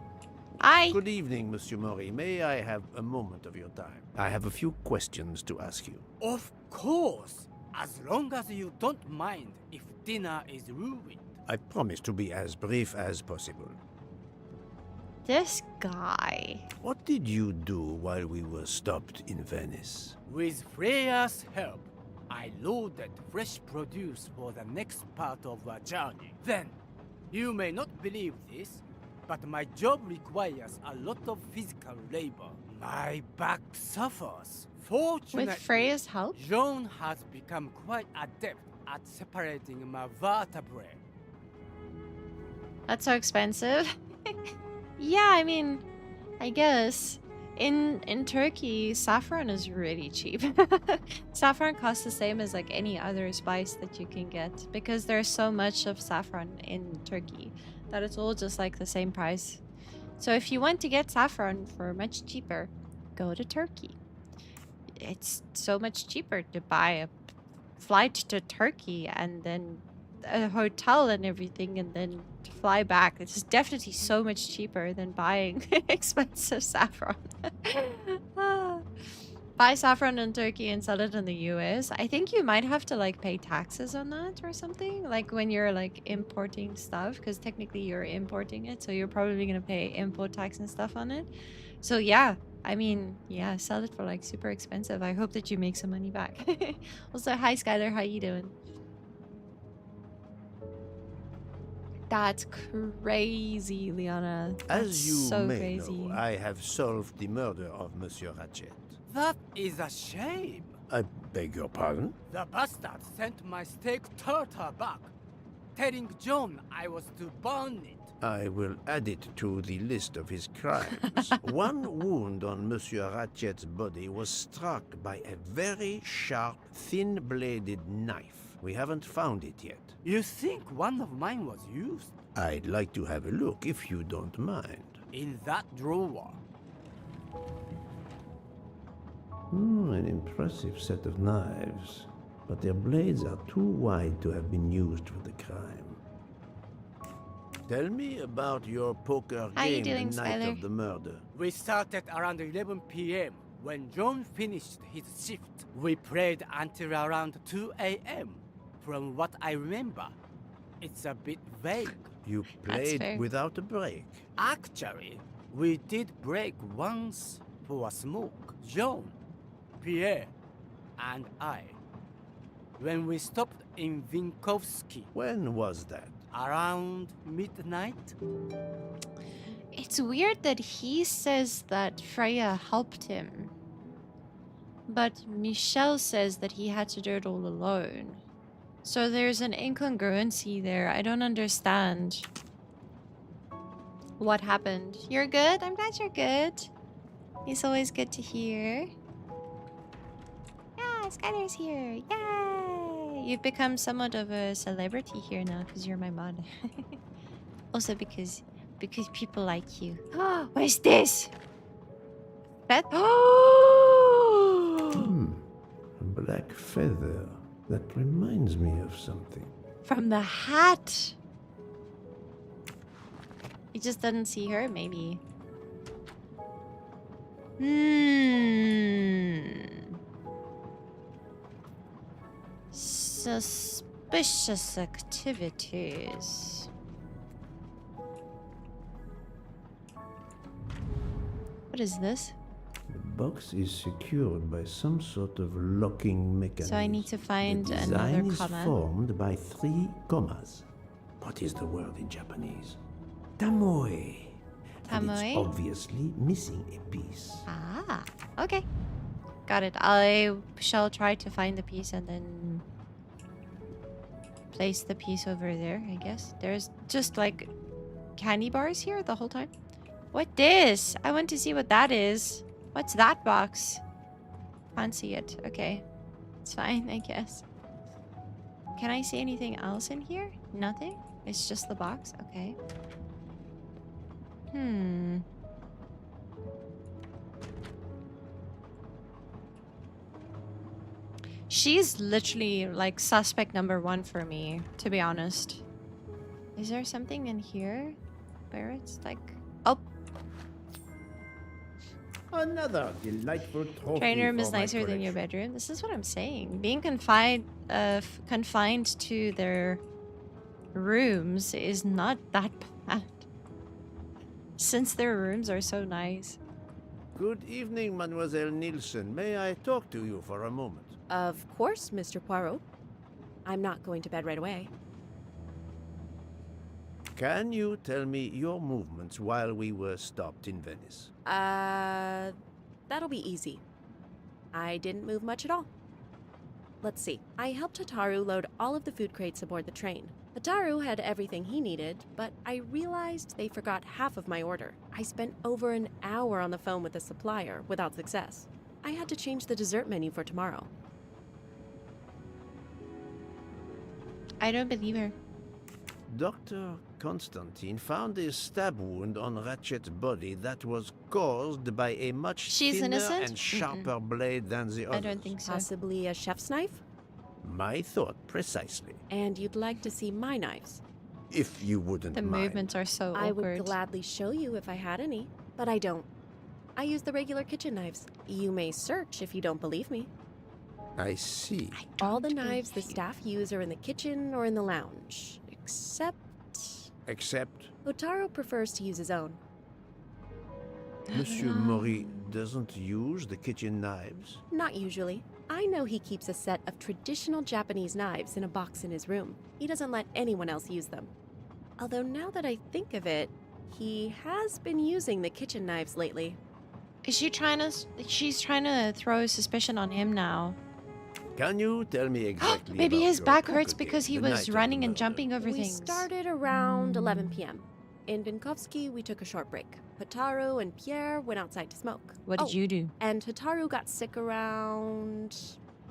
Hi. Good evening, Monsieur Mori. May I have a moment of your time? I have a few questions to ask you. Of course, as long as you don't mind if dinner is ruined. I promise to be as brief as possible. This guy. What did you do while we were stopped in Venice? With Freya's help, I loaded fresh produce for the next part of our journey. Then, you may not believe this, but my job requires a lot of physical labor. My back suffers. Fortunately, With Freya's help? John has become quite adept at separating my vertebrae. That's so expensive. Yeah, I mean, I guess. In Turkey, saffron is really cheap. Saffron costs the same as like any other spice that you can get because there's so much of saffron in Turkey that it's all just like the same price. So if you want to get saffron for much cheaper, go to Turkey. It's so much cheaper to buy a flight to Turkey and then a hotel and everything and then to fly back. It's definitely so much cheaper than buying expensive saffron. Buy saffron in Turkey and sell it in the US. I think you might have to like pay taxes on that or something, like when you're like importing stuff, because technically you're importing it, so you're probably gonna pay import tax and stuff on it. So yeah, I mean, yeah, sell it for like super expensive. I hope that you make some money back. Also, hi Skylar, how you doing? That's crazy, Liana. That's As you so may crazy. know, I have solved the murder of Monsieur Ratchet. That is a shame. I beg your pardon? The bastard sent my steak tartar back, telling John I was to burn it. I will add it to the list of his crimes. One wound on Monsieur Ratchet's body was struck by a very sharp, thin-bladed knife. We haven't found it yet. You think one of mine was used? I'd like to have a look, if you don't mind. In that drawer. An impressive set of knives. But their blades are too wide to have been used for the crime. Tell me about your poker How you game doing, the night Skylar? of the murder. We started around 11 p.m. when John finished his shift. We played until around 2 a.m. From what I remember, it's a bit vague. You That's played fair. without a break. Actually, we did break once for a smoke. John, Pierre, and I. When we stopped in Vinkovsky When was that? around midnight. It's weird that he says that Freya helped him. But Michelle says that he had to do it all alone. So there's an incongruency there. I don't understand what happened. You're good? I'm glad you're good. It's always good to hear. Yeah, Skylar's here. Yay! You've become somewhat of a celebrity here now because you're my mod. Also because because people like you. Where's this? That? A black feather. That reminds me of something. From the hat. He just didn't see her, maybe. Suspicious activities. What is this? The box is secured by some sort of locking mechanism. So I need to find the another design is comma. formed by 3 commas. What is the word in Japanese? Tamoe. And it's Tamoe? obviously missing a piece. Ah, okay. Got it. I shall try to find the piece and then place the piece over there, I guess. There's just like candy bars here the whole time. What this? I want to see what that is. What's that box? Can't see it. Okay. It's fine, I guess. Can I see anything else in here? Nothing? It's just the box? Okay. She's literally like suspect number 1 for me, to be honest. Is there something in here where it's like... Oh! Another delightful trophy. Training room for is my nicer than your collection. bedroom. This is what I'm saying. Being confined to their rooms is not that bad. Since their rooms are so nice. Good evening, Mademoiselle Nielsen. May I talk to you for a moment? Of course, Mr. Poirot. I'm not going to bed right away. Can you tell me your movements while we were stopped in Venice? That'll be easy. I didn't move much at all. Let's see. I helped Hataru load all of the food crates aboard the train. Hataru had everything he needed, but I realized they forgot half of my order. I spent over an hour on the phone with the supplier without success. I had to change the dessert menu for tomorrow. I don't believe her. Dr. Constantine found a stab wound on Ratchet's body that was caused by a much She's thinner innocent? and sharper blade than the others. I don't think so. Possibly a chef's knife? My thought, precisely. And you'd like to see my knives? If you wouldn't The mind. movements are so I awkward. would gladly show you if I had any, but I don't. I use the regular kitchen knives. You may search if you don't believe me. I see. All the knives the staff use are in the kitchen or in the lounge, except Except Otaro prefers to use his own. Monsieur Mori doesn't use the kitchen knives? Not usually. I know he keeps a set of traditional Japanese knives in a box in his room. He doesn't let anyone else use them. Although now that I think of it, he has been using the kitchen knives lately. Is she trying to... She's trying to throw suspicion on him now. Can you tell me exactly Maybe about his your back hurts cooking because he the was night of running the and murder? jumping over We things. started around 11 p.m. In Vinkovsky, we took a short break. Hataru and Pierre went outside to smoke. What did you do? And Hataru got sick around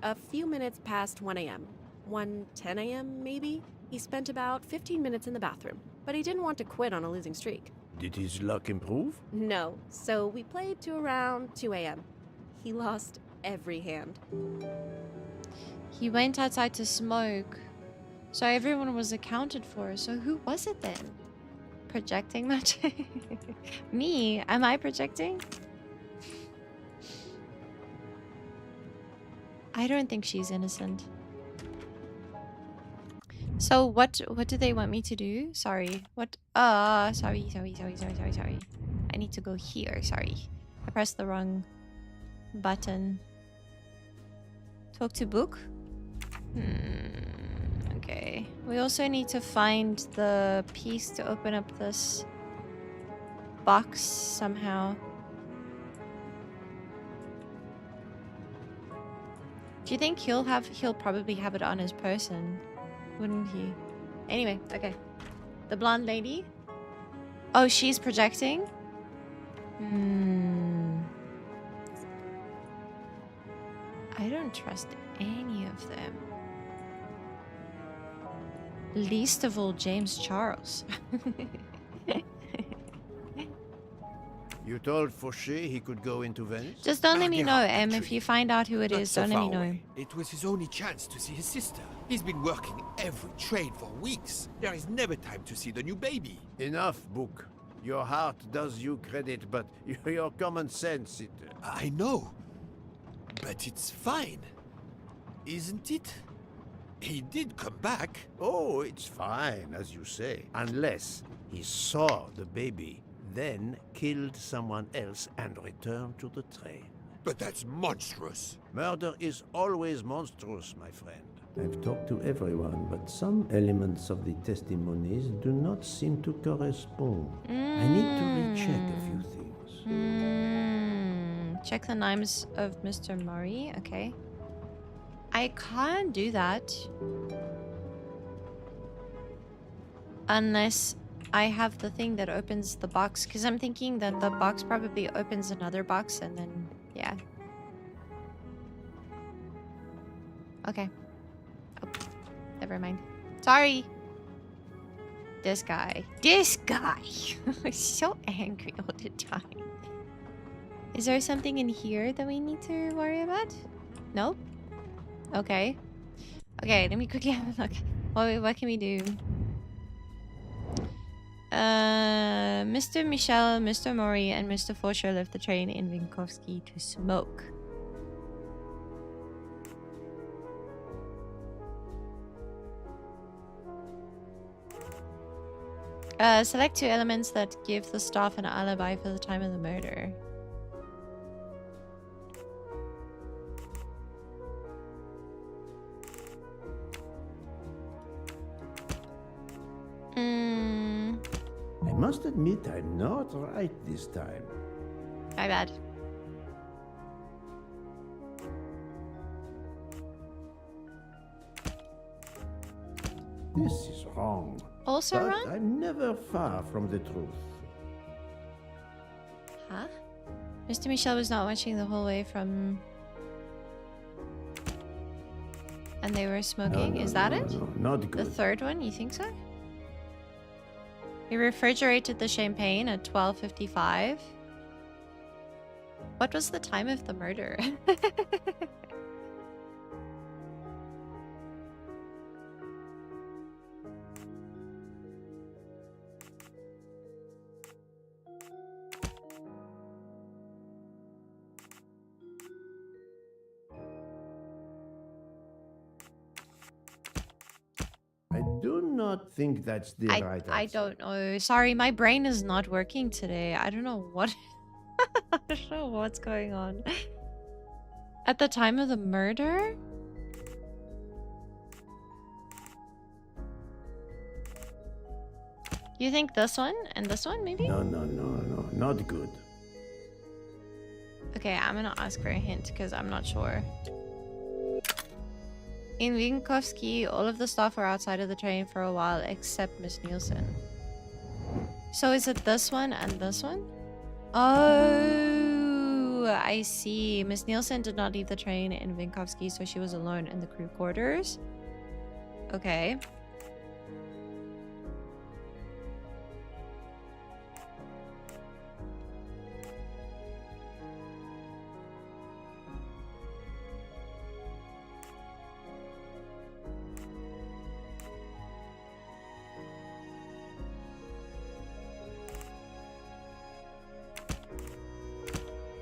a few minutes past 1 a.m. 1:10 a.m. maybe? He spent about 15 minutes in the bathroom, but he didn't want to quit on a losing streak. Did his luck improve? No, so we played to around 2 a.m. He lost every hand. He went outside to smoke. So everyone was accounted for. So who was it then? Projecting much? Me? Am I projecting? I don't think she's innocent. So what do they want me to do? Sorry. What? Sorry. I need to go here. Sorry. I pressed the wrong button. Talk to book? Okay. We also need to find the piece to open up this box somehow. Do you think he'll probably have it on his person, wouldn't he? Anyway, okay. The blonde lady? Oh, she's projecting? I don't trust any of them. Least of all James Charles. You told Fauché he could go into Venice? Just don't let me know, Agatha, Em. If actually. you find out who it Not is, so don't let far me know. away. It was his only chance to see his sister. He's been working every train for weeks. There is never time to see the new baby. Enough, Book. Your heart does you credit, but your common sense, it... I know. But it's fine. Isn't it? He did come back. Oh, it's fine, as you say. Unless he saw the baby, then killed someone else and returned to the train. But that's monstrous. Murder is always monstrous, my friend. I've talked to everyone, but some elements of the testimonies do not seem to correspond. I need to recheck a few things. Check the names of Mr. Murray. Okay. I can't do that. Unless I have the thing that opens the box. Because I'm thinking that the box probably opens another box and then... Yeah. Okay. Oh, never mind. Sorry. This guy. This guy! He's so angry all the time. Is there something in here that we need to worry about? Nope. Okay. Okay, let me quickly have a look. What can we do? Mr. Michel, Mr. Mori, and Mr. Forscher left the train in Vinkovsky to smoke. Select 2 elements that give the staff an alibi for the time of the murder. I must admit I'm not right this time. My bad. This is wrong. Also but wrong? I'm never far from the truth. Huh? Mr. Michel was not watching the whole way from... And they were smoking? Is that it? No, not The good. third one? You think so? He refrigerated the champagne at 12:55. What was the time of the murder? I do not think that's the right answer. I don't know. Sorry, my brain is not working today. I don't know what... I don't know what's going on. At the time of the murder? You think this one and this one, maybe? No, not good. Okay, I'm gonna ask for a hint because I'm not sure. In Vinkovsky, all of the staff were outside of the train for a while except Miss Nielsen. So is it this one and this one? Oh, I see. Miss Nielsen did not leave the train in Vinkovsky, so she was alone in the crew quarters. Okay.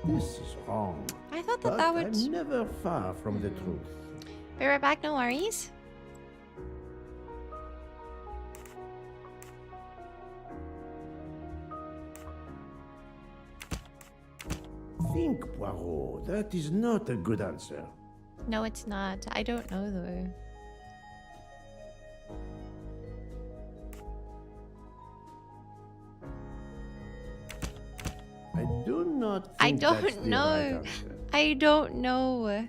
This is wrong. I thought that But that would... I'm never far from the truth. Be right back, no worries. Think, Poirot. That is not a good answer. No, it's not. I don't know, though. I do not think I that's don't the know. right answer. I don't know.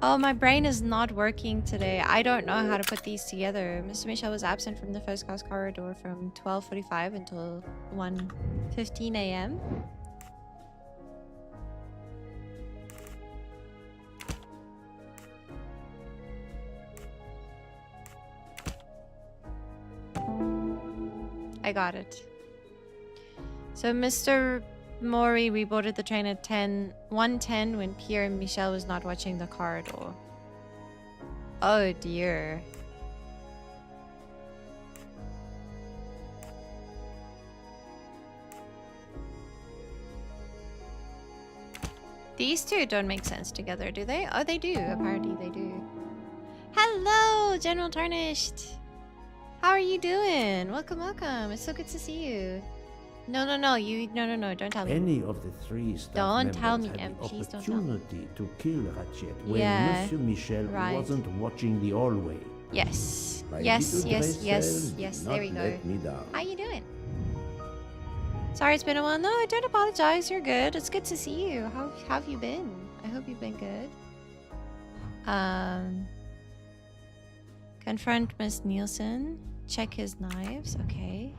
Oh, my brain is not working today. I don't know how to put these together. Mr. Michel was absent from the first class corridor from 12:45 until 1:15 a.m. I got it. So Mr. Mori reboarded the train at 1:10 when Pierre and Michel was not watching the corridor. Oh dear. These two don't make sense together, do they? Oh, they do. Apparently they do. Hello, General Tarnished. How are you doing? Welcome, welcome. It's so good to see you. No, don't tell me. Any of the three staff Don't members tell me, had the please don't tell me. opportunity to kill Ratchet when Yeah, Monsieur Michel right. wasn't watching the hallway. Yes. My Yes, little yes, gray yes, cell did yes. not There we go. let me down. How you doing? Sorry it's been a while. No, I don't apologize. You're good. It's good to see you. How have you been? I hope you've been good. Confront Miss Nielsen. Check his knives. Okay.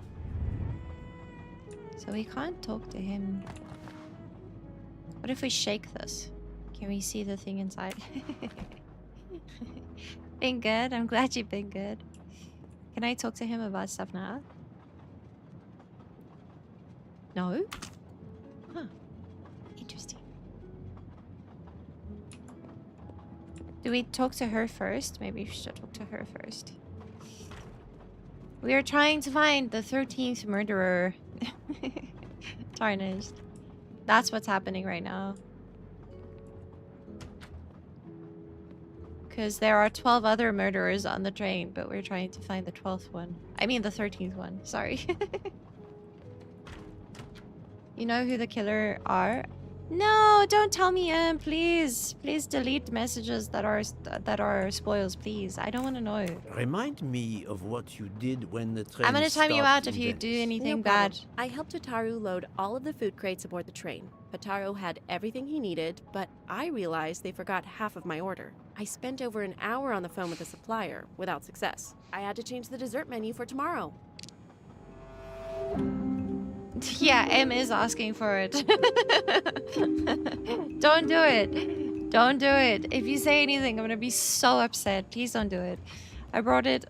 So we can't talk to him. What if we shake this? Can we see the thing inside? Been good. I'm glad you've been good. Can I talk to him about stuff now? No? Huh. Interesting. Do we talk to her first? Maybe we should talk to her first. We are trying to find the 13th murderer. Tarnished. That's what's happening right now. Because there are 12 other murderers on the train, but we're trying to find the 12th one. I mean the 13th one, sorry. You know who the killer are? No, don't tell me, please. Please delete messages that are spoils, please. I don't want to know. Remind me of what you did when the train I'm gonna time you stopped out if in you Venice. do anything No bad. problem. I helped Hotaru load all of the food crates aboard the train. Hotaru had everything he needed, but I realized they forgot half of my order. I spent over an hour on the phone with the supplier, without success. I had to change the dessert menu for tomorrow. Yeah, M is asking for it. Don't do it. Don't do it. If you say anything, I'm gonna be so upset. Please don't do it. I brought in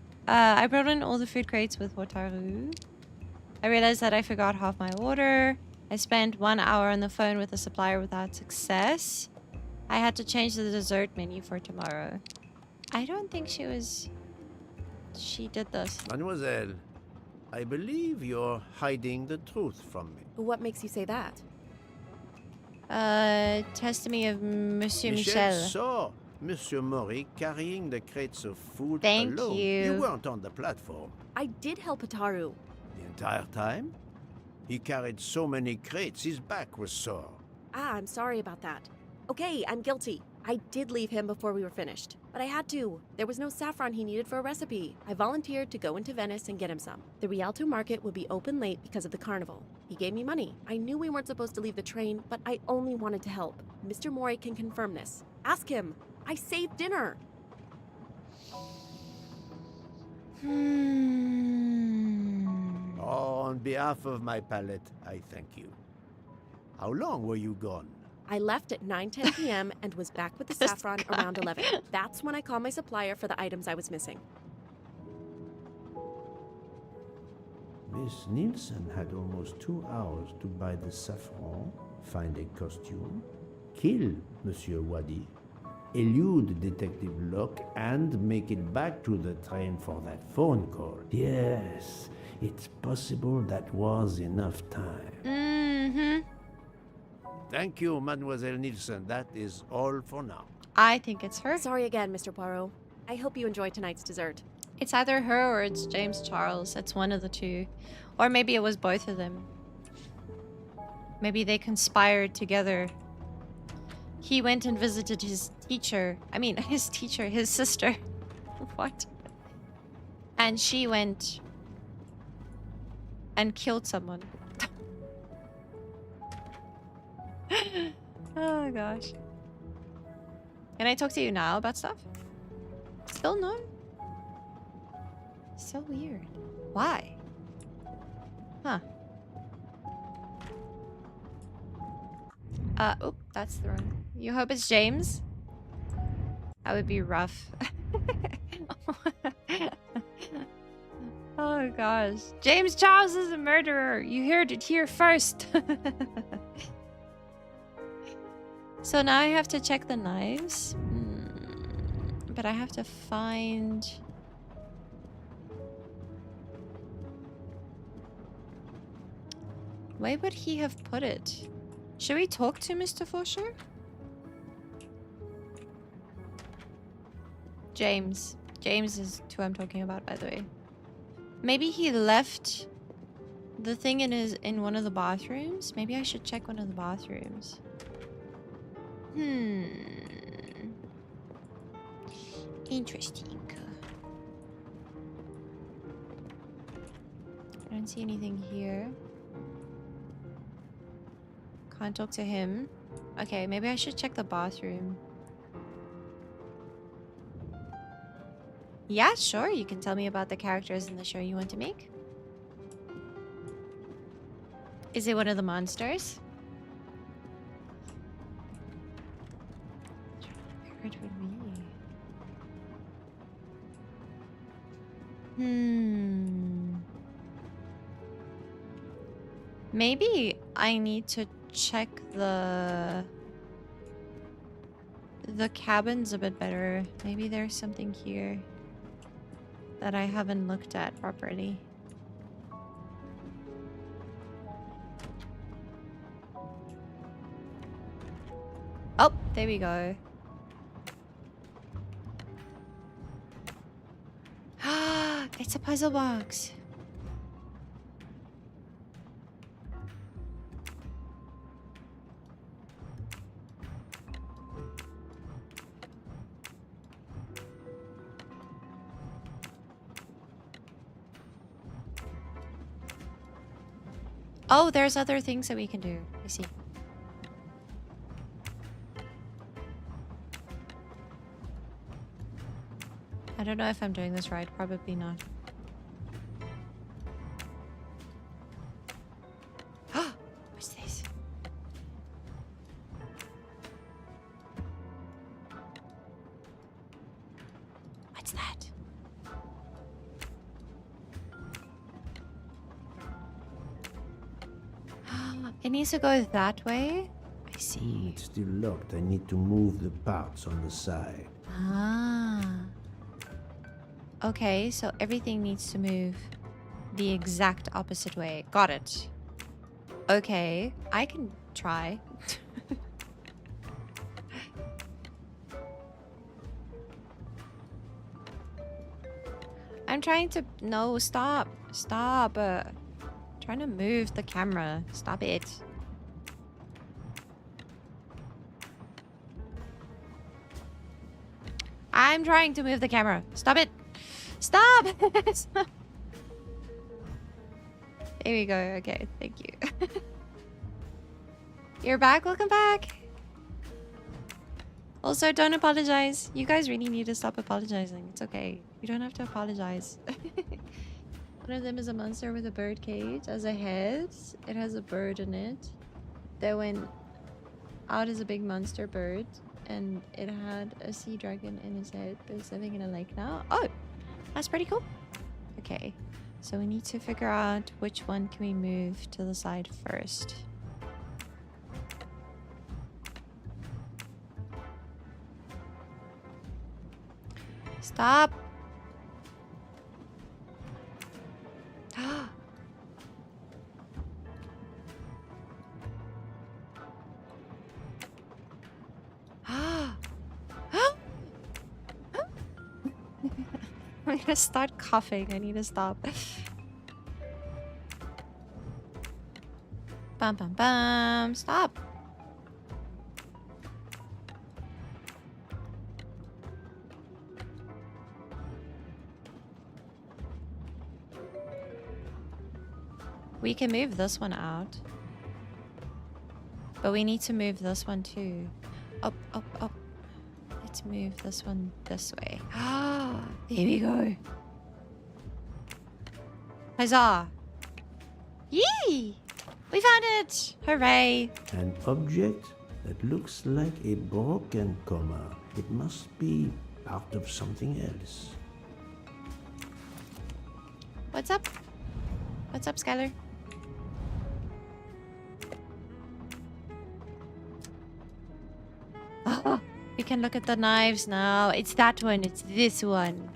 all the food crates with Hotaru. I realized that I forgot half my order. I spent 1 hour on the phone with the supplier without success. I had to change the dessert menu for tomorrow. I don't think she did this. Mademoiselle, I believe you're hiding the truth from me. What makes you say that? Testimony of Monsieur Michel Michel. saw Monsieur Mori carrying the crates of food Thank alone. you. You weren't on the platform. I did help Hotaru. The entire time? He carried so many crates, his back was sore. Ah, I'm sorry about that. Okay, I'm guilty. I did leave him before we were finished, but I had to. There was no saffron he needed for a recipe. I volunteered to go into Venice and get him some. The Rialto market would be open late because of the carnival. He gave me money. I knew we weren't supposed to leave the train, but I only wanted to help. Mr. Mori can confirm this. Ask him. I saved dinner. Oh, on behalf of my palate, I thank you. How long were you gone? I left at 9:10 p.m. and was back with the saffron around 11. That's when I called my supplier for the items I was missing. Miss Nielsen had almost 2 hours to buy the saffron, find a costume, kill Monsieur Wadi, elude Detective Locke, and make it back to the train for that phone call. Yes, it's possible that was enough time. Mm-hmm. Thank you, Mademoiselle Nielsen. That is all for now. I think it's her. Sorry again, Mr. Poirot. I hope you enjoy tonight's dessert. It's either her or it's James Charles. It's one of the two. Or maybe it was both of them. Maybe they conspired together. He went and visited his teacher. I mean, his sister. What? And she went and killed someone. Oh gosh. Can I talk to you now about stuff? Still no? So weird. Why? Huh. Oh, that's the wrong. You hope it's James? That would be rough. Oh Oh gosh. James Charles is a murderer. You heard it here first. So now I have to check the knives. But I have to find... Where would he have put it? Should we talk to Mr. Forsher? James. James is who I'm talking about, by the way. Maybe he left the thing in one of the bathrooms. Maybe I should check one of the bathrooms. Interesting. I don't see anything here. Can't talk to him. Okay, maybe I should check the bathroom. Yeah, sure. You can tell me about the characters in the show you want to make. Is it one of the monsters? Where it would be. Maybe I need to check the cabins a bit better. Maybe there's something here that I haven't looked at properly. Oh, there we go. It's a puzzle box. Oh, there's other things that we can do. I see. I don't know if I'm doing this right. Probably not. What's this? What's that? It needs to go that way? I see. It's still locked. I need to move the parts on the side. Ah. Okay, so everything needs to move the exact opposite way. Got it. Okay, I can try. I'm trying to... No, stop. Stop. Trying to move the camera. Stop it. I'm trying to move the camera. Stop it. Stop! There we go. Okay, thank you. You're back. Welcome back. Also, don't apologize. You guys really need to stop apologizing. It's okay. You don't have to apologize. One of them is a monster with a bird cage as a head. It has a bird in it. That went out as a big monster bird. And it had a sea dragon in his head. But it's living in a lake now. Oh! That's pretty cool. Okay. So we need to figure out which one can we move to the side first. Stop! I'm gonna start coughing. I need to stop. Bum bum bum. Stop. We can move this one out. But we need to move this one too. Up, up, up. Let's move this one this way. Ah, there we go. Huzzah! Yee! We found it! Hooray! An object that looks like a broken comma. It must be part of something else. What's up? What's up, Skylar? Oh, we can look at the knives now. It's that one. It's this one.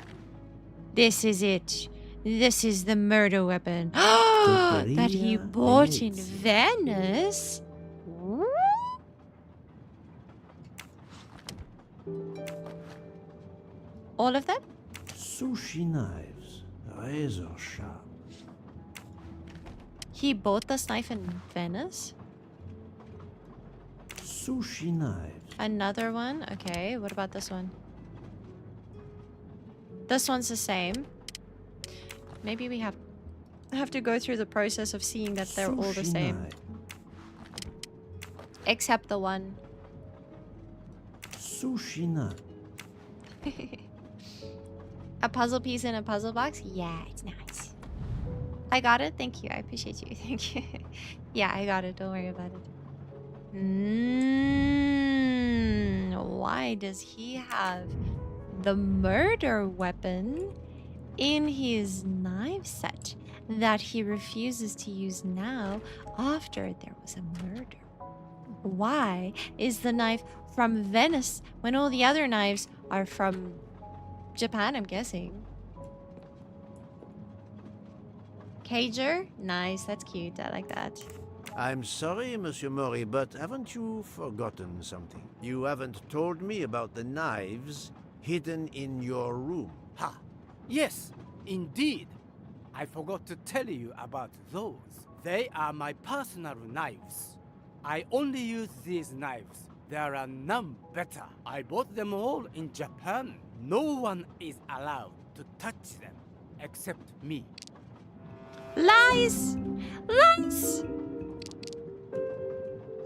This is it. This is the murder weapon. That he bought in Venice. All of them? Sushi knives, razor sharp. He bought this knife in Venice? Sushi knives. Another one? Okay, what about this one? This one's the same. Maybe we have to go through the process of seeing that they're all the same. Knife. Except the one. Sushi knife. A puzzle piece in a puzzle box? Yeah, it's nice. I got it. Thank you. I appreciate you. Thank you. Yeah, I got it. Don't worry about it. Why does he have the murder weapon in his knife set that he refuses to use now after there was a murder? Why is the knife from Venice when all the other knives are from Japan, I'm guessing? Cager? Nice, that's cute. I like that. I'm sorry, Monsieur Mori, but haven't you forgotten something? You haven't told me about the knives hidden in your room. Ha! Yes, indeed. I forgot to tell you about those. They are my personal knives. I only use these knives. There are none better. I bought them all in Japan. No one is allowed to touch them except me. Lies! Lies!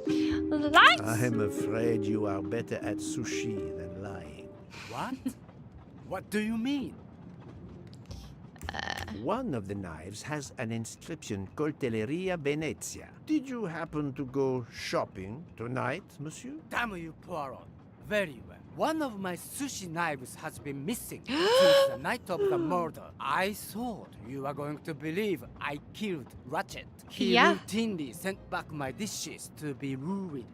Lies! I'm afraid you are better at sushi than lying. What? What do you mean? One of the knives has an inscription, Coltelleria Venezia. Did you happen to go shopping tonight, monsieur? Damn you, Poirot. Very well. One of my sushi knives has been missing since the night of the murder. I thought you were going to believe I killed Ratchet. He routinely sent back my dishes to be ruined.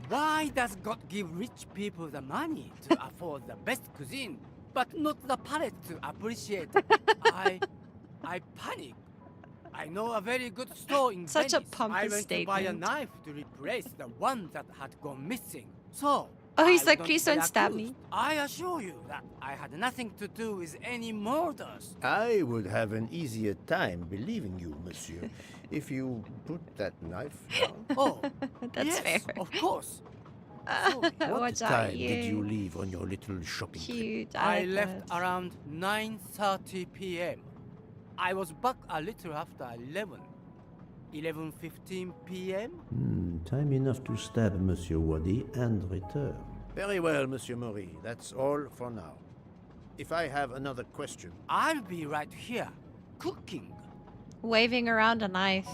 Why does God give rich people the money to afford the best cuisine, but not the palate to appreciate it? I panic. I know a very good store in Such Venice. a pompous I went statement. to buy a knife to replace the one that had gone missing. So, Oh, he's I like, don't please feel don't stab accused. me. I assure you that I had nothing to do with any murders. I would have an easier time believing you, monsieur, if you put that knife down. Oh, That's yes, fair. of course. What What's time up, did you leave on your little shopping trip? Cute. I like left that. around 9:30 p.m. I was back a little after 11. 11:15 p.m. Time enough to stab Monsieur Wadi and return. Very well, Monsieur Mori. That's all for now. If I have another question... I'll be right here, cooking. Waving around a knife.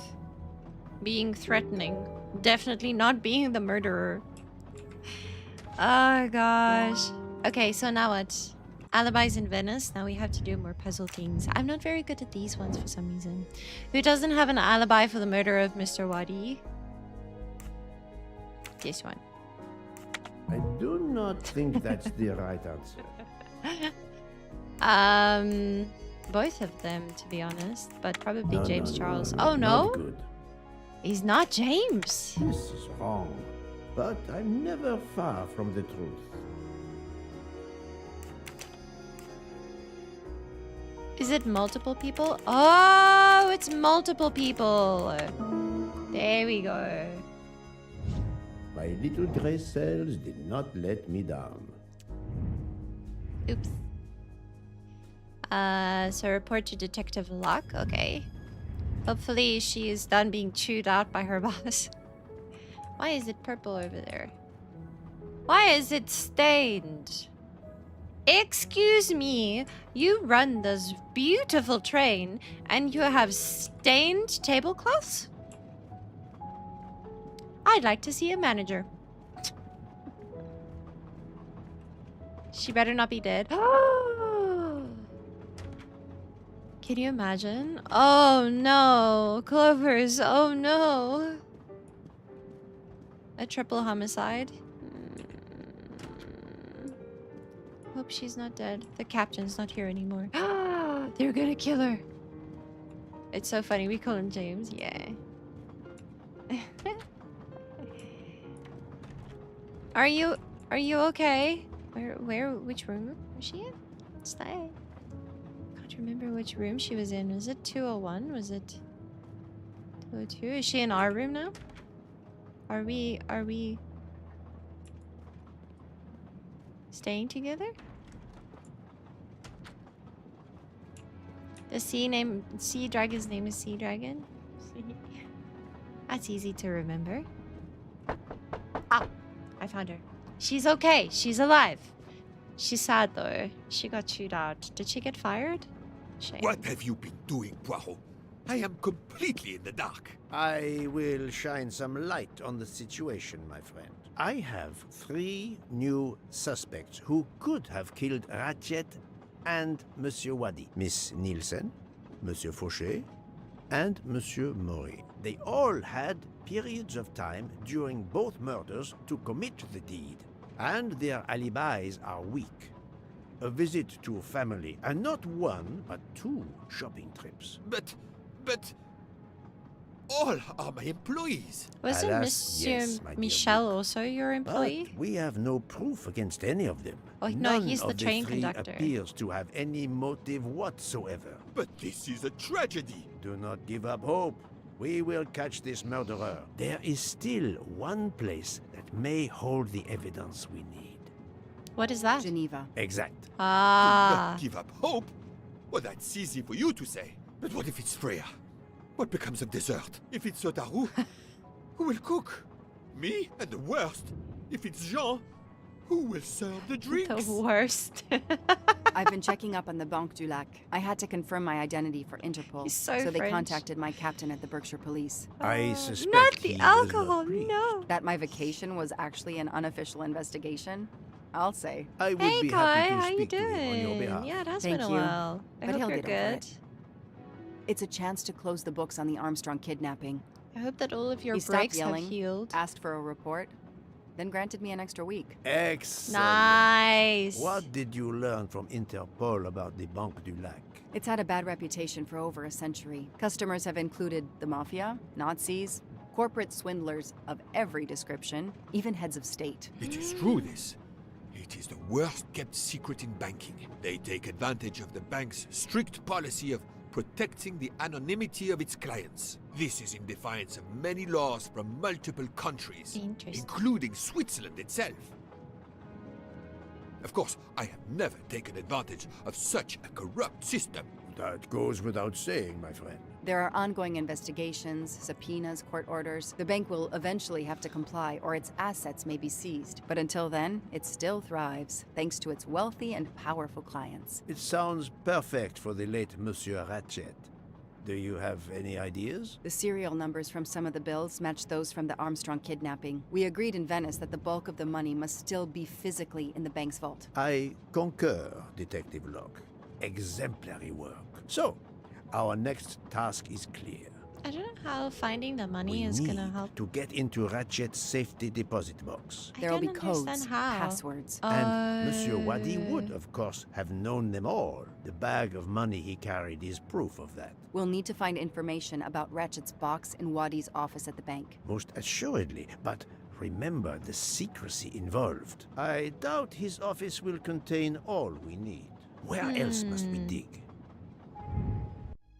Being threatening. Definitely not being the murderer. Oh gosh. Okay, so now what? Alibis in Venice. Now we have to do more puzzle things. I'm not very good at these ones for some reason. Who doesn't have an alibi for the murder of Mr. Wadi? This one. I do not think that's the right answer. Both of them, to be honest, but probably No, James no, Charles. no, Oh no, not good. he's not James. This is wrong. But I'm never far from the truth. Is it multiple people? Oh, it's multiple people. There we go. My little gray cells did not let me down. Oops. So report to Detective Luck. Okay. Hopefully she is done being chewed out by her boss. Why is it purple over there? Why is it stained? Excuse me, you run this beautiful train and you have stained tablecloths? I'd like to see a manager. She better not be dead. Can you imagine? Oh no, Clovers. Oh no. A triple homicide. Hope she's not dead. The captain's not here anymore. They're gonna kill her. It's so funny. We call him James. Yeah. Are you okay? Which room was she in? What's that? Can't remember which room she was in. Was it 201? Was it 202? Is she in our room now? Are we staying together? The sea dragon's name is Sea Dragon. That's easy to remember. Ah, I found her. She's okay. She's alive. She's sad though. She got chewed out. Did she get fired? Shame. What have you been doing, Poirot? I am completely in the dark. I will shine some light on the situation, my friend. I have 3 new suspects who could have killed Ratchet and Monsieur Wadi. Miss Nielsen, Monsieur Fauché, and Monsieur Maury. They all had periods of time during both murders to commit the deed, and their alibis are weak. A visit to family, and not 1, but 2 shopping trips. But all are my employees. Wasn't Alas, Monsieur yes, my dear Michel Luke. also your employee? But we have no proof against any of them. Oh, no, None he's the of train 3 conductor. appears to have any motive whatsoever. But this is a tragedy. Do not give up hope. We will catch this murderer. There is still one place that may hold the evidence we need. What is that? Geneva. Exact. Ah. Not give up hope? Well, that's easy for you to say. But what if it's Freya? What becomes of dessert? If it's Sotaru, who will cook? Me? And the worst, if it's Jean, who will serve the drinks? The worst. I've been checking up on the Banque du Lac. I had to confirm my identity for Interpol. He's so they French. contacted my captain at the Berkshire Police. I suspect Not he the was alcohol, not pleased. no. That my vacation was actually an unofficial investigation? I'll say. I would Hey be Kai, happy to how you speak to him on your doing? behalf. Yeah, it has Thank been a you. while. I But hope he'll you're get over good. it. It's a chance to close the books on the Armstrong kidnapping. I hope that all of your He stopped breaks have yelling, healed. asked for a report, then granted me an extra week. Excellent. Nice. What did you learn from Interpol about the Banque du Lac? It's had a bad reputation for over a century. Customers have included the mafia, Nazis, corporate swindlers of every description, even heads of state. It is true, this. It is the worst kept secret in banking. They take advantage of the bank's strict policy of protecting the anonymity of its clients. This is in defiance of many laws from multiple countries, Interesting. including Switzerland itself. Of course, I have never taken advantage of such a corrupt system. That goes without saying, my friend. There are ongoing investigations, subpoenas, court orders. The bank will eventually have to comply, or its assets may be seized. But until then, it still thrives, thanks to its wealthy and powerful clients. It sounds perfect for the late Monsieur Ratchet. Do you have any ideas? The serial numbers from some of the bills match those from the Armstrong kidnapping. We agreed in Venice that the bulk of the money must still be physically in the bank's vault. I concur, Detective Locke. Exemplary work. So, our next task is clear. I don't know how finding the money We is need gonna help. to get into Ratchet's safety deposit box. I There will be don't codes, understand how. passwords. And Monsieur Wadi would, of course, have known them all. The bag of money he carried is proof of that. We'll need to find information about Ratchet's box in Wadi's office at the bank. Most assuredly, but remember the secrecy involved. I doubt his office will contain all we need. Where else must we dig?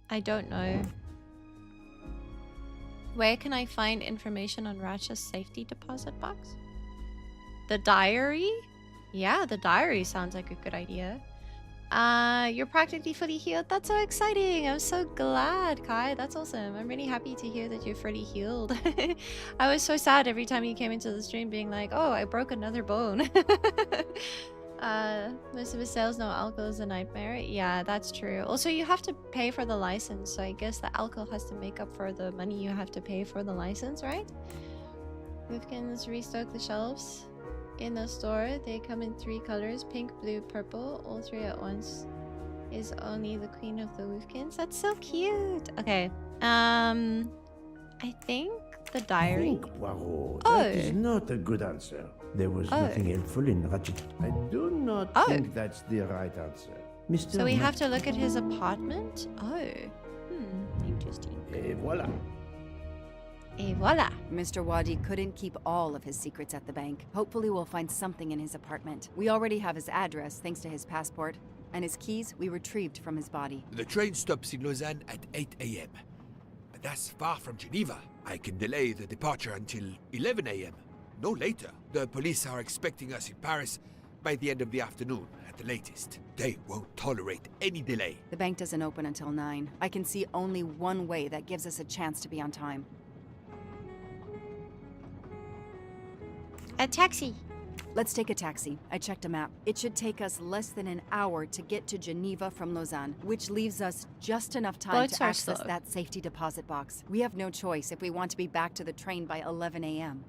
I don't know. Where can I find information on Ratchet's safety deposit box? The diary? Yeah, the diary sounds like a good idea. You're practically fully healed. That's so exciting. I'm so glad, Kai. That's awesome. I'm really happy to hear that you're fully healed. I was so sad every time you came into the stream being like, oh, I broke another bone. Most of his sales, no alcohol is a nightmare. Yeah, that's true. Also, you have to pay for the license, so I guess the alcohol has to make up for the money you have to pay for the license, right? Wolfkins restock the shelves in the store. They come in 3 colors: pink, blue, purple, all 3 at once. is only the queen of the Wolfkins. That's so cute. Okay. I think the diary. Think, Poirot. Oh. That is not a good answer. There was nothing helpful in Ratchet. I do not think that's the right answer. Mr. So we have to look at his apartment? Oh. Interesting. Et voilà. Et voila. Mr. Wadi couldn't keep all of his secrets at the bank. Hopefully we'll find something in his apartment. We already have his address thanks to his passport, and his keys we retrieved from his body. The train stops in Lausanne at 8 a.m. But that's far from Geneva. I can delay the departure until 11 a.m. No later. The police are expecting us in Paris by the end of the afternoon at the latest. They won't tolerate any delay. The bank doesn't open until 9. I can see only one way that gives us a chance to be on time. A taxi. Let's take a taxi. I checked a map. It should take us less than an hour to get to Geneva from Lausanne, which leaves us just enough time Boats to are access slow. that safety deposit box. We have no choice if we want to be back to the train by 11 a.m.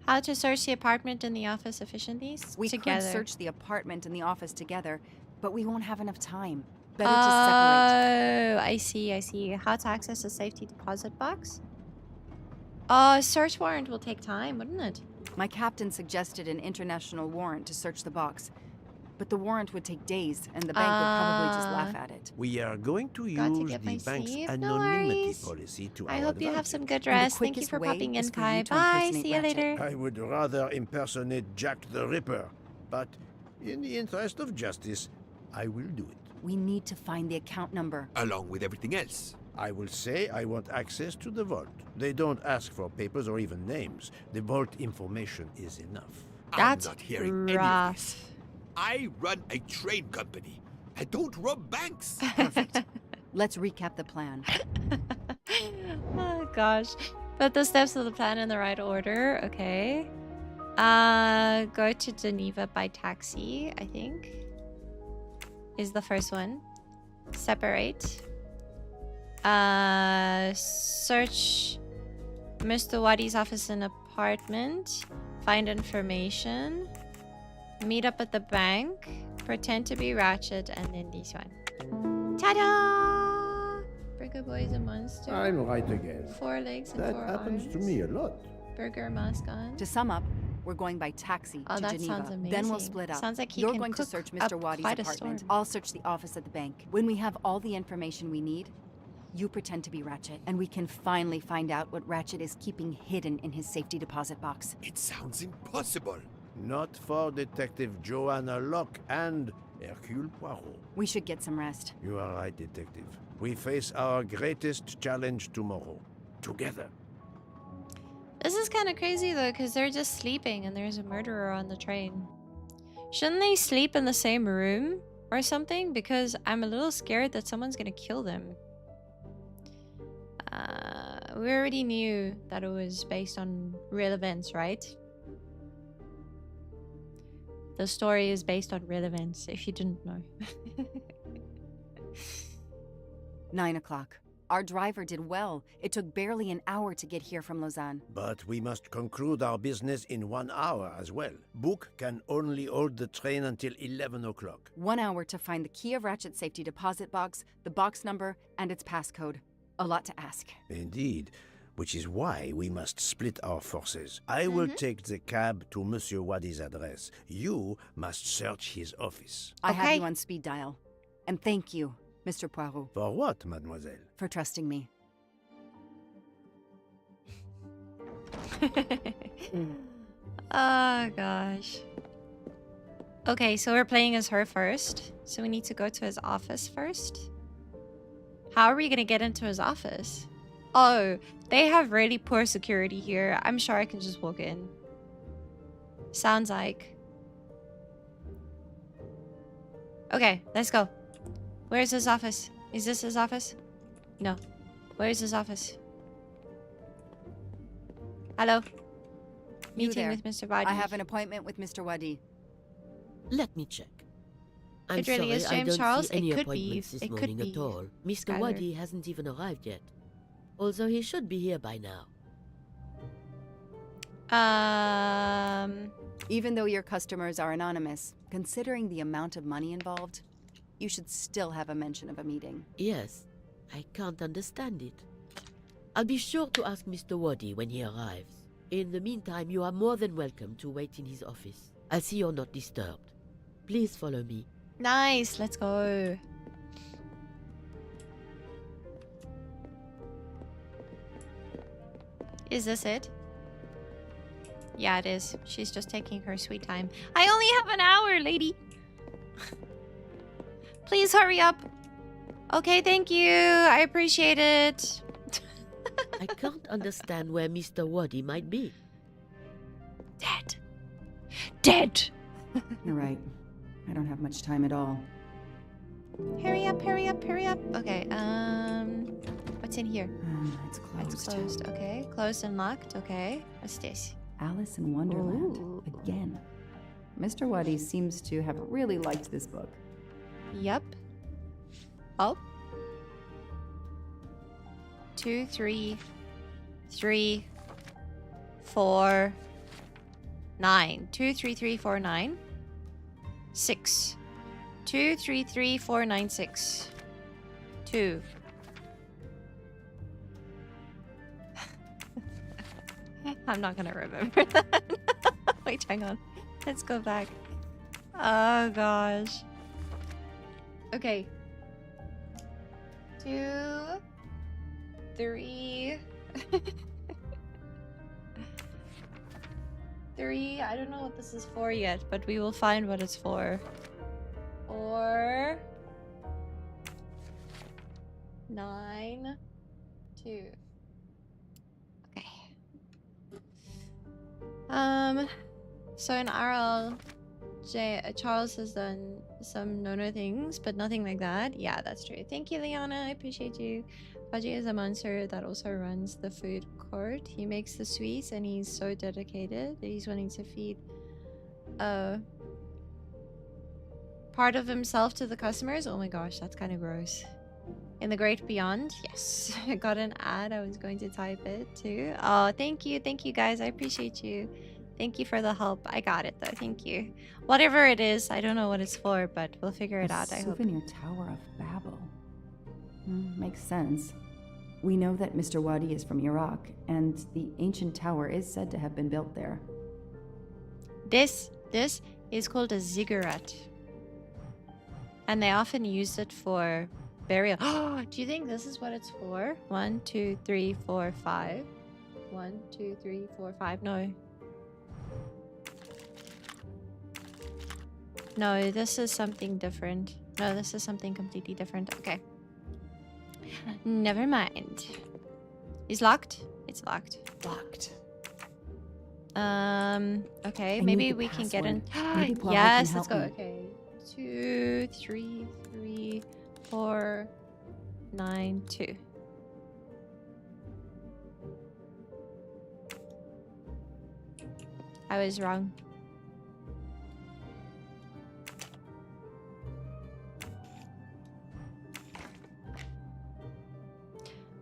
How to search the apartment and the office efficiently? We together. could search the apartment and the office together, but we won't have enough time. Better to separate. Oh, I see. How to access a safety deposit box? Oh, search warrant will take time, wouldn't it? My captain suggested an international warrant to search the box, but the warrant would take days, and the bank would probably just laugh at it. We are going to Got to use get the my bank's sleeve. No anonymity worries. policy to I our hope you have advantage. some good the rest. Thank you quickest for way popping in, is for Kai. you to Bye. impersonate See you Ratchet. later. I would rather impersonate Jack the Ripper, but in the interest of justice, I will do it. We need to find the account number. Along with everything else. I will say I want access to the vault. They don't ask for papers or even names. The vault information is enough. That's I'm not hearing any of rough. this. I run a train company. I don't rob banks. Perfect. Let's recap the plan. Oh gosh. Put the steps of the plan in the right order. Okay. Go to Geneva by taxi, I think. Is the first one. Separate. Search Mr. Wadi's office and apartment. Find information. Meet up at the bank. Pretend to be Ratchet, and then this one. Ta-da! Burger Boy is a monster. I'm right again. 4 legs and That 4 happens arms. to me a lot. Burger mask on. To sum up, we're going by taxi Oh, to that Geneva. sounds amazing. Then we'll split up. Sounds like he You're can going to cook search up Mr. Wadi's quite a apartment. storm. I'll search the office at the bank. When we have all the information we need, you pretend to be Ratchet, and we can finally find out what Ratchet is keeping hidden in his safety deposit box. It sounds impossible. Not for Detective Joanna Locke and Hercule Poirot. We should get some rest. You are right, Detective. We face our greatest challenge tomorrow. Together. This is kind of crazy though, because they're just sleeping and there's a murderer on the train. Shouldn't they sleep in the same room or something? Because I'm a little scared that someone's gonna kill them. We already knew that it was based on real events, right? The story is based on real events, if you didn't know. 9 o'clock. Our driver did well. It took barely an hour to get here from Lausanne. But we must conclude our business in 1 hour as well. Book can only hold the train until 11 o'clock. 1 hour to find the key of Ratchet's safety deposit box, the box number, and its passcode. A lot to ask. Indeed, which is why we must split our forces. I will take the cab to Monsieur Wadi's address. You must search his office. I have Okay. you on speed dial. And thank you, Mr. Poirot, For what, mademoiselle? for trusting me. Oh gosh. Okay, so we're playing as her first. So we need to go to his office first. How are we gonna get into his office? Oh, they have really poor security here. I'm sure I can just walk in. Sounds like. Okay, let's go. Where's his office? Is this his office? No. Where's his office? Hello? You Meeting there. with Mr. Wadi. I have an appointment with Mr. Wadi. Let me check. I'm It really sorry, is I James don't Charles. see any It could be. appointments this It could morning be. at all. Mr. Skylar. Wadi hasn't even arrived yet. Although he should be here by now. Even though your customers are anonymous, considering the amount of money involved, you should still have a mention of a meeting. Yes, I can't understand it. I'll be sure to ask Mr. Waddy when he arrives. In the meantime, you are more than welcome to wait in his office. I'll see you're not disturbed. Please follow me. Nice, let's go. Is this it? Yeah, it is. She's just taking her sweet time. I only have an hour, lady. Please hurry up. Okay, thank you. I appreciate it. I can't understand where Mr. Waddy might be. Dead. Dead. You're right. I don't have much time at all. Hurry up, hurry up, hurry up. Okay, what's in here? It's closed. It's closed, okay. Closed and locked, okay. What's this? Alice in Wonderland. Ooh. Again. Mr. Waddy seems to have really liked this book. Yep. Oh. 2, 3, 3, 4, 9. 2, 3, 3, 4, 9. 6. 2, 3, 3, 4, 9, 6. 2. I'm not gonna remember that. Wait, hang on. Let's go back. Oh gosh. Okay. 2, 3. 3. I don't know what this is for yet, but we will find what it's for. 4. 9. 2. Okay. So in RL, Charles has done some no-no things, but nothing like that. Yeah, that's true. Thank you, Liana. I appreciate you. Baji is a monster that also runs the food court. He makes the sweets and he's so dedicated. He's wanting to feed part of himself to the customers. Oh my gosh, that's kind of gross. In the great beyond, yes. I got an ad. I was going to type it too. Oh, thank you guys. I appreciate you. Thank you for the help. I got it though. Thank you. Whatever it is, I don't know what it's for, but we'll figure it out. I hope. Souvenir Tower of Babel. Makes sense. We know that Mr. Waddy is from Iraq, and the ancient tower is said to have been built there. This is called a ziggurat, and they often use it for burial. Oh, do you think this is what it's for? 1, 2, 3, 4, 5. 1, 2, 3, 4, 5. No. No, this is something different. No, this is something completely different. Okay. Never mind. Is locked? It's locked. Locked. Okay, I maybe need the we can get in. password. Maybe Plava Yes, can let's go. help me. Okay. 2, 3, 3, 4, 9, 2. I was wrong.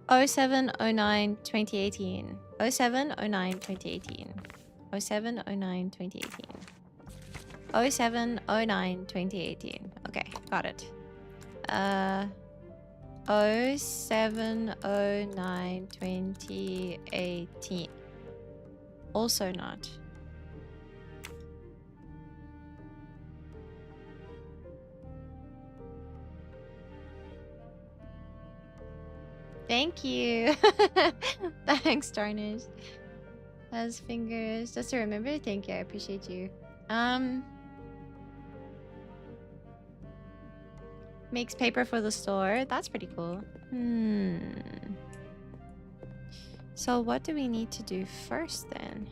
Oh 0709 2018. 0709 2018. 0709 2018. 0709 2018. Okay, got it. 0709 2018. Also not. Thank you. Thanks, Darnish. Has fingers. Just to remember. Thank you. I appreciate you. Makes paper for the store. That's pretty cool. So what do we need to do first then?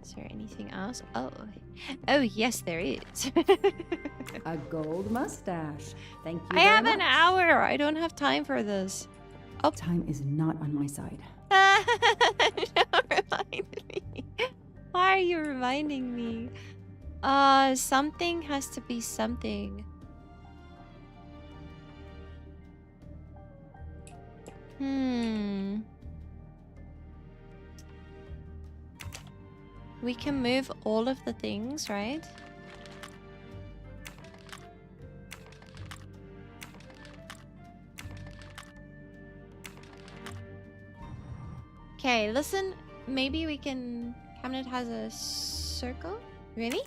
Is there anything else? Oh yes, there is. A gold mustache. Thank you. I have an hour. I don't have time for this. Oh. Time is not on my side. Don't remind me. Why are you reminding me? Something has to be something. We can move all of the things, right? Okay, listen. Maybe we can... Cabinet has a circle? Really?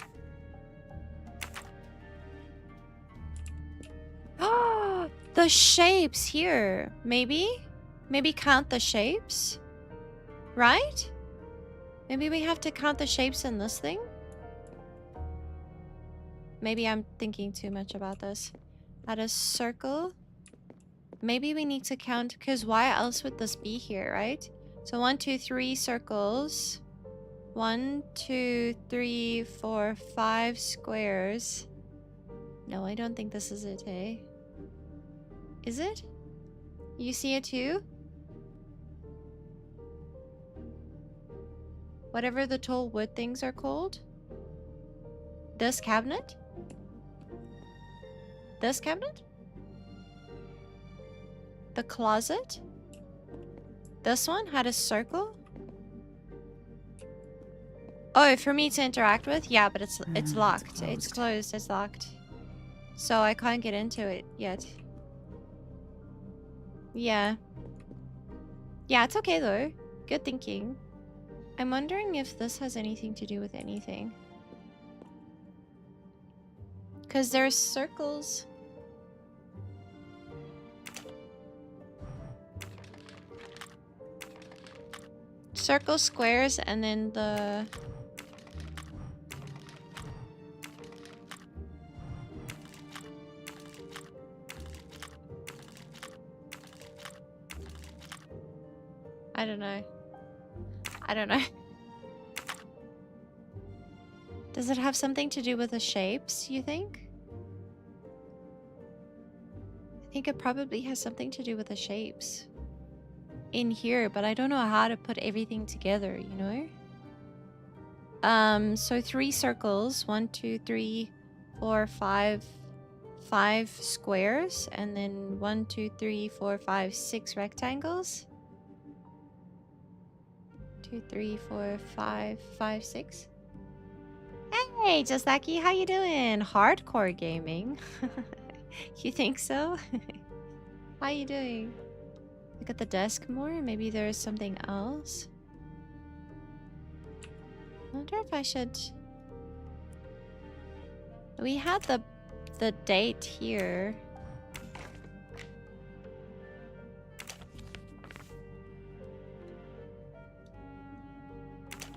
Oh, the shapes here. Maybe? Maybe count the shapes? Right? Maybe we have to count the shapes in this thing? Maybe I'm thinking too much about this. Add a circle. Maybe we need to count, because why else would this be here, right? So 1, 2, 3 circles. 1, 2, 3, 4, 5 squares. No, I don't think this is it, eh? Is it? You see it too? Whatever the tall wood things are called. This cabinet? This cabinet? The closet? This one had a circle? Oh, for me to interact with? Yeah, but it's locked. It's closed. It's locked. So I can't get into it yet. Yeah. Yeah, it's okay though. Good thinking. I'm wondering if this has anything to do with anything. Because there's circles. Circle, squares, and then the... I don't know. I don't know. Does it have something to do with the shapes, you think? I think it probably has something to do with the shapes in here, but I don't know how to put everything together, you know? So 3 circles, 1, 2, 3, 4, 5, 5 squares, and then 1, 2, 3, 4, 5, 6 rectangles. 2, 3, 4, 5, 5, 6. Hey, Justaki, how you doing? Hardcore gaming. You think so? How you doing? Look at the desk more. Maybe there's something else. I wonder if I should... We had the date here.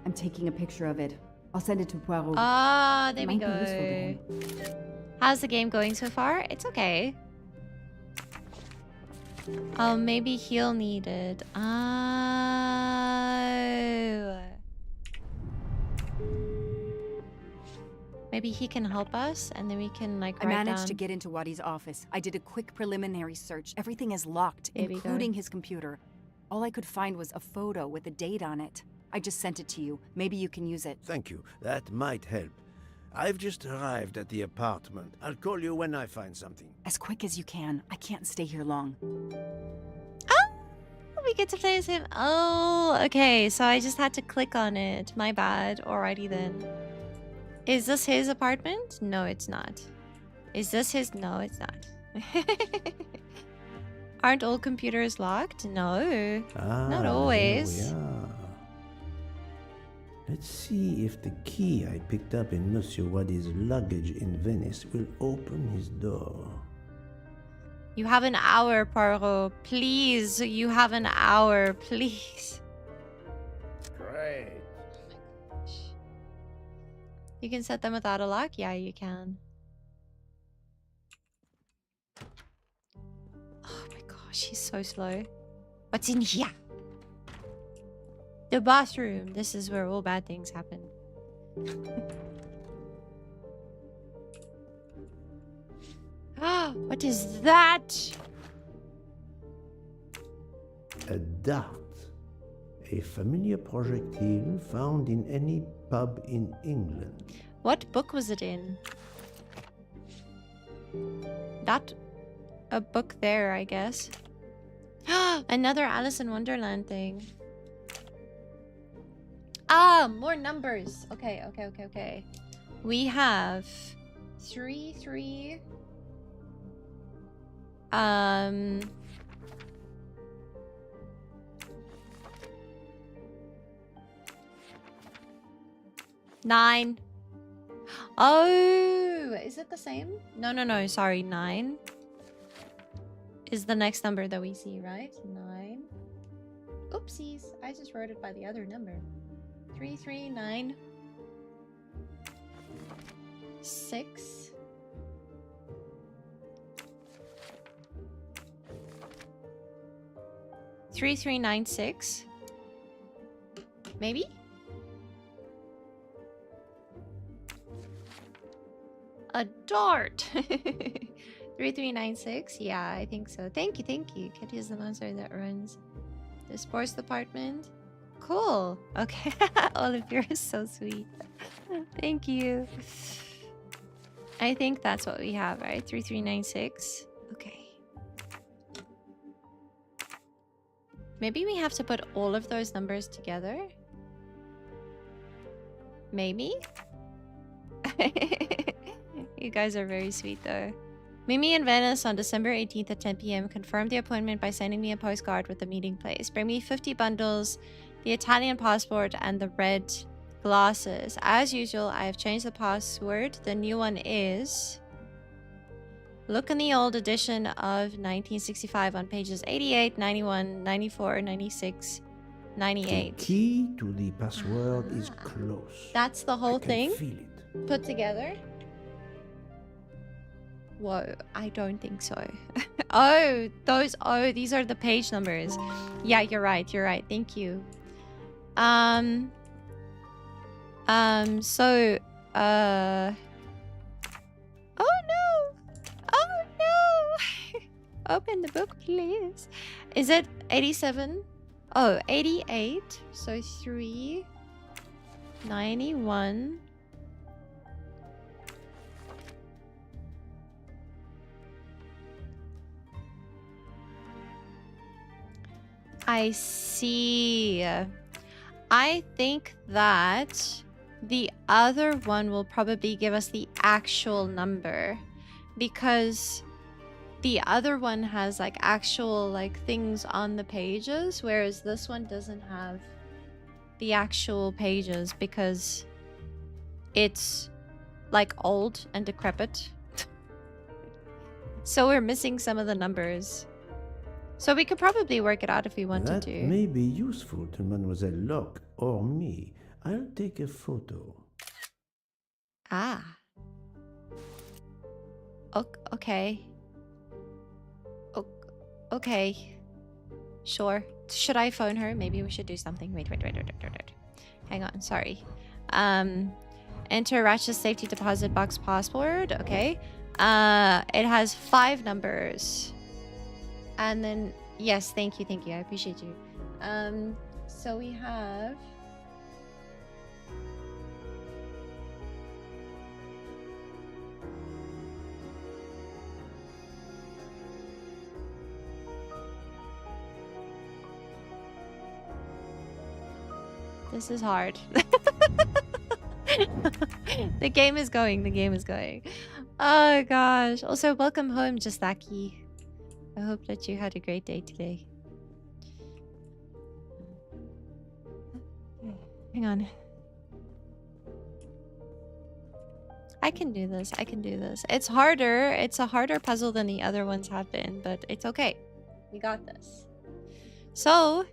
I'm taking a picture of it. I'll send it to Poirot. Ah, there we Might be useful to him. go. How's the game going so far? It's okay. Oh, maybe he'll need it. Oh. Maybe he can help us, and then we can like I write managed down. to get into Wadi's office. I did a quick preliminary search. Everything is locked, There we go. including his computer. All I could find was a photo with a date on it. I just sent it to you. Maybe you can use it. Thank you. That might help. I've just arrived at the apartment. I'll call you when I find something. As quick as you can. I can't stay here long. Oh, we get to play as him. Oh, okay. So I just had to click on it. My bad. Alrighty then. Is this his apartment? No, it's not. Is this his? No, it's not. Aren't all computers locked? No. Not always. Here we are. Let's see if the key I picked up in Monsieur Wadi's luggage in Venice will open his door. You have an hour, Poirot. Please, you have an hour, please. Great. You can set them without a lock? Yeah, you can. Oh my gosh, he's so slow. What's in here? The bathroom. This is where all bad things happen. Ah, what is that? A dart. A familiar projectile found in any pub in England. What book was it in? That... a book there, I guess. Another Alice in Wonderland thing. Ah, more numbers. Okay. We have 3, 3. 9. Oh, is it the same? No, sorry. 9 is the next number that we see, right? 9. Oopsies, I just wrote it by the other number. 339 6 3396. Maybe? A dart. 3396. Yeah, I think so. Thank you. Kitty is the monster that runs the sports department. Cool. Okay. Olivier is so sweet. Thank you. I think that's what we have, right? 3396. Okay. Maybe we have to put all of those numbers together. Maybe? You guys are very sweet though. Meet me in Venice on December 18th at 10 p.m. Confirm the appointment by sending me a postcard with the meeting place. Bring me 50 bundles, the Italian passport, and the red glasses. As usual, I have changed the password. The new one is... Look in the old edition of 1965 on pages 88, 91, 94, 96, 98. The key to the password is close. That's the whole thing Feel it. put together? Whoa, I don't think so. These are the page numbers. Yeah, you're right. Thank you. Oh no. Open the book, please. Is it 87? Oh, 88. So 3, 91. I see. I think that the other one will probably give us the actual number, because the other one has like actual like things on the pages, whereas this one doesn't have the actual pages because it's like old and decrepit. So we're missing some of the numbers. So we could probably work it out if we wanted to. That may be useful to Mademoiselle Locke or me. I'll take a photo. Ah. Okay. Okay. Sure. Should I phone her? Maybe we should do something. Wait. Hang on, sorry. Enter Ratchet's safety deposit box password. Okay. It has 5 numbers. And then, yes, thank you. I appreciate you. So we have... This is hard. The game is going. Oh gosh. Also, welcome home, Justaki. I hope that you had a great day today. Hang on. I can do this. It's harder. It's a harder puzzle than the other ones have been, but it's okay. We got this. So,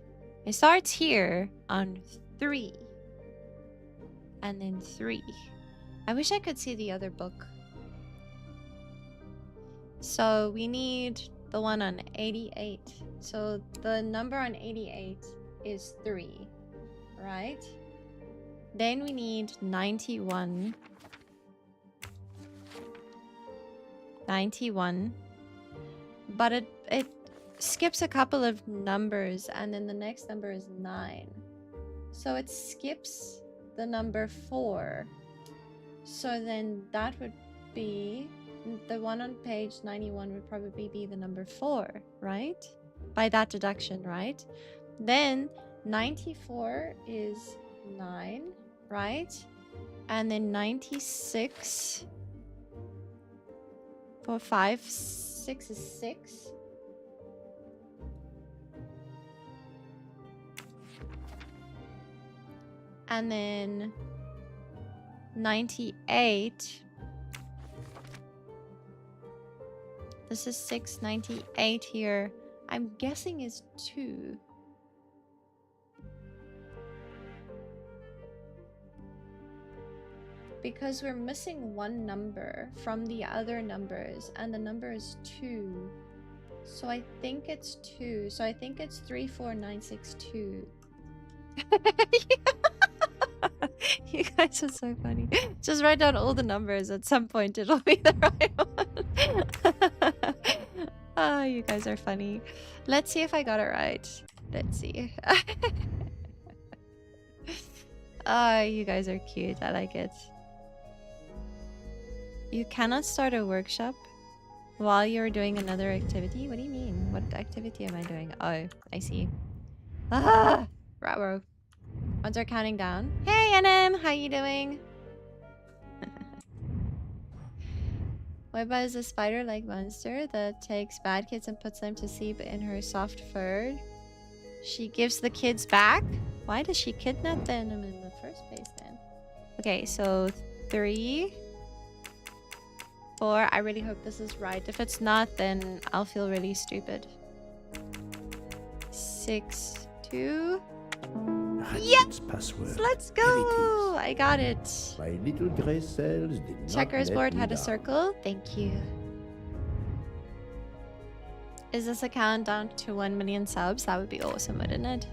it starts here on 3. And then 3. I wish I could see the other book. So, we need the one on 88. So, the number on 88 is 3, right? Then we need 91. 91. But it skips a couple of numbers, and then the next number is 9. So it skips the number 4. So then that would be... The one on page 91 would probably be the number 4, right? By that deduction, right? Then 94 is 9, right? And then 96 for 5, 6 is 6. And then 698. This is 698 here. I'm guessing is 2. Because we're missing one number from the other numbers, and the number is 2. So I think it's 2. So I think it's 34962. You guys are so funny. Just write down all the numbers. At some point it'll be the right one. Oh, you guys are funny. Let's see if I got it right. Let's see. Oh, you guys are cute. I like it. You cannot start a workshop while you're doing another activity? What do you mean? What activity am I doing? Oh, I see. Ah! Bravo. Ones are counting down. Hey, NM! How you doing? Weba is a spider-like monster that takes bad kids and puts them to sleep in her soft fur. She gives the kids back? Why does she kidnap them in the first place then? Okay, so 3... 4. I really hope this is right. If it's not, then I'll feel really stupid. 6, 2. Ratchet's password. Let's go! I got it. My little gray cells did not Checkers let board me had a down. circle. Thank you. Is this a countdown to 1 million subs? That would be awesome, wouldn't it?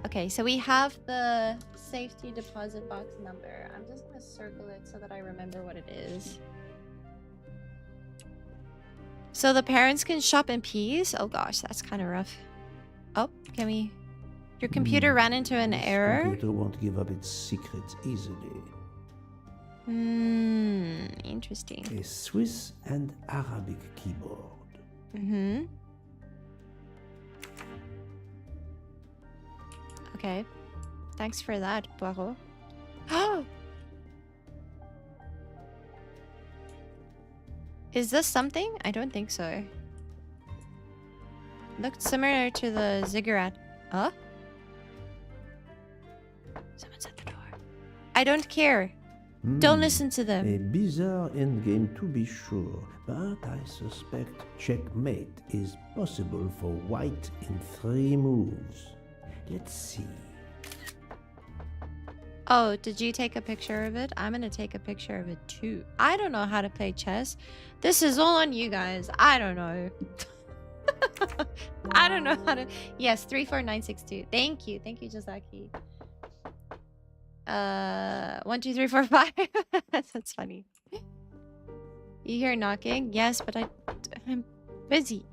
Okay, so we have the safety deposit box number. I'm just gonna circle it so that I remember what it is. So the parents can shop in peace? Oh gosh, that's kind of rough. Oh, can we... Your computer ran into an This error? computer won't give up its secrets easily. Interesting. A Swiss and Arabic keyboard. Okay. Thanks for that, Poirot. Oh! Is this something? I don't think so. Looked similar to the ziggurat. Huh? Someone's at the door. I don't care. Don't listen to them. A bizarre endgame to be sure, but I suspect checkmate is possible for white in 3 moves. Let's see. Oh, did you take a picture of it? I'm gonna take a picture of it too. I don't know how to play chess. This is all on you guys. I don't know. I don't know how to... Yes, 34962. Thank you. Thank you, Jazaki. 1, 2, 3, 4, 5. That's funny. You hear knocking? Yes, but I'm busy.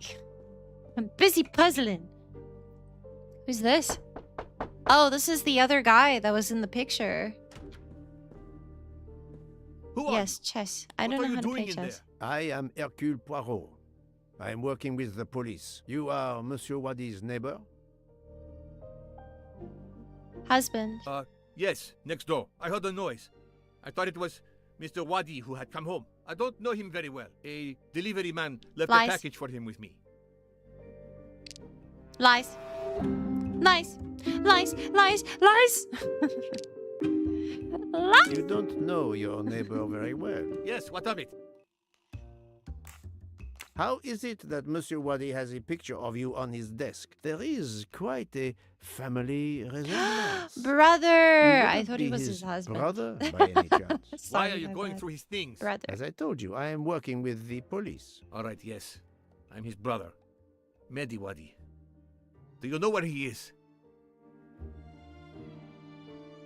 I'm busy puzzling. Who's this? Oh, this is the other guy that was in the picture. Who are Yes, chess. I don't know how to play chess. I am Hercule Poirot. I am working with the police. You are Monsieur Wadi's neighbor? Husband. Yes, next door. I heard a noise. I thought it was Mr. Wadi who had come home. I don't know him very well. A delivery man left Lies. a package for him with me. Lies. Lies. Lies. Lies. Lies. Lies. You don't know your neighbor very well. Yes, what of it? How is it that Monsieur Wadi has a picture of you on his desk? There is quite a family resemblance. Brother. You I wouldn't thought he be was his husband. brother, by any chance? Why Sorry, are you my going bad. through his things? Brother. As I told you, I am working with the police. All right, yes. I'm his brother, Mehdi Wadi. Do you know where he is?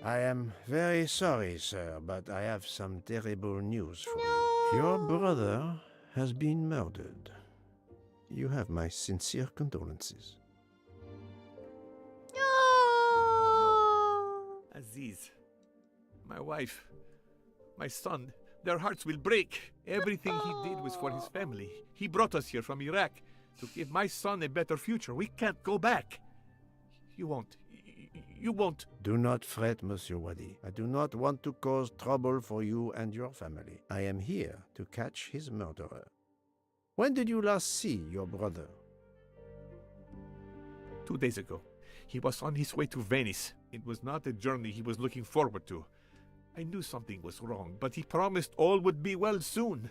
I am very sorry, sir, but I have some terrible news for you. Your brother has been murdered. You have my sincere condolences. Aziz, my wife, my son, their hearts will break. Everything he did was for his family. He brought us here from Iraq to give my son a better future. We can't go back. You won't. You won't. Do not fret, Monsieur Wadi. I do not want to cause trouble for you and your family. I am here to catch his murderer. When did you last see your brother? 2 days ago. He was on his way to Venice. It was not a journey he was looking forward to. I knew something was wrong, but he promised all would be well soon.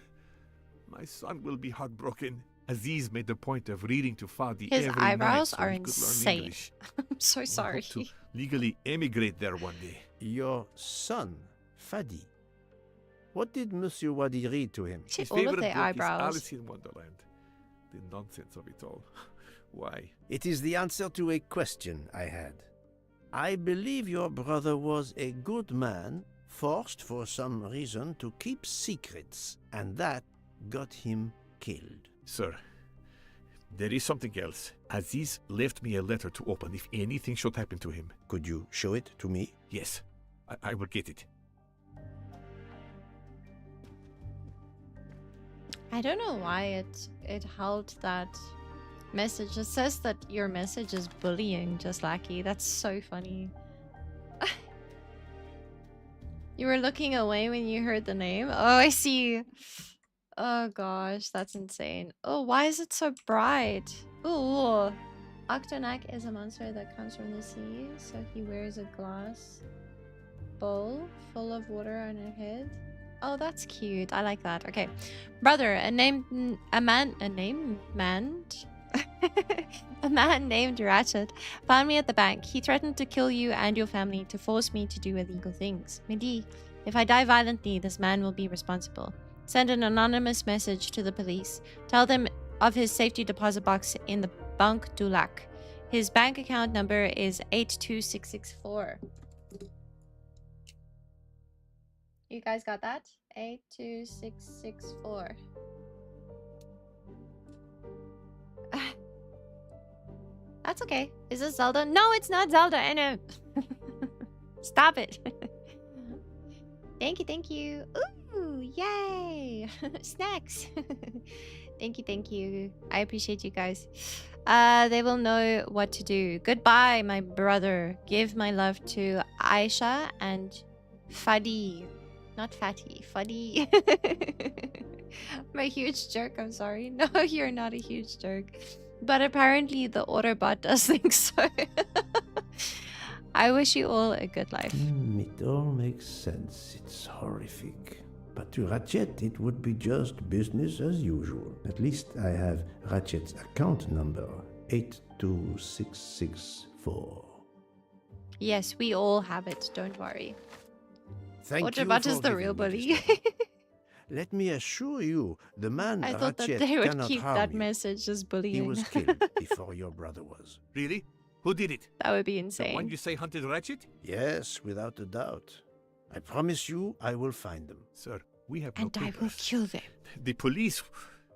My son will be heartbroken. Aziz made a point of reading to Fadi His every eyebrows night so are he could learn insane. English. I'm so I sorry. hope to legally emigrate there one day. Your son, Fadi. What did Monsieur Wadi read to him? See, His all of favorite the book eyebrows. is Alice in Wonderland. The nonsense of it all. Why? It is the answer to a question I had. I believe your brother was a good man, forced for some reason to keep secrets, and that got him killed. Sir, there is something else. Aziz left me a letter to open if anything should happen to him. Could you show it to me? Yes, I will get it. I don't know why it held that message. It says that your message is bullying, just Lackey. That's so funny. You were looking away when you heard the name? Oh, I see. Oh gosh, that's insane. Oh, why is it so bright? Ooh. Octonac is a monster that comes from the sea, so he wears a glass bowl full of water on her head. Oh, that's cute. I like that. Okay. Brother, a man named Ratchet found me at the bank. He threatened to kill you and your family to force me to do illegal things. Mehdi, if I die violently, this man will be responsible. Send an anonymous message to the police. Tell them of his safety deposit box in the Banque du Lac. His bank account number is 82664. You guys got that? 82664. That's okay. Is this Zelda? No, it's not Zelda. I know. Stop it. Thank you, thank you. Ooh, yay. Snacks. Thank you. I appreciate you guys. They will know what to do. Goodbye, my brother. Give my love to Aisha and Fadi. Not Fatty, Fadi. I'm a huge jerk, I'm sorry. No, you're not a huge jerk. But apparently the Autobot does think so. I wish you all a good life. It all makes sense. It's horrific. But to Ratchet, it would be just business as usual. At least I have Ratchet's account number, 82664. Yes, we all have it, don't worry. Thank you Autobot for is the giving real me bully. this number. Let me assure you, the man I thought that Ratchet they would cannot keep harm that you. message as He bullying. was killed before your brother was. Really? Who did it? That would be The one insane. you say hunted Ratchet? Yes, without a doubt. I promise you I will find them. Sir, we have no And I will papers. kill them. The police...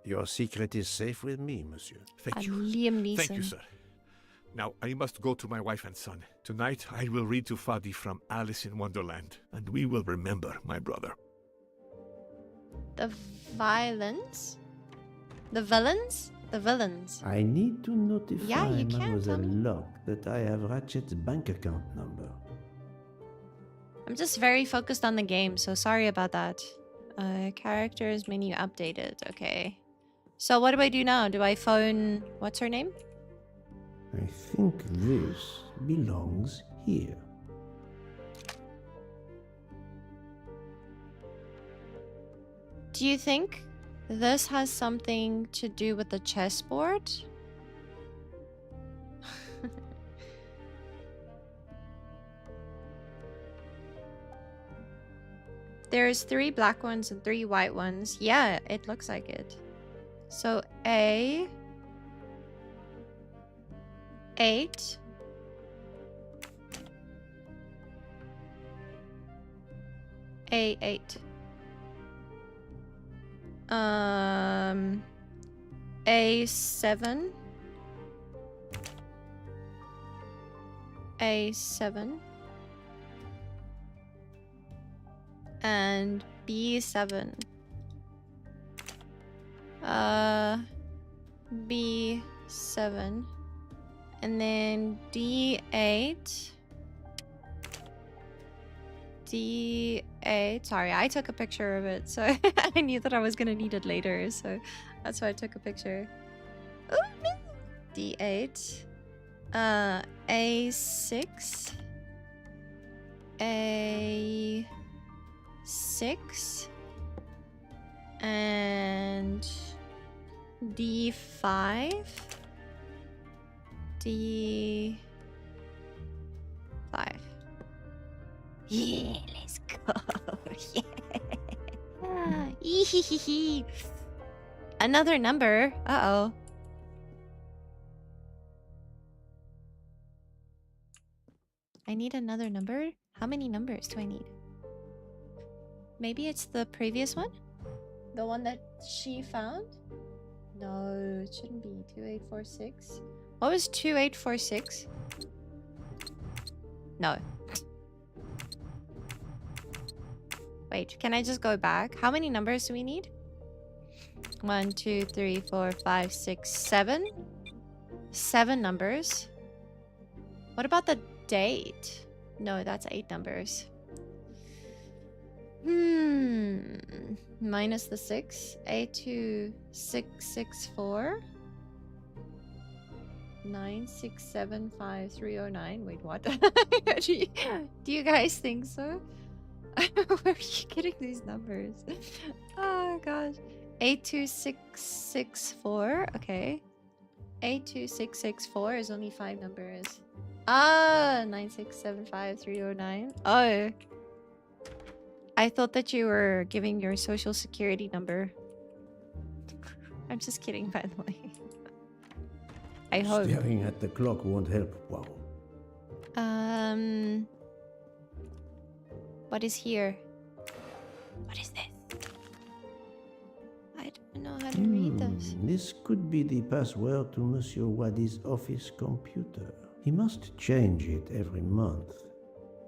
Your secret is safe with me, monsieur. Thank I'm you. Liam Neeson. Thank you, sir. Now, I must go to my wife and son. Tonight, I will read to Fadi from Alice in Wonderland, and we will remember my brother. The violence? The villains? The villains. I need to notify Yeah, you can, Mademoiselle tell me. Locke that I have Ratchet's bank account number. I'm just very focused on the game, so sorry about that. Characters menu updated. Okay. So what do I do now? Do I phone... What's her name? I think this belongs here. Do you think this has something to do with the chessboard? There's 3 black ones and 3 white ones. Yeah, it looks like it. So A... 8... A8. A7. A7. And B7. B7. And then D8. D8. Sorry, I took a picture of it, so I knew that I was gonna need it later, so that's why I took a picture. Ooh, no. D8. A6. A... D6 and D5, D5. Yeah, let's go. Yeah. Another number. Uh-oh. I need another number? How many numbers do I need? Maybe it's the previous one? The one that she found? No, it shouldn't be. 2846. What was 2846? No. Wait, can I just go back? How many numbers do we need? 1, 2, 3, 4, 5, 6, 7. 7 numbers. What about the date? No, that's 8 numbers. Minus the 6. 82664. 9675309. Wait, what? Do you guys think so? Where are you getting these numbers? Oh gosh. 82664. Okay. 82664 is only 5 numbers. Ah, 9675309. Oh. I thought that you were giving your social security number. I'm just kidding, by the way. I hope. Staring at the clock won't help. Wow. What is here? What is this? I don't know how to read this. This could be the password to Monsieur Wadi's office computer. He must change it every month.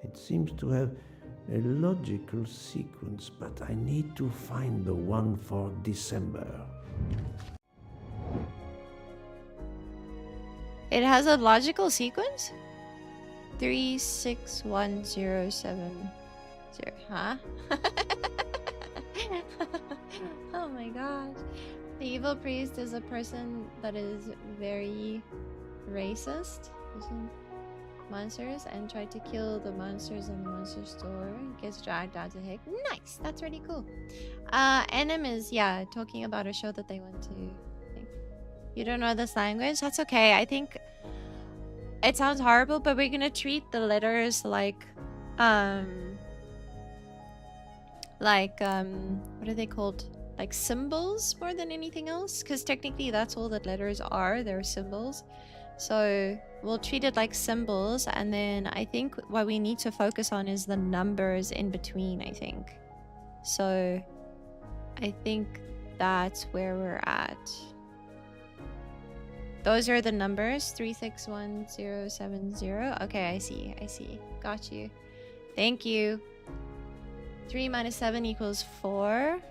It seems to have a logical sequence, but I need to find the one for December. It has a logical sequence? 361070. Huh? Oh my gosh. The evil priest is a person that is very racist. Monsters and tried to kill the monsters in the monster store. Gets dragged out to heck. Nice. That's really cool. Enem is, yeah, talking about a show that they went to. I think. You don't know this language? That's okay. I think it sounds horrible, but we're gonna treat the letters like what are they called? Like symbols more than anything else, because technically that's all that letters are. They're symbols. So we'll treat it like symbols, and then I think what we need to focus on is the numbers in between, I think. So I think that's where we're at. Those are the numbers. 361070. Okay, I see. Got you. Thank you. 3 minus 7 equals 4.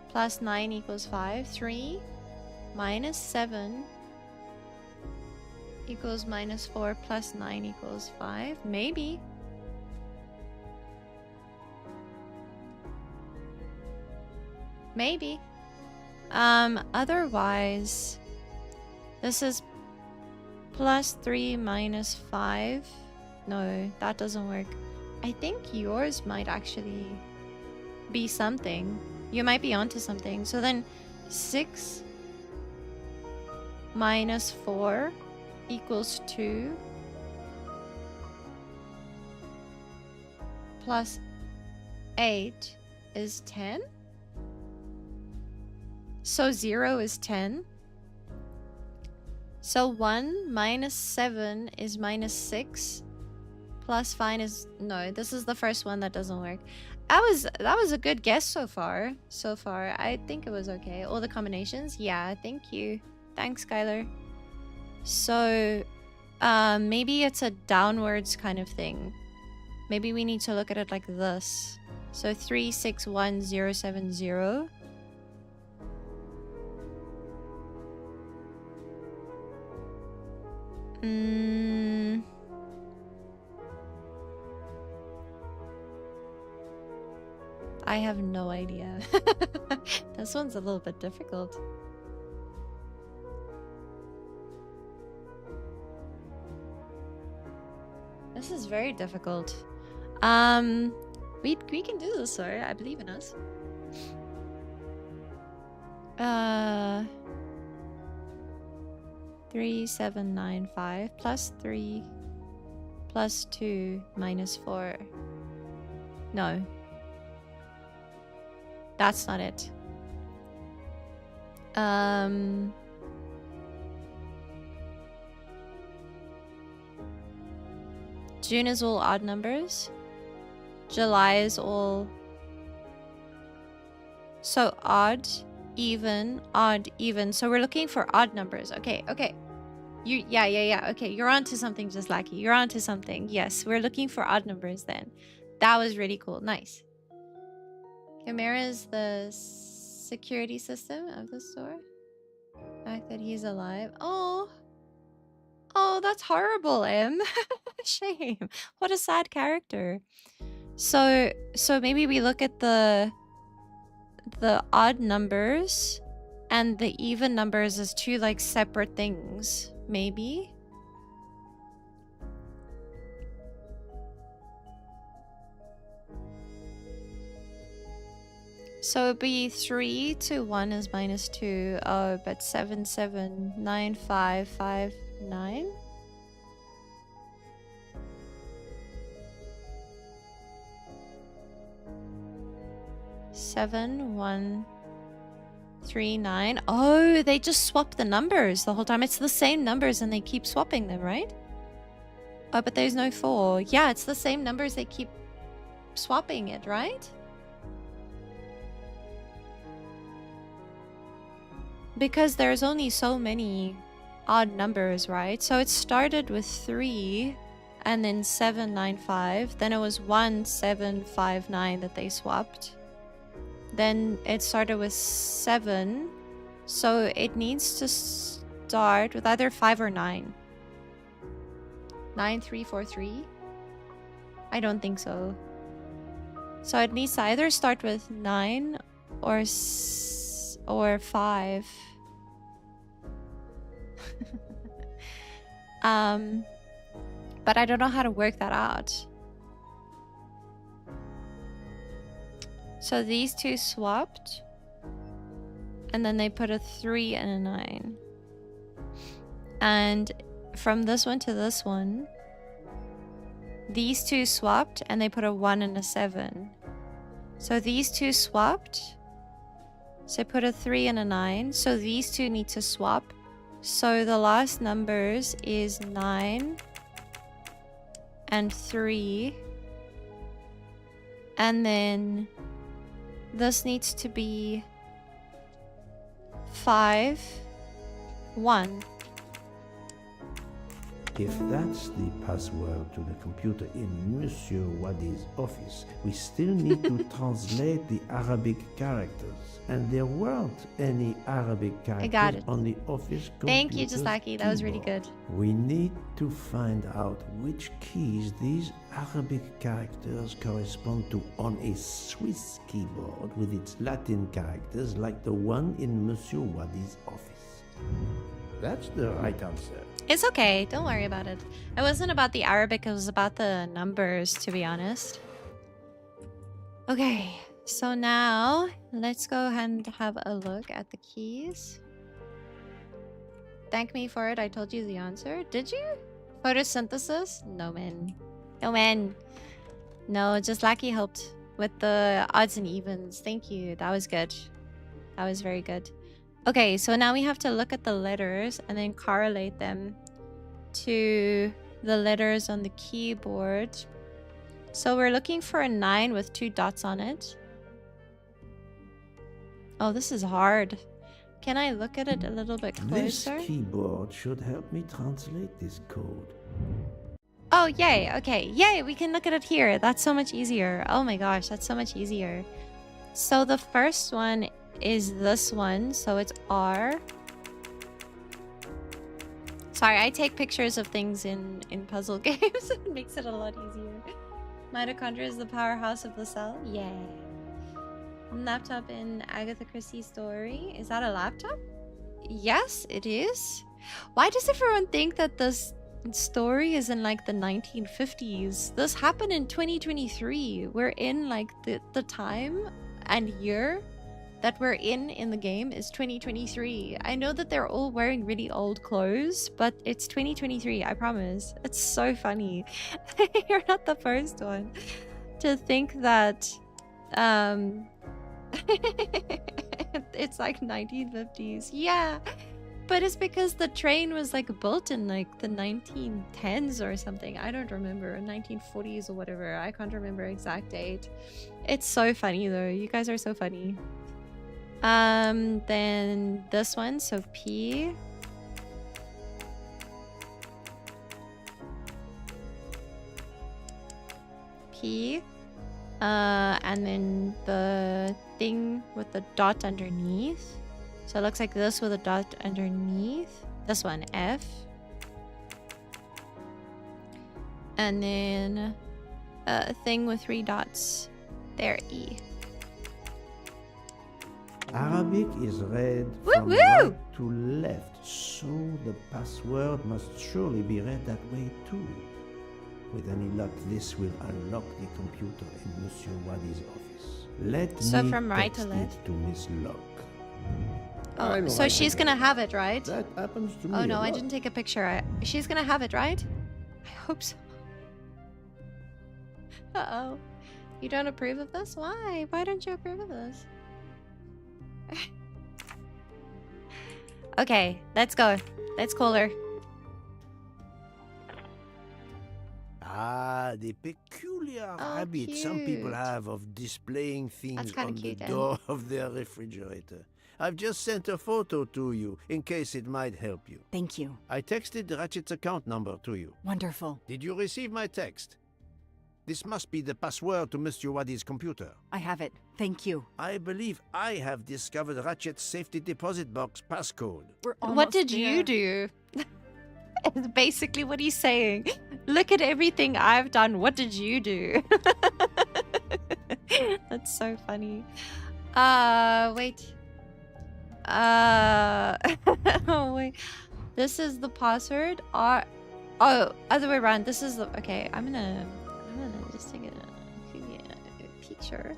Plus 9 equals 5. 3 minus 7 equals minus 4 plus 9 equals 5. Maybe. Maybe. Otherwise, this is plus 3 minus 5. No, that doesn't work. I think yours might actually be something. You might be onto something. So then 6 minus 4 equals 2 plus 8 is 10. So 0 is 10. So 1 minus 7 is minus 6. Plus 5 is... No, this is the first one that doesn't work. That was a good guess so far. I think it was okay. All the combinations? Yeah, thank you. Thanks, Skylar. So, maybe it's a downwards kind of thing. Maybe we need to look at it like this. So 361070. I have no idea. This one's a little bit difficult. This is very difficult. We can do this, sir. I believe in us. 3795 plus 3 plus 2 minus 4. No. That's not it. June is all odd numbers. July is all... So odd, even, odd, even. So we're looking for odd numbers. Okay, okay. Yeah. Okay, you're onto something, just Lucky. You're onto something. Yes, we're looking for odd numbers then. That was really cool. Nice. Chimera is the security system of the store. The fact that he's alive. Oh, that's horrible, Em. Shame. What a sad character. So maybe we look at the odd numbers and the even numbers as two like separate things. Maybe. So it'd be 3 to 1 is minus 2. Oh, but 779559. Seven, 1, 3, 9. Oh, they just swap the numbers the whole time. It's the same numbers and they keep swapping them, right? Oh, but there's no 4. Yeah, it's the same numbers. They keep swapping it, right? Because there's only so many odd numbers, right? So it started with 3 and then 795. Then it was 1759 that they swapped. Then it started with 7. So it needs to start with either 5 or 9. 9343? I don't think so. So it needs to either start with 9 or 5. But I don't know how to work that out. So these two swapped. And then they put a 3 and a 9. And from this one to this one, these two swapped and they put a 1 and a 7. So these two swapped. So put a 3 and a 9. So these two need to swap. So the last numbers is 9 and 3. And then this needs to be 5, 1. If that's the password to the computer in Monsieur Wadi's office, we still need to translate the Arabic characters. And there weren't any Arabic characters on the office computer. Thank you, Jazaki. That was really good. We need to find out which keys these Arabic characters correspond to on a Swiss keyboard with its Latin characters like the one in Monsieur Wadi's office. That's the right answer. It's okay. Don't worry about it. It wasn't about the Arabic. It was about the numbers, to be honest. Okay. So now, let's go ahead and have a look at the keys. Thank me for it. I told you the answer. Did you? Photosynthesis? No, man. No, man. No, just Lucky helped with the odds and evens. Thank you. That was good. That was very good. Okay, so now we have to look at the letters and then correlate them to the letters on the keyboard. So we're looking for a 9 with 2 dots on it. Oh, this is hard. Can I look at it a little bit closer? This keyboard should help me translate this code. Oh, yay. Okay. Yay, we can look at it here. That's so much easier. Oh my gosh, that's so much easier. So the first one is this one. So it's R. Sorry, I take pictures of things in puzzle games. It makes it a lot easier. Mitochondria is the powerhouse of the cell. Yeah. Laptop in Agatha Christie's story. Is that a laptop? Yes, it is. Why does everyone think that this story is in like the 1950s. This happened in 2023. We're in like the time and year that we're in the game is 2023. I know that they're all wearing really old clothes, but it's 2023, I promise. It's so funny. You're not the first one to think that it's like 1950s. Yeah, but it's because the train was like built in like the 1910s or something. I don't remember, 1940s or whatever. I can't remember exact date. It's so funny though. You guys are so funny. Then this one, so P. And then the thing with the dot underneath. So it looks like this with a dot underneath. This one, F. And then a thing with 3 dots. There, E. Arabic is read Woo from woo! right to left, so the password must surely be read that way too. With any luck, this will unlock the computer in Monsieur Wadi's office. Let So me from right to text left? it to Miss Locke. Oh, I'm so she's writing gonna have it, right? That happens to me. Oh no, a I lot. didn't take a picture. She's gonna have it, right? I hope so. Uh-oh. You don't approve of this? Why? Why don't you approve of this? Okay, let's go. Let's call her. Ah, the peculiar habit some people cute. have of displaying things kinda on the cute, Em. door of their refrigerator. I've just sent a photo to you in case it might help you. Thank you. I texted Ratchet's account number to you. Wonderful. Did you receive my text? This must be the password to Mr. Wadi's computer. I have it. Thank you. I believe I have discovered Ratchet's safety deposit box passcode. We're almost What did there. you do? It's basically what he's saying. Look at everything I've done. What did you do? That's so funny. Wait. Oh, wait. This is the password. Oh, other way around. This is the. Okay, I'm gonna just take a picture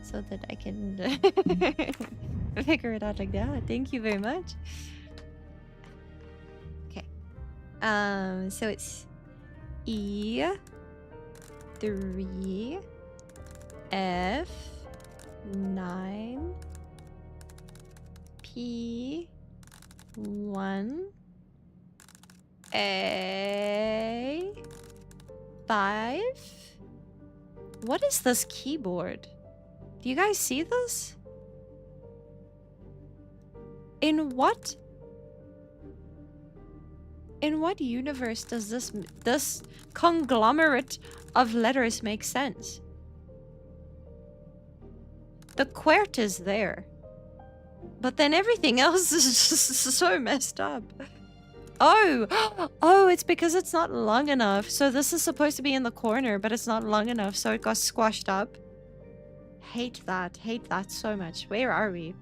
so that I can figure it out like that. Thank you very much. Okay. So it's E3 F9 P1 A5. What is this keyboard? Do you guys see this? In what universe does this conglomerate of letters make sense? The QWERT is there, but then everything else is just so messed up. Oh, it's because it's not long enough. So this is supposed to be in the corner, but it's not long enough, so it got squashed up. Hate that so much. Where are we?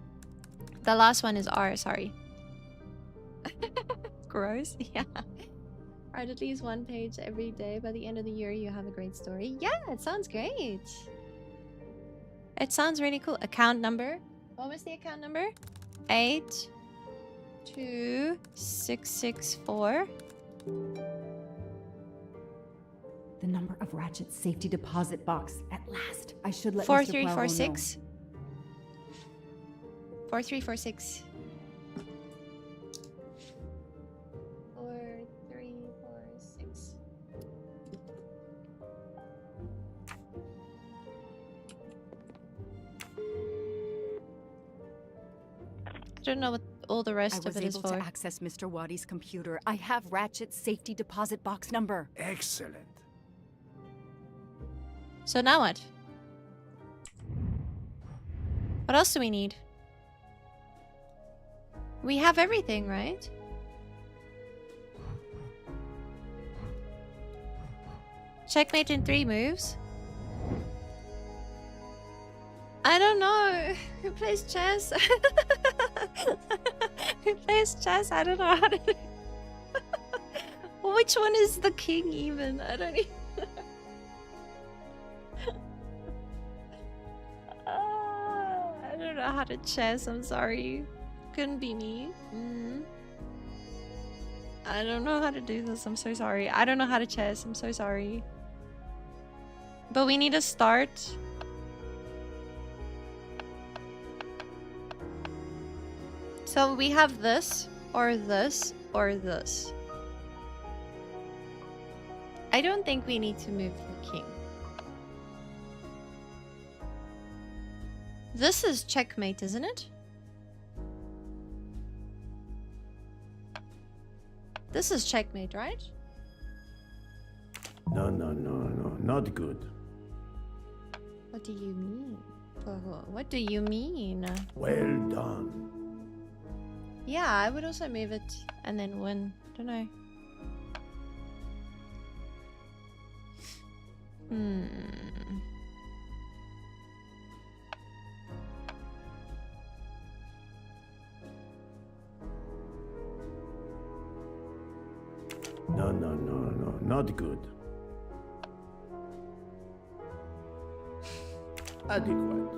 The last one is R, sorry. Gross. Yeah. Write at least 1 page every day. By the end of the year, you have a great story. Yeah, it sounds great. It sounds really cool. Account number. What was the account number? 82664. The number of Ratchet's safety deposit box. At last. I should let Mr. Poirot know. 4346. 4346. 4346. I don't know what all the rest of it is I was for. able to access Mr. Wadi's computer. I have Ratchet's safety deposit box number. Excellent. So now what? What else do we need? We have everything, right? Checkmate in 3 moves. I don't know. Who plays chess? Who plays chess? I don't know how to do Which one is the king even? I don't even... I don't know how to chess, I'm sorry. Couldn't be me. I don't know how to do this, I'm so sorry. I don't know how to chess, I'm so sorry. But we need to start. So we have this, or this, or this. I don't think we need to move the king. This is checkmate, isn't it? This is checkmate, right? No, not good. What do you mean? What do you mean? Well done. Yeah, I would also move it and then win. Don't know. No, not good. Adequate.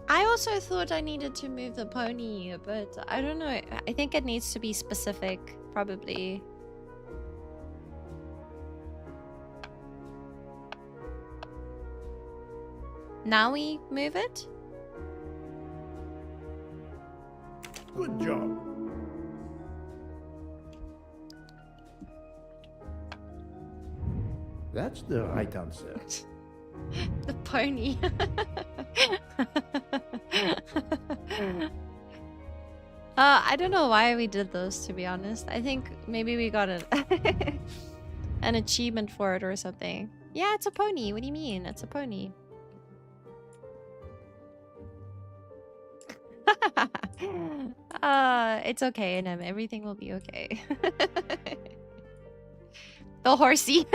I also thought I needed to move the pony, but I don't know. I think it needs to be specific, probably. Now we move it? Good job. That's the right answer. The pony. I don't know why we did those, to be honest. I think maybe we got an achievement for it or something. Yeah, it's a pony. What do you mean? It's a pony. It's okay, and everything will be okay. The horsey.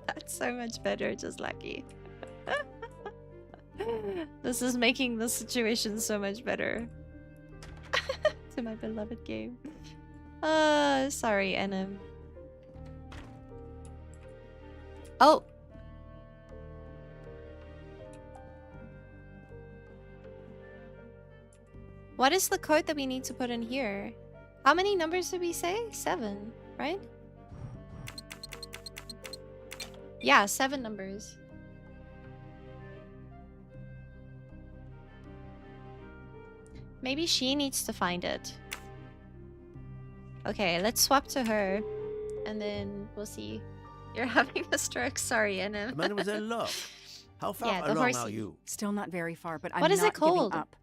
That's so much better, just lucky. This is making the situation so much better. To my beloved game. Sorry, NM. Oh! What is the code that we need to put in here? How many numbers did we say? 7, right? Yeah, 7 numbers. Maybe she needs to find it. Okay, let's swap to her. And then we'll see. You're having a stroke. Sorry, NM. Mademoiselle Love, how far Yeah, the along horsey. are you? Still not very far, but I'm What is not it called? giving up.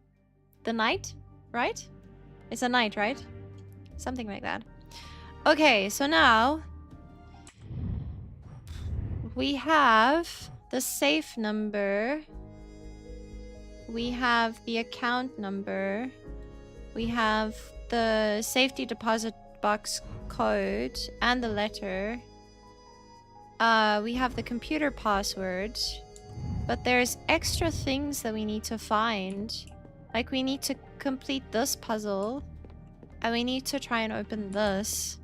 The knight, right? It's a knight, right? Something like that. Okay, so now we have the safe number. We have the account number. We have the safety deposit box code and the letter. We have the computer password. But there's extra things that we need to find. Like we need to complete this puzzle. And we need to try and open this.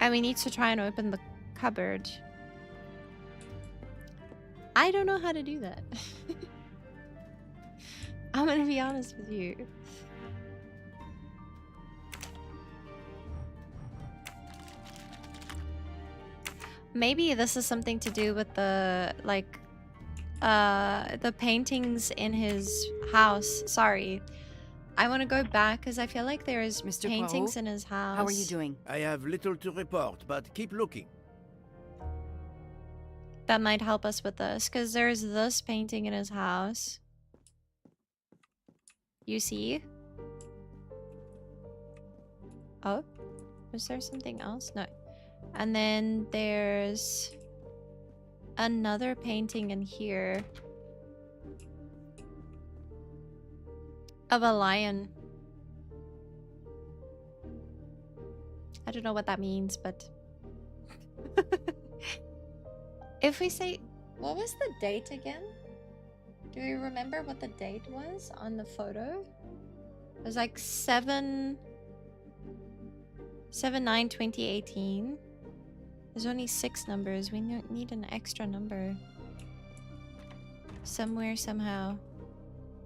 And we need to try and open the cupboard. I don't know how to do that. I'm gonna be honest with you. Maybe this is something to do with the, like, the paintings in his house. Sorry. I want to go back because I feel like there's Mr. paintings Poirot, in his house. How are you doing? I have little to report, but keep looking. That might help us with this because there's this painting in his house. You see? Oh, is there something else? No. And then there's another painting in here of a lion. I don't know what that means, but if we say, what was the date again? Do you remember what the date was on the photo? It was like 7 7/9/2018. There's only 6 numbers. We need an extra number. Somewhere, somehow.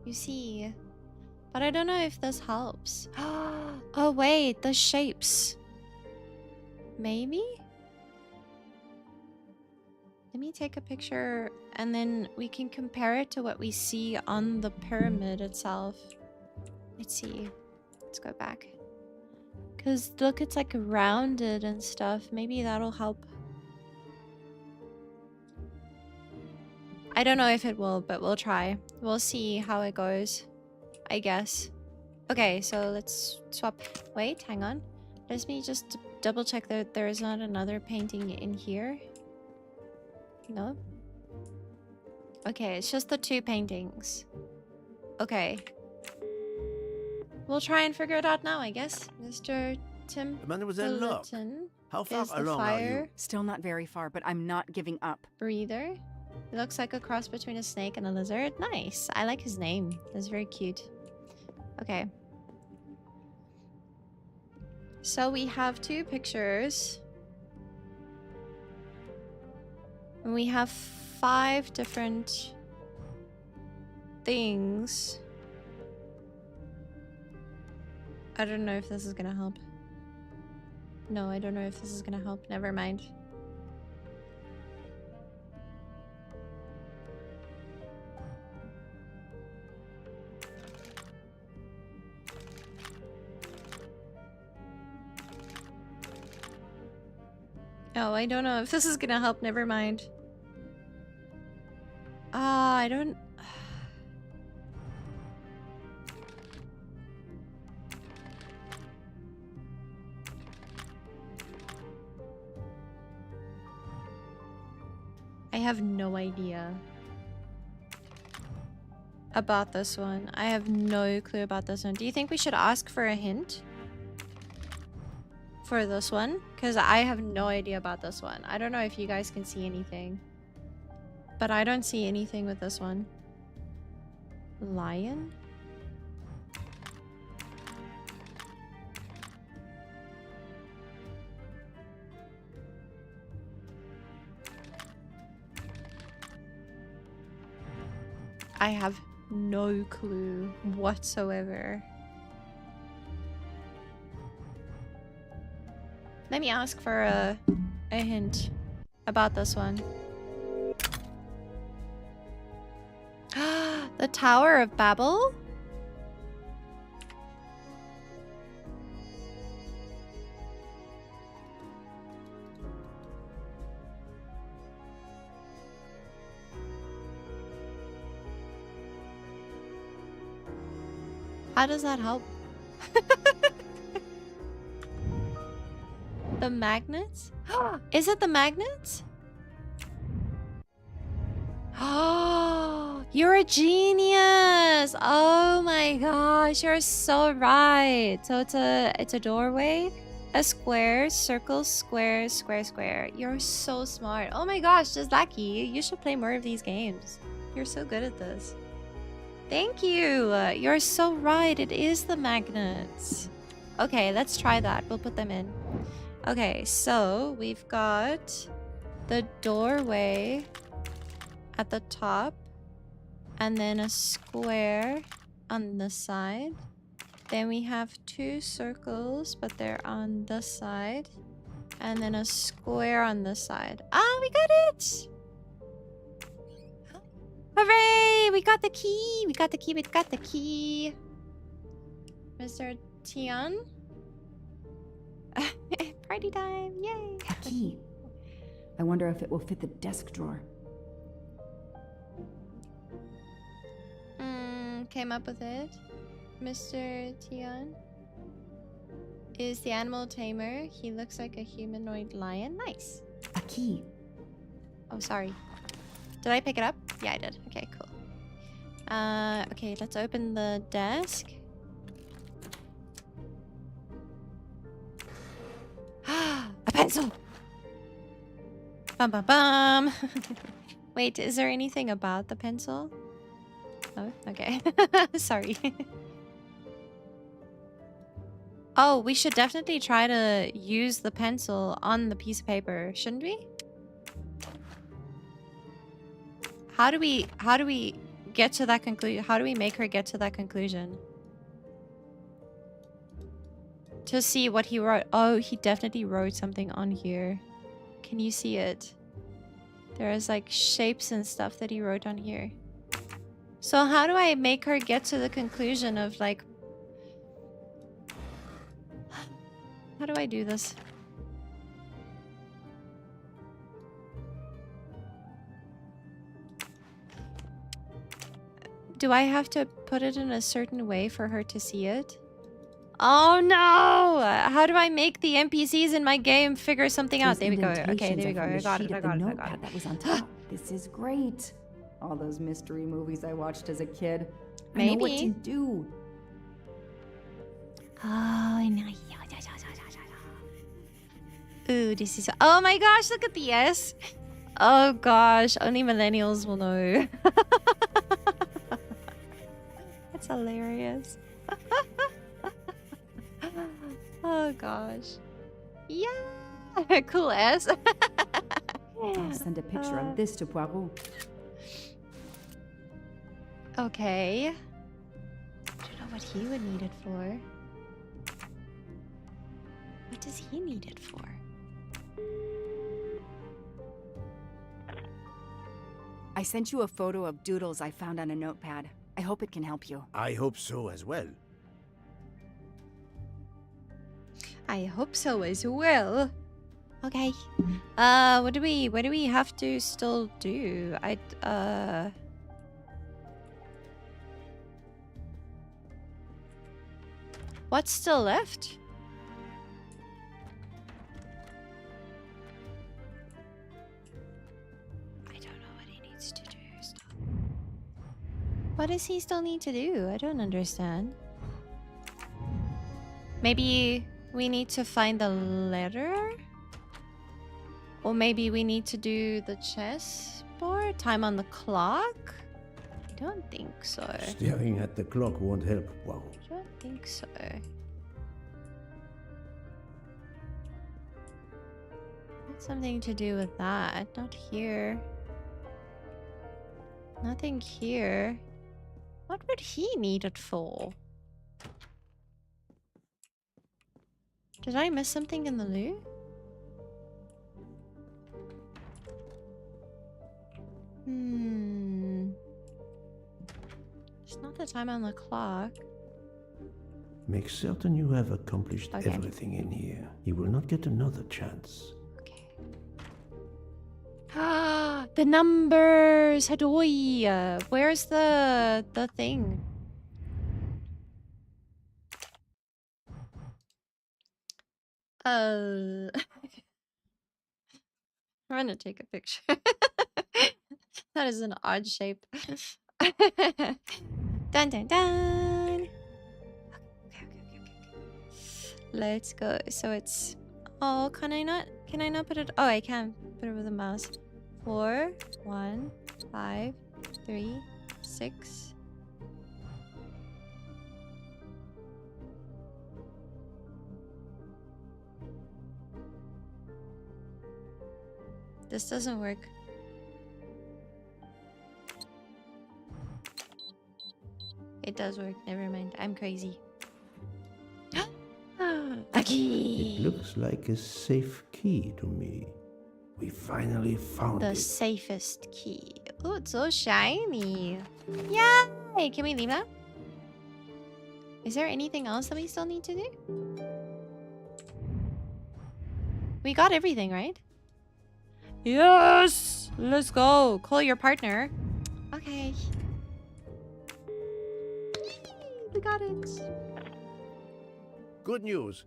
You see. But I don't know if this helps. Oh wait, the shapes. Maybe? Let me take a picture and then we can compare it to what we see on the pyramid itself. Let's see. Let's go back. Because look, it's like rounded and stuff. Maybe that'll help. I don't know if it will, but we'll try. We'll see how it goes, I guess. Okay, so let's swap. Wait, hang on. Let me just double check that there is not another painting in here. No? Okay, it's just the 2 paintings. Okay. We'll try and figure it out now, I guess. Mr. Tim. Mademoiselle Locke, how far is the along are you? Still not very far, but I'm not giving up. Breather. It looks like a cross between a snake and a lizard. Nice. I like his name. That's very cute. Okay. So we have 2 pictures. And we have 5 different things. I don't know if this is gonna help. No, I don't know if this is gonna help. Never mind. Oh, I don't know if this is gonna help. Never mind. I don't... I have no idea about this one. I have no clue about this one. Do you think we should ask for a hint for this one? Because I have no idea about this one. I don't know if you guys can see anything. But I don't see anything with this one. Lion? I have no clue whatsoever. Let me ask for a hint about this one. The Tower of Babel? How does that help? The magnets? Is it the magnets? Oh, you're a genius! Oh my gosh, you're so right. So it's a doorway, a square, circle, square, square, square. You're so smart. Oh my gosh, just lucky. You should play more of these games. You're so good at this. Thank you. You're so right. It is the magnets. Okay, let's try that. We'll put them in. Okay, so we've got the doorway at the top, and then a square on the side. Then we have 2 circles, but they're on this side, and then a square on this side. Ah, we got it! Hooray! We got the key! We got the key! We got the key! Mr. Tian? Party time! Yay! A key. I wonder if it will fit the desk drawer. Came up with it. Mr. Tian is the animal tamer. He looks like a humanoid lion. Nice. A key. Oh, sorry. Did I pick it up? Yeah, I did. Okay, cool. Okay, let's open the desk. A pencil! Bum bum bum! Wait, is there anything about the pencil? Oh, okay. Sorry. Oh, we should definitely try to use the pencil on the piece of paper, shouldn't we? How do we get to that conclusion? How do we make her get to that conclusion? To see what he wrote. Oh, he definitely wrote something on here. Can you see it? There's like shapes and stuff that he wrote on here. So how do I make her get to the conclusion of like... How do I do this? Do I have to put it in a certain way for her to see it? Oh no! How do I make the NPCs in my game figure something out? There we go. Okay, there we go. I got it. I got it. I got it. That was on top. This is great. All those mystery movies I watched as a kid. Maybe. I know what to do. Oh, nice. Ooh, this is... Oh my gosh, look at the S. Oh gosh, only millennials will know. That's hilarious. Oh gosh. Yeah! Cool S. I'll send a picture of this to Poirot. Okay. I don't know what he would need it for. What does he need it for? I sent you a photo of doodles I found on a notepad. I hope it can help you. I hope so as well. I hope so as well. Okay. What do we have to still do? What's still left? I don't know what he needs to do. What does he still need to do? I don't understand. Maybe we need to find the letter? Or maybe we need to do the chessboard? Time on the clock? I don't think so. Staring at the clock won't help, Poirot. I don't think so. That's something to do with that. Not here. Nothing here. What would he need it for? Did I miss something in the loo? It's not the time on the clock. Make certain you have accomplished Okay. everything in here. You will not get another chance. Okay. Ah, the numbers! Hadoi! Where's the thing? I'm gonna take a picture. That is an odd shape. Dun dun dun! Okay. Let's go. So it's... Oh, can I not put it... Oh, I can put it with a mouse. 4, 1, 5, 3, 6. This doesn't work. It does work. Never mind. I'm crazy. A key. It looks like a safe key to me. We finally found The it. safest key. Oh, it's so shiny. Yay! Can we leave now? Is there anything else that we still need to do? We got everything, right? Yes! Let's go. Call your partner. Okay. We got it. Good news.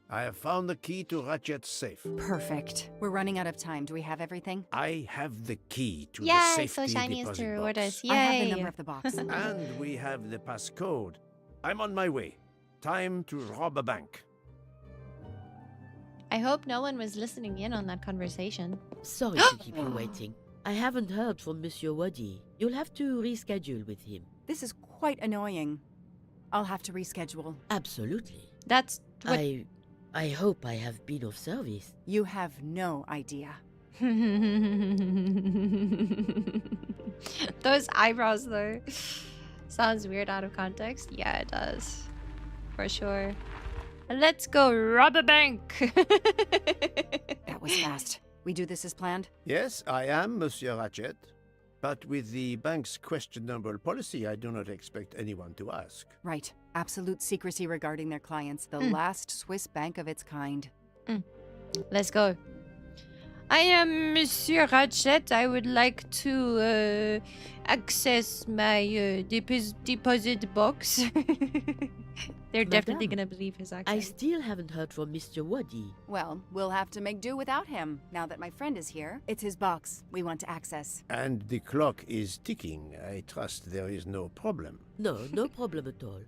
I have found the key to Ratchet's safe. Perfect. We're running out of time. Do we have everything? I have the key to the Yay! safety So shiny as to deposit reward box. us. Yay! I have the number of the box. And we have the passcode. I'm on my way. Time to rob a bank. I hope no one was listening in on that conversation. Sorry to keep you waiting. I haven't heard from Monsieur Wadi. You'll have to reschedule with him. This is quite annoying. I'll have to reschedule. Absolutely. That's what... I hope I have been of service. You have no idea. Those eyebrows, though. Sounds weird out of context. Yeah, it does. For sure. Let's go rob a bank. That was fast. We do this as planned? Yes, I am, Monsieur Ratchet. But with the bank's questionable policy, I do not expect anyone to ask. Right. Absolute secrecy regarding their clients. The last Swiss bank of its kind. Let's go. I am Monsieur Ratchet. I would like to access my deposit box. They're definitely Madame, gonna believe his accent. I still haven't heard from Mr. Wadi. Well, we'll have to make do without him. Now that my friend is here, it's his box we want to access. And the clock is ticking. I trust there is no problem. No, no problem at all.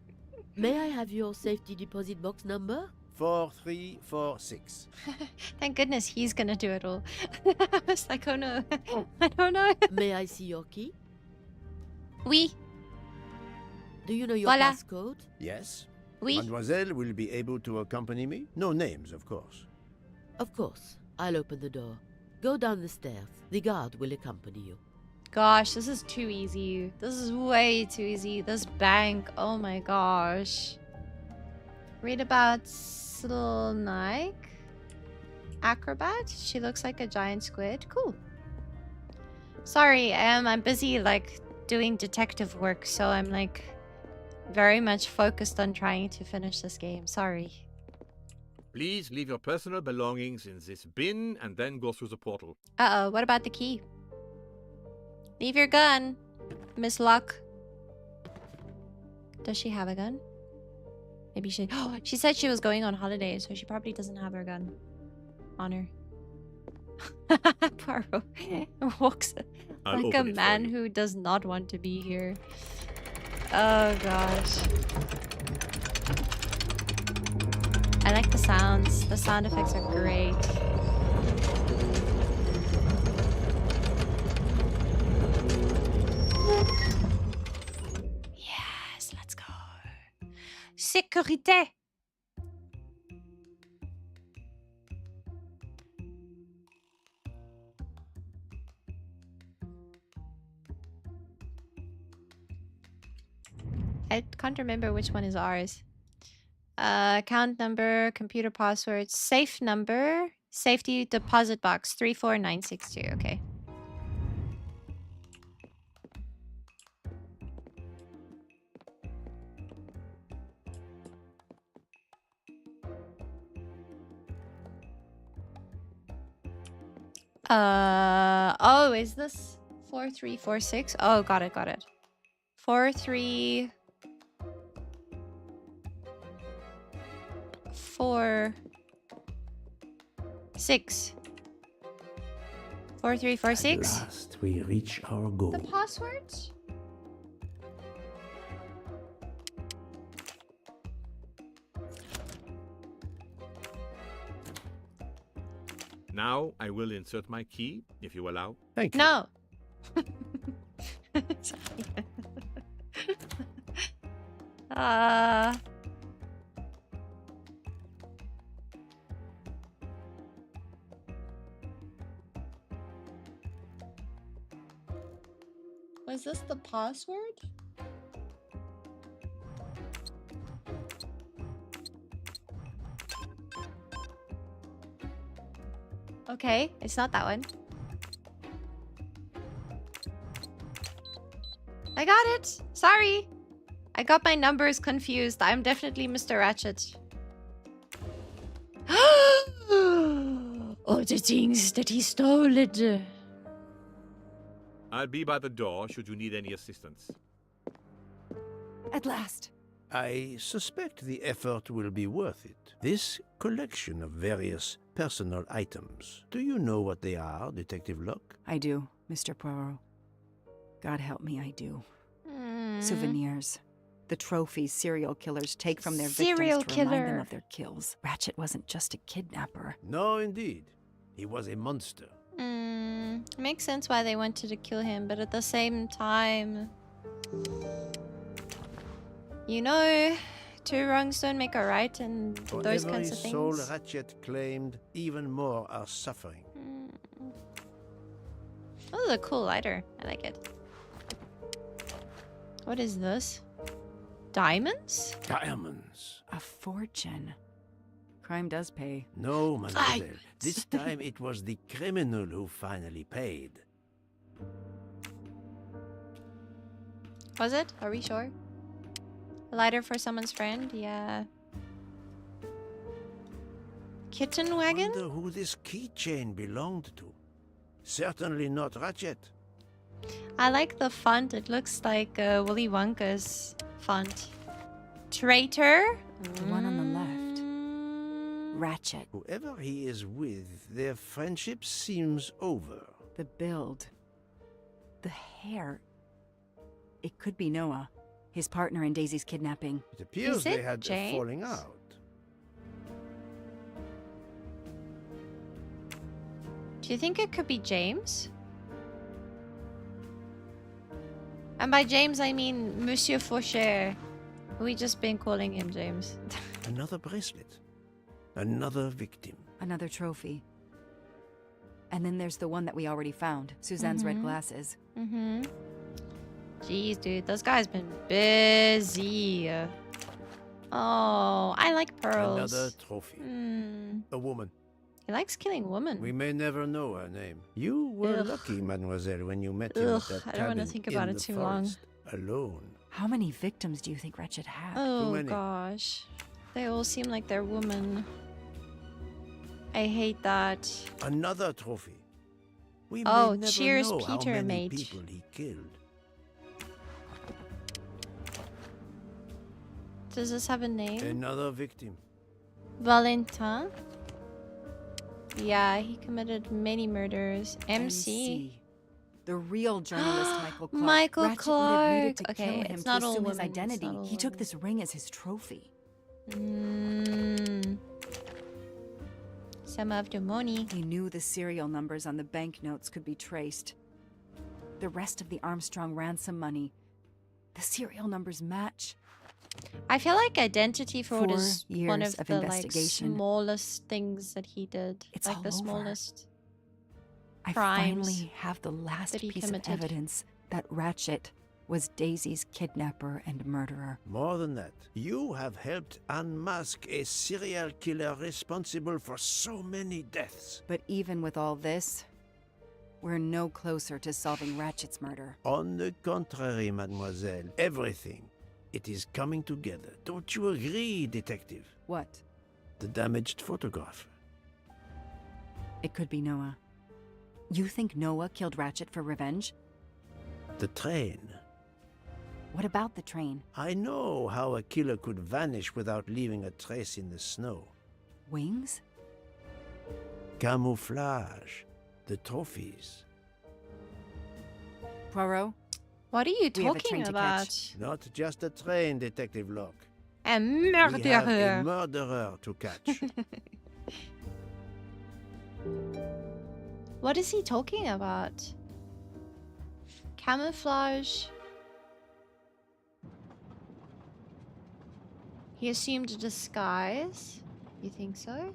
May I have your safety deposit box number? 4346. Thank goodness he's gonna do it all. I was like, oh no, I don't know. May I see your key? Oui, Do you know your Voila. passcode? Yes. oui. Mademoiselle will be able to accompany me? No names, of course. Of course. I'll open the door. Go down the stairs. The guard will accompany you. Gosh, this is too easy. This is way too easy. This bank, oh my gosh. Read about Nike Acrobat. She looks like a giant squid. Cool. Sorry, I'm busy like doing detective work, so I'm like very much focused on trying to finish this game. Sorry. Please leave your personal belongings in this bin and then go through the portal. Uh-oh, what about the key? Leave your gun, Miss Luck. Does she have a gun? Maybe she... Oh, she said she was going on holiday, so she probably doesn't have her gun on her. Poirot walks I'll like a open it for man you. who does not want to be here. Oh, gosh. I like the sounds. The sound effects are great. Yes, let's go. Sécurité. I can't remember which one is ours. Account number, computer password, safe number, safety deposit box 34962. Okay. Oh, is this 4346? Oh, got it, got it. 4346. 4346. At last, we reach our goal. The password? Now I will insert my key, if you allow. Thank you. No. Was this the password? Okay, it's not that one. I got it! Sorry! I got my numbers confused. I'm definitely Mr. Ratchet. Oh, the things that he stole. I'll be by the door should you need any assistance. At last. I suspect the effort will be worth it. This collection of various personal items. Do you know what they are, Detective Locke? I do, Mr. Poirot. God help me, I do. Souvenirs. The trophies serial killers take from their Serial victims to remind them killer. of their kills. Ratchet wasn't just a kidnapper. No, indeed. He was a monster. Makes sense why they wanted to kill him, but at the same time... You know, two wrongs don't make a right, and For those every kinds of soul things. Ratchet claimed, even more are suffering. Oh, the cool lighter. I like it. What is this? Diamonds? Diamonds. A fortune. Crime does pay. No, mademoiselle. This time it was the criminal who finally paid. Was it? Are we sure? A lighter for someone's friend? Yeah. Kitten wagon? Wonder who this keychain belonged to. Certainly not Ratchet. I like the font. It looks like Willy Wonka's font. Traitor? The one on the left. Ratchet. Whoever he is with, their friendship seems over. The build. The hair. It could be Noah, his partner in Daisy's kidnapping. It appears Is they it had a James? falling out. Do you think it could be James? And by James, I mean Monsieur Faucher. We just been calling him James. Another bracelet. Another victim. Another trophy. And then there's the one that we already found, Suzanne's red Mhm. glasses. Mm-hmm. Jeez, dude, those guys been busy. Oh, I like pearls. Another trophy. A woman. He likes killing women. We may never know her name. You were Ugh. lucky, mademoiselle, when you met him Ugh, at that I don't wanna cabin think about in it the too long. forest, alone. How many victims do you think Ratchet had? Oh many. gosh. They all seem like they're women. I hate that. Another trophy. We Oh, may never cheers, know how Peter, many mate. people he killed. Does this have a name? Another victim. Valentin? Yeah, he committed many murders. MC? MC. The real journalist Michael Clark. Michael Ratchet would have needed to Clark. kill Okay, him it's to not all assume his women, it's identity. not all He took women. this ring as his trophy. Some of the money. He knew the serial numbers on the banknotes could be traced. The rest of the Armstrong ransom money. The serial numbers match. I feel like identity fraud 4 is one years of of the like investigation. smallest things that he did. It's like all the over. smallest. I crimes finally have the last that he piece committed. of evidence that Ratchet was Daisy's kidnapper and murderer. More than that, you have helped unmask a serial killer responsible for so many deaths. But even with all this, we're no closer to solving Ratchet's murder. On the contrary, mademoiselle, everything. It is coming together. Don't you agree, detective? What? The damaged photograph. It could be Noah. You think Noah killed Ratchet for revenge? The train. What about the train? I know how a killer could vanish without leaving a trace in the snow. Wings? Camouflage. The trophies. Poirot? What are you We have a talking train to about? catch. Not just a train, Detective Locke. A We have a murderer. murderer to catch. What is he talking about? Camouflage. He assumed a disguise. You think so?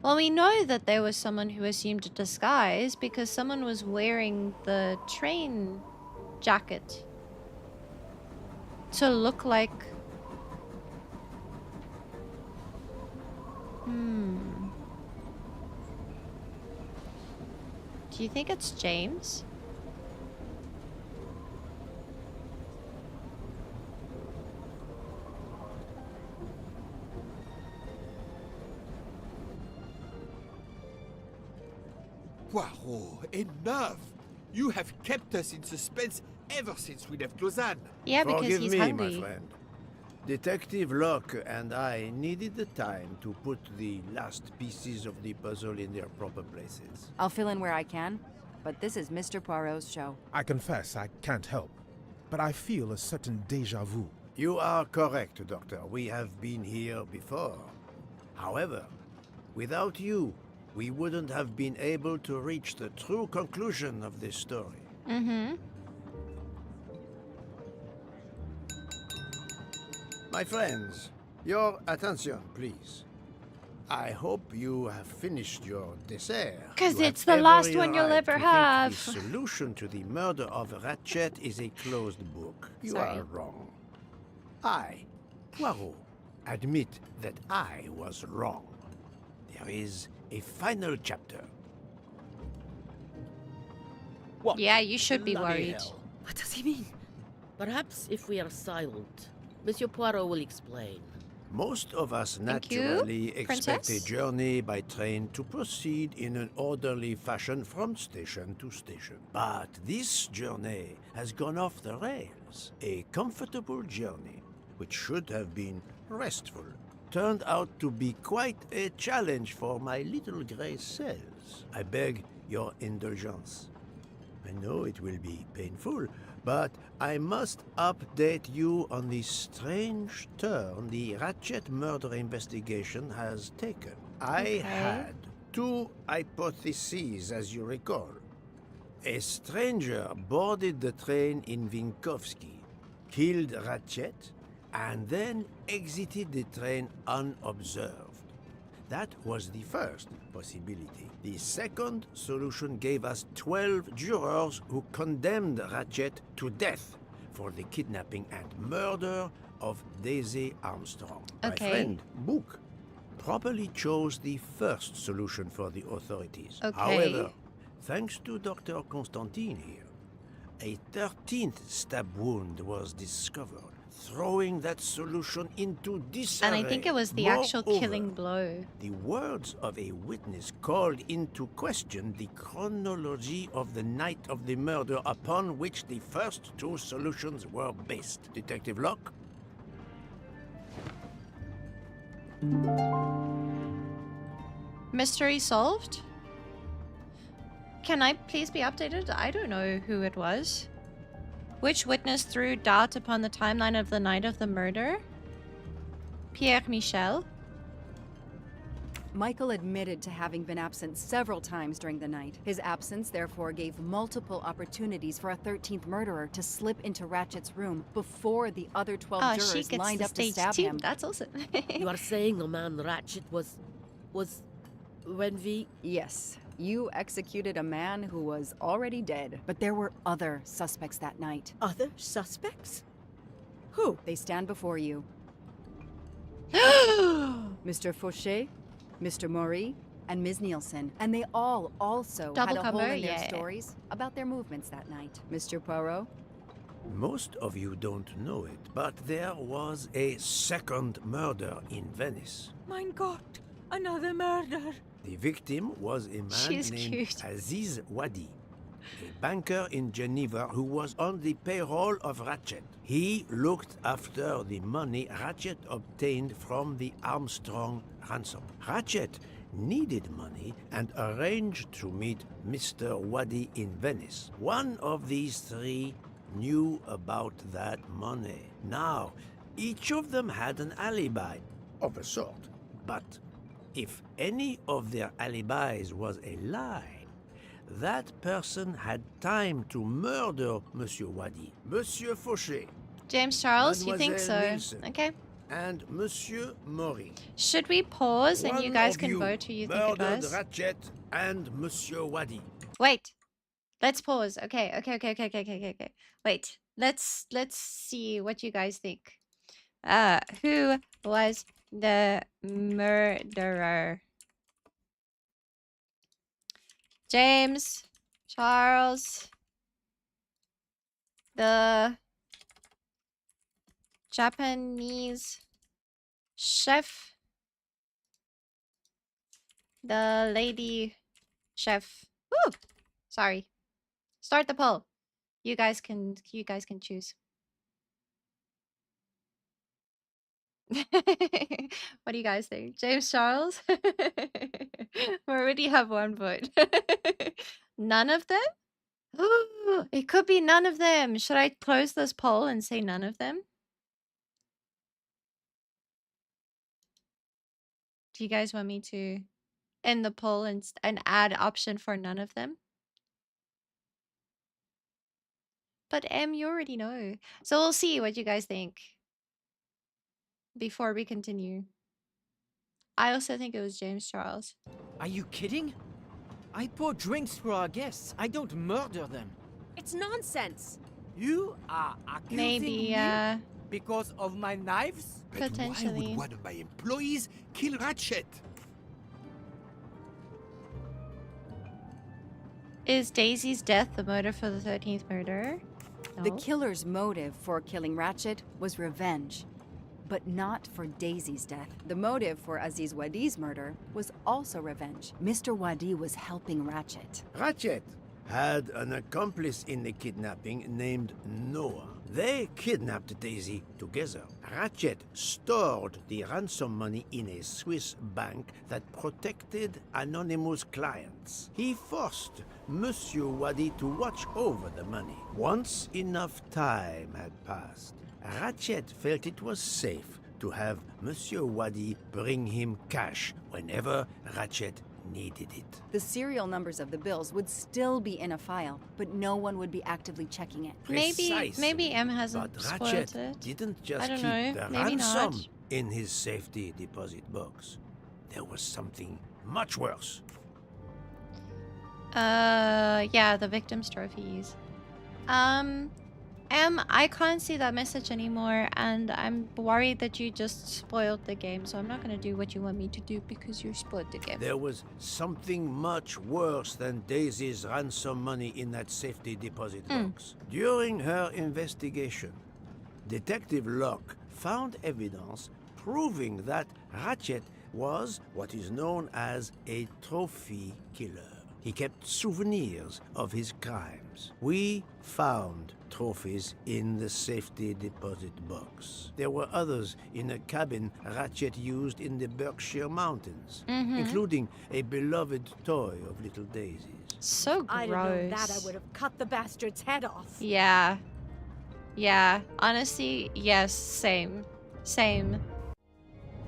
Well, we know that there was someone who assumed a disguise because someone was wearing the train jacket to look like... Do you think it's James? Poirot, enough! You have kept us in suspense ever since we left Lausanne. Yeah, because Forgive he's me, hungry. my friend. Detective Locke and I needed the time to put the last pieces of the puzzle in their proper places. I'll fill in where I can, but this is Mr. Poirot's show. I confess I can't help, but I feel a certain deja vu. You are correct, Doctor. We have been here before. However, without you, we wouldn't have been able to reach the true conclusion of this story. Mm-hmm. My friends, your attention, please. I hope you have finished your dessert. Because You it's have the last every one you'll right ever to have. think the solution to the murder of Ratchet is a closed book. You Sorry. are wrong. I, Poirot, admit that I was wrong. There is a final chapter. What? Yeah, you should be bloody worried. hell? What does he mean? Perhaps if we are silent, Monsieur Poirot will explain. Most of us Thank you, naturally expect Princess. a journey by train to proceed in an orderly fashion from station to station. But this journey has gone off the rails. A comfortable journey, which should have been restful, turned out to be quite a challenge for my little gray cells. I beg your indulgence. I know it will be painful, but I must update you on the strange turn the Ratchet murder investigation has taken. I had two hypotheses, as you recall. A stranger boarded the train in Vinkovsky, killed Ratchet, and then exited the train unobserved. That was the first possibility. The second solution gave us 12 jurors who condemned Ratchet to death for the kidnapping and murder of Daisy Armstrong. Okay. My friend, Book, properly chose the first solution for the authorities. Okay. However, thanks to Dr. Constantine here, a 13th stab wound was discovered, throwing that solution into disarray. And I think it was the actual Moreover, killing blow. the words of a witness called into question the chronology of the night of the murder upon which the first two solutions were based. Detective Locke? Mystery solved? Can I please be updated? I don't know who it was. Which witness threw doubt upon the timeline of the night of the murder? Pierre Michel? Michael admitted to having been absent several times during the night. His absence therefore gave multiple opportunities for a 13th murderer to slip into Ratchet's room before the other 12 Oh, she jurors gets lined the up to stage stab too. him. That's awesome. You are saying the man Ratchet was when we... Yes, you executed a man who was already dead. But there were other suspects that night. Other suspects? Who? They stand before you. Mr. Fauché, Mr. Maury, and Ms. Nielsen. And they all also Double had a combo, hole in their yeah. stories about their movements that night. Mr. Poirot? Most of you don't know it, but there was a second murder in Venice. Mein Gott, another murder. The victim was a man She's named cute. Aziz Wadi, a banker in Geneva who was on the payroll of Ratchet. He looked after the money Ratchet obtained from the Armstrong ransom. Ratchet needed money and arranged to meet Mr. Wadi in Venice. One of these three knew about that money. Now, each of them had an alibi of a sort, but if any of their alibis was a lie, that person had time to murder Monsieur Wadi, Monsieur Fauché, James Charles, you think so? Mademoiselle Nielsen. Okay. and Monsieur Maury. Should we pause and you One guys of can vote who you think it murdered was? Ratchet and Monsieur Wadi. Wait. Let's pause. Okay. Wait. Let's see what you guys think. Who was the murderer? James, Charles, the Japanese chef, the lady chef. Woo! Sorry. Start the poll. You guys can choose. What do you guys think? James Charles? We already have one vote. None of them? It could be none of them. Should I close this poll and say none of them? Do you guys want me to end the poll and add option for none of them? But you already know. So we'll see what you guys think. before we continue. I also think it was James Charles. Are you kidding? I pour drinks for our guests. I don't murder them. It's nonsense. You are accusing Maybe, me because of my knives? But why Potentially. would one of my employees kill Ratchet? Is Daisy's death the motive for the 13th murder? The No. killer's motive for killing Ratchet was revenge, but not for Daisy's death. The motive for Aziz Wadi's murder was also revenge. Mr. Wadi was helping Ratchet. Ratchet had an accomplice in the kidnapping named Noah. They kidnapped Daisy together. Ratchet stored the ransom money in a Swiss bank that protected anonymous clients. He forced Monsieur Wadi to watch over the money. Once enough time had passed, Ratchet felt it was safe to have Monsieur Wadi bring him cash whenever Ratchet needed it. The serial numbers of the bills would still be in a file, but no one would be actively checking it. Maybe M hasn't But spoiled Ratchet it. didn't just I don't keep know, the maybe ransom not. in his safety deposit box. There was something much worse. Yeah, the victim's trophies. M, I can't see that message anymore, and I'm worried that you just spoiled the game, so I'm not gonna do what you want me to do because you spoiled the game. There was something much worse than Daisy's ransom money in that safety deposit box. During her investigation, Detective Locke found evidence proving that Ratchet was what is known as a trophy killer. He kept souvenirs of his crimes. We found trophies in the safety deposit box. There were others in a cabin Ratchet used in the Berkshire Mountains, including a beloved toy of little Daisy's. So gross. I'd have known that, I would have cut the bastard's head off. Yeah. Yeah. Honestly, yes. Same. Same.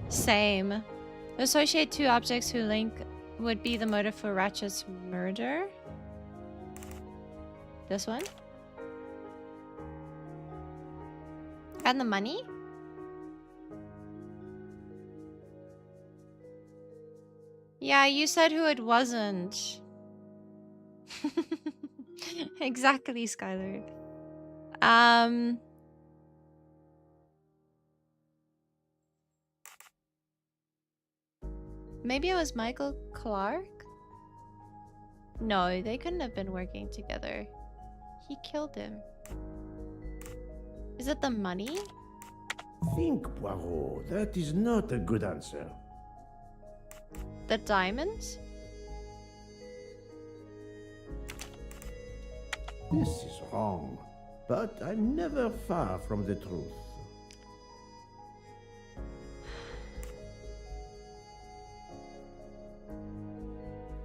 Same. Associate two objects who link would be the motive for Ratchet's murder. This one? And the money? Yeah, you said who it wasn't. Exactly, Skylar. Maybe it was Michael Clark? No, they couldn't have been working together. He killed him. Is it the money? Think, Poirot. That is not a good answer. The diamonds? This is wrong. But I'm never far from the truth.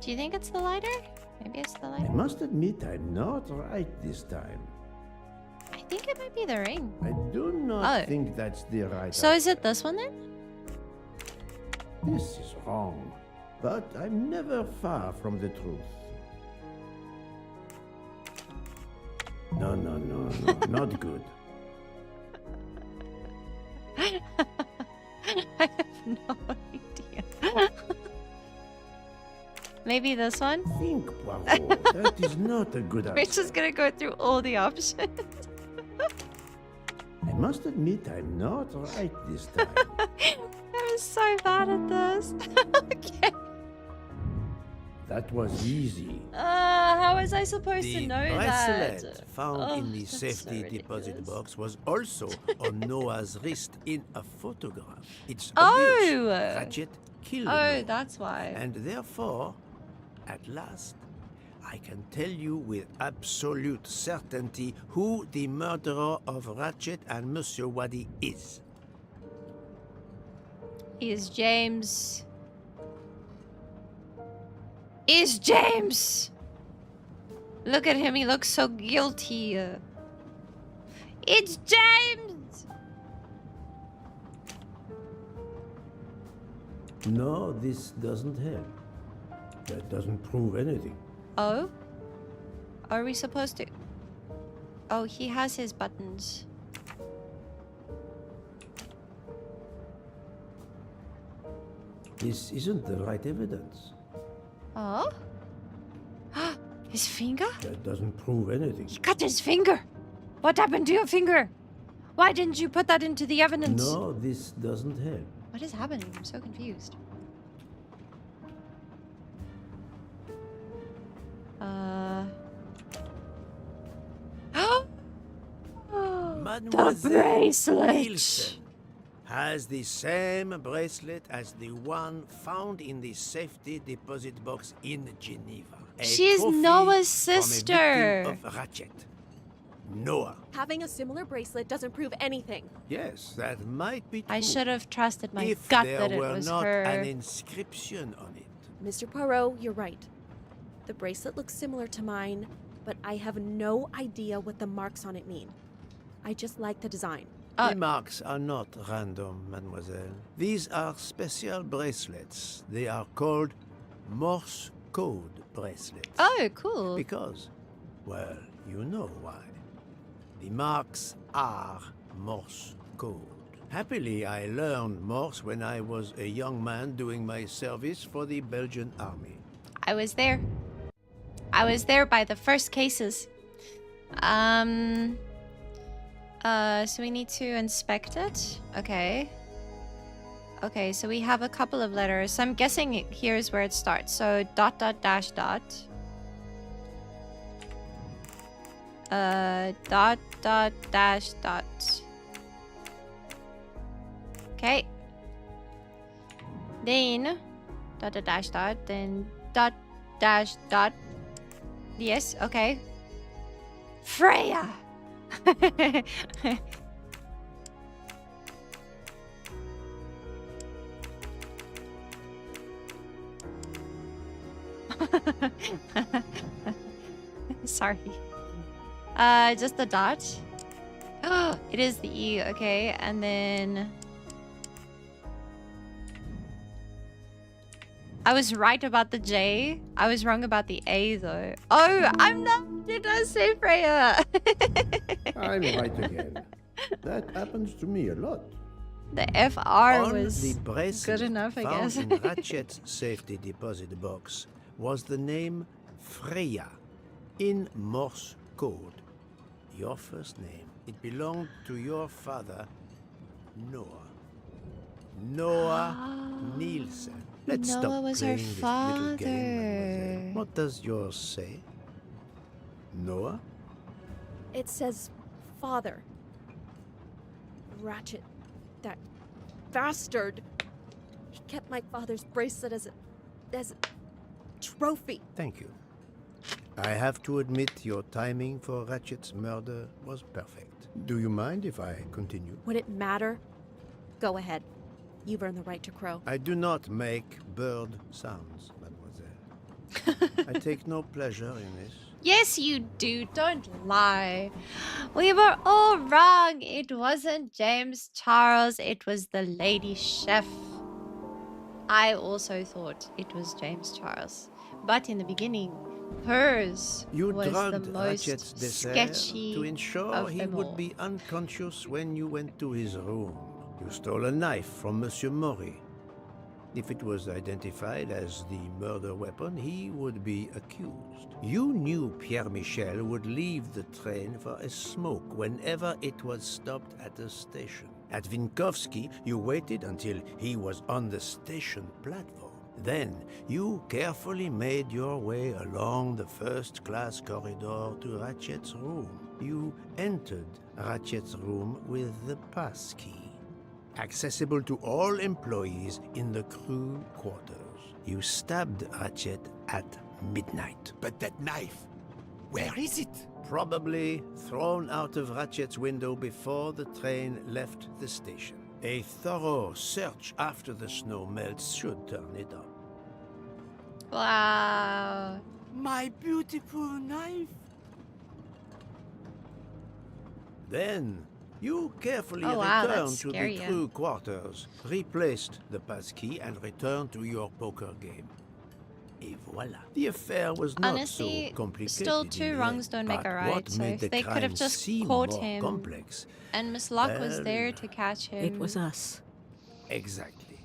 Do you think it's the lighter? Maybe it's the I lighter. must admit I'm not right this time. I think it might be the ring. I do not Oh. think that's the right So is answer. it this one then? This is wrong. But I'm never far from the truth. No, not good. I have no idea. Maybe this one? Think, Poirot. That is not a good We're answer. just gonna go through all the options. I must admit I'm not right this time. I'm so bad at this. Okay. That was easy. How was I supposed to The know bracelet that? found Oh, in the that's so safety deposit ridiculous. box was also on Noah's wrist in a photograph. It's Oh! obvious Ratchet killed Oh, Noah. that's why. And therefore, at last, I can tell you with absolute certainty who the murderer of Ratchet and Monsieur Wadi is. Is James. Is James! Look at him, he looks so guilty. It's James! No, this doesn't help. That doesn't prove anything. Oh? Are we supposed to... Oh, he has his buttons. This isn't the right evidence. Oh? His finger? That doesn't prove anything. He cut his finger! What happened to your finger? Why didn't you put that into the evidence? No, this doesn't help. What is happening? I'm so confused. Mademoiselle bracelet! Nielsen has the same bracelet as the one found in the safety deposit box in Geneva. A She's trophy Noah's from a sister. victim of Ratchet. Noah. Having a similar bracelet doesn't prove anything. Yes, that might be true. I should have trusted my if gut there that it were was not her. an inscription on it. Mr. Poirot, you're right. The bracelet looks similar to mine, but I have no idea what the marks on it mean. I just like the design. The marks are not random, mademoiselle. These are special bracelets. They are called Morse code bracelets. Oh, cool. Because, well, you know why. The marks are Morse code. Happily, I learned Morse when I was a young man doing my service for the Belgian army. I was there. I was there by the first cases. So we need to inspect it. Okay. Okay, so we have a couple of letters. So I'm guessing here's where it starts. So dot dot dash dot. Dot dot dash dot. Okay. Then dot dot dash dot. Then dot dash dot. Yes, okay. Freya! Sorry. Just the dot. Oh, it is the E, okay, and then I was right about the J. I was wrong about the A though. Oh, I'm not. Did I say Freya? I'm right again. That happens to me a lot. The FR On was the bracelet good enough, I found guess. in Ratchet's safety deposit box was the name Freya in Morse code. Your first name. It belonged to your father, Noah. Noah Nielsen. Let's Noah stop was her playing this little game, father. mademoiselle. What does yours say? Noah? It says father. Ratchet. That bastard. He kept my father's bracelet as a trophy. Thank you. I have to admit your timing for Ratchet's murder was perfect. Do you mind if I continue? Would it matter? Go ahead. You've earned the right to crow. I do not make bird sounds, mademoiselle. I take no pleasure in this. Yes, you do. Don't lie. We were all wrong. It wasn't James Charles. It was the lady chef. I also thought it was James Charles. But in the beginning, hers You was the drugged most Ratchet's dessert sketchy to ensure of he them would all. be unconscious when you went to his room. You stole a knife from Monsieur Maury. If it was identified as the murder weapon, he would be accused. You knew Pierre Michel would leave the train for a smoke whenever it was stopped at a station. At Vinkovsky, you waited until he was on the station platform. Then, you carefully made your way along the first-class corridor to Ratchet's room. You entered Ratchet's room with the pass key. Accessible to all employees in the crew quarters. You stabbed Ratchet at midnight. But that knife, where is it? Probably thrown out of Ratchet's window before the train left the station. A thorough search after the snow melts should turn it up. Wow. My beautiful knife. Then, you carefully Oh, wow, returned that's to scary, the yeah. crew quarters, replaced the passkey, and returned to your poker game. Et voilà. The affair was not Honestly, so complicated. still in two the wrongs end, don't make but a right, what so made if the they could have crime just seem caught more him, complex. and Miss Locke was Well, there to catch him. It was us. Exactly.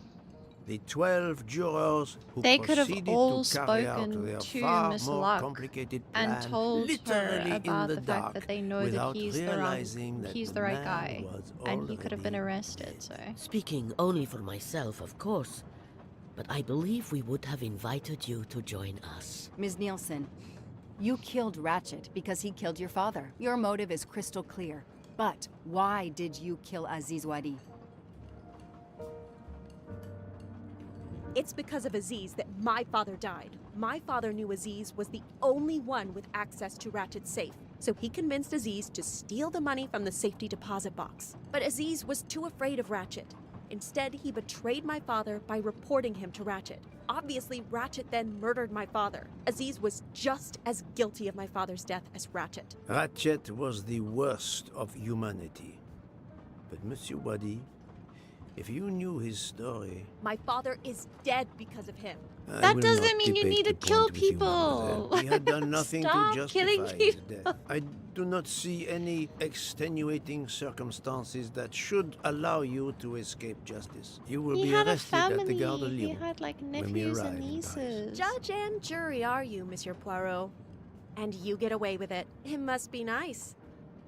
The 12 jurors who They could have proceeded all to carry out spoken their to far Miss more Luck complicated and plan, told her literally about in the fact dark, that they know that without he's the realizing that he's the the right man guy, was and he could have been already arrested. So Speaking only for myself, of course, but I believe we would have invited you to join us. Ms. Nielsen, you killed Ratchet because he killed your father. Your motive is crystal clear. But why did you kill Aziz Wadi? It's because of Aziz that my father died. My father knew Aziz was the only one with access to Ratchet's safe, so he convinced Aziz to steal the money from the safety deposit box. But Aziz was too afraid of Ratchet. Instead, he betrayed my father by reporting him to Ratchet. Obviously, Ratchet then murdered my father. Aziz was just as guilty of my father's death as Ratchet. Ratchet was the worst of humanity. But Monsieur Wadi, if you knew his story... My father is dead because of him. I that will doesn't not mean you debate need to the kill point with you, people. mademoiselle. He had done nothing Stop to justify killing his people. death. I do not see any extenuating circumstances that should allow you to escape justice. You will He be had a arrested at the Gare de family. He Lyon had like when we nephews arrive and in Paris. nieces. Judge and jury are you, Monsieur Poirot. And you get away with it. It must be nice.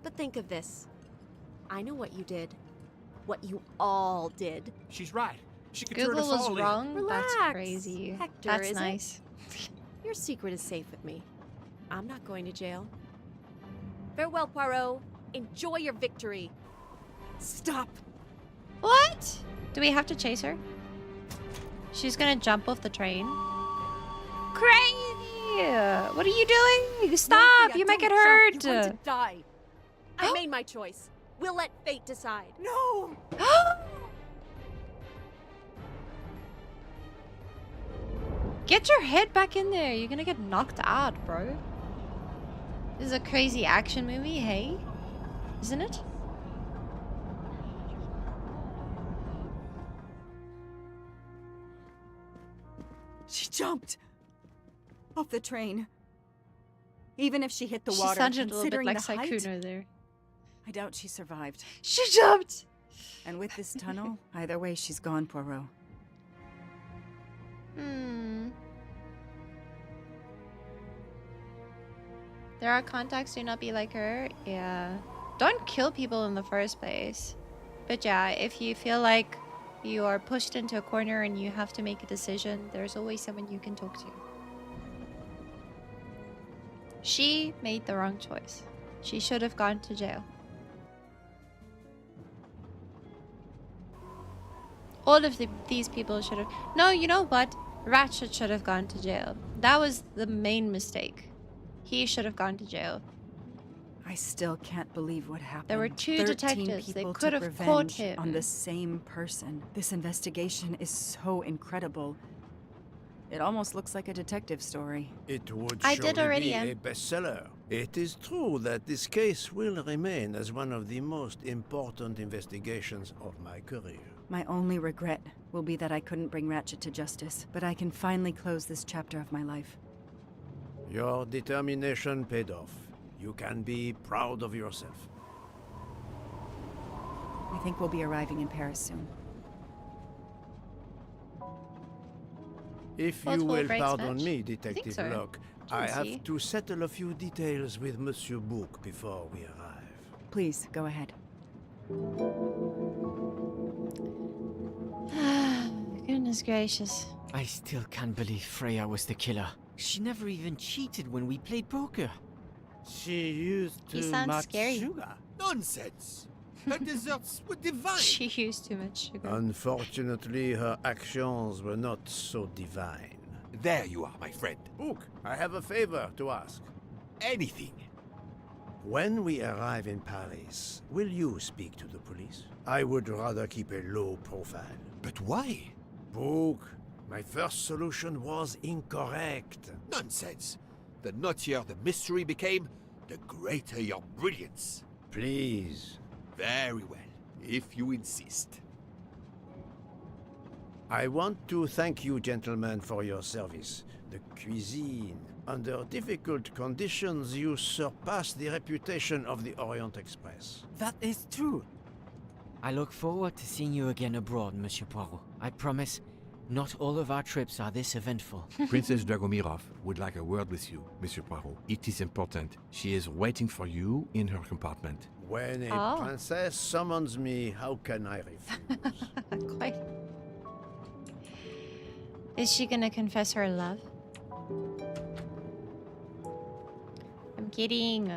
But think of this. I know what you did. What you all did. She's right. She could turn Google us was all in. wrong. Relax, That's crazy. Hector, That's is it? nice. Your secret is safe with me. I'm not going to jail. Farewell, Poirot. Enjoy your victory. Stop. What? Do we have to chase her? She's gonna jump off the train. Crazy! What are you doing? Stop! Sophia, You might get don't hurt. jump. You're going to die. I made my choice. We'll let fate decide. No! Get your head back in there. You're gonna get knocked out, bro. This is a crazy action movie, hey? Isn't it? She jumped off the train. Even if she hit the She water, sounded a little bit considering like the height, Sykkuno there. I doubt she survived. She jumped! And with this tunnel, either way, she's gone, Poirot. There are contacts, do not be like her. Yeah. Don't kill people in the first place. But yeah, if you feel like you are pushed into a corner and you have to make a decision, there's always someone you can talk to. She made the wrong choice. She should have gone to jail. All of these people should have... No, you know what? Ratchet should have gone to jail. That was the main mistake. He should have gone to jail. I still can't believe what happened. There were two 13 detectives. They people could took have caught revenge him. on the same person. This investigation is so incredible. It almost looks like a detective story. It would I did surely already, be a Em. bestseller. It is true that this case will remain as one of the most important investigations of my career. My only regret will be that I couldn't bring Ratchet to justice, but I can finally close this chapter of my life. Your determination paid off. You can be proud of yourself. I think we'll be arriving in Paris soon. If Multiple you will breaks pardon match? me, I think Detective so. Locke, Can I see. have to settle a few details with Monsieur Book before we arrive. Please, go ahead. Goodness gracious. I still can't believe Freya was the killer. She never even cheated when we played poker. She used He too sounds much scary. sugar. Nonsense! Her desserts were divine! She used too much sugar. Unfortunately, her actions were not so divine. There you are, my friend. Book, I have a favor to ask. Anything. When we arrive in Paris, will you speak to the police? I would rather keep a low profile. But why? Book, my first solution was incorrect. Nonsense. The nuttier the mystery became, the greater your brilliance. Please. Very well, if you insist. I want to thank you, gentlemen, for your service. The cuisine. Under difficult conditions, you surpassed the reputation of the Orient Express. That is true. I look forward to seeing you again abroad, Monsieur Poirot. I promise Not all of our trips are this eventful. Princess Dragomirov would like a word with you, Monsieur Poirot. It is important. She is waiting for you in her compartment. When a Oh. princess summons me, how can I refuse? Quite. Is she gonna confess her love? I'm kidding.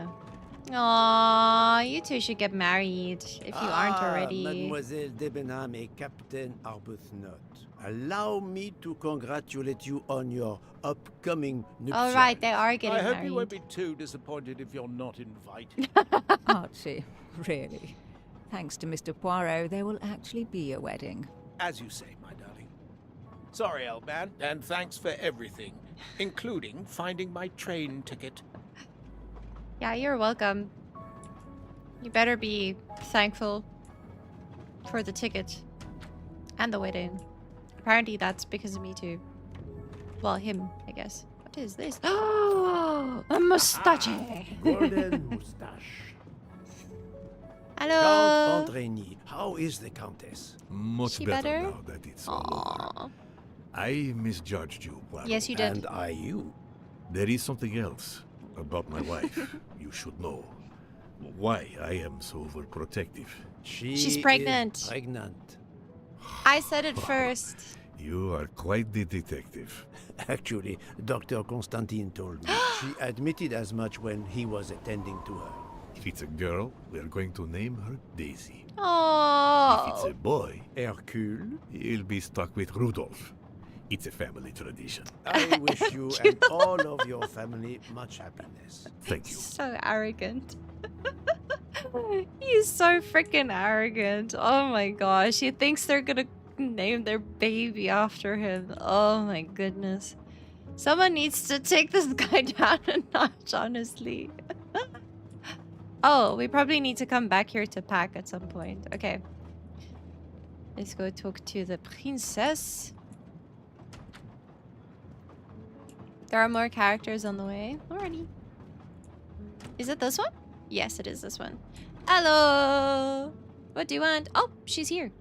Aww, you two should get married if you aren't already. Mademoiselle Debenham et Captain Arbuthnot, allow me to congratulate you on your upcoming nuptials. All right, they are getting I hope married. you won't be too disappointed if you're not invited. Archie, really? Thanks to Mr. Poirot, there will actually be a wedding. As you say, my darling. Sorry, Elban, and thanks for everything, including finding my train ticket. Yeah, you're welcome. You better be thankful for the ticket and the wedding. Apparently that's because of me too. Well, him, I guess. What is this? Oh, a mustache. Golden moustache. Hello. Count Andreny, how is the Countess? Much She better better? now that it's all over. Aww. I misjudged you, Poirot. Yes, you did. And I you. There is something else about my wife you should know. Why I am so overprotective. She's pregnant. Is pregnant. I said it first. You are quite the detective. Actually, Dr. Constantine told me. She admitted as much when he was attending to her. If it's a girl, we're going to name her Daisy. If it's Oh. a boy, Hercule, he'll be stuck with Rudolph. It's a family tradition. I wish you and all of your family much happiness. Thank you. So arrogant. He's so freaking arrogant. Oh my gosh. He thinks they're gonna name their baby after him. Oh my goodness. Someone needs to take this guy down a notch, honestly. Oh, we probably need to come back here to pack at some point. Okay. Let's go talk to the princess. There are more characters on the way. Alrighty. Is it this one? Yes, it is this one. Hello! What do you want? Oh, she's here.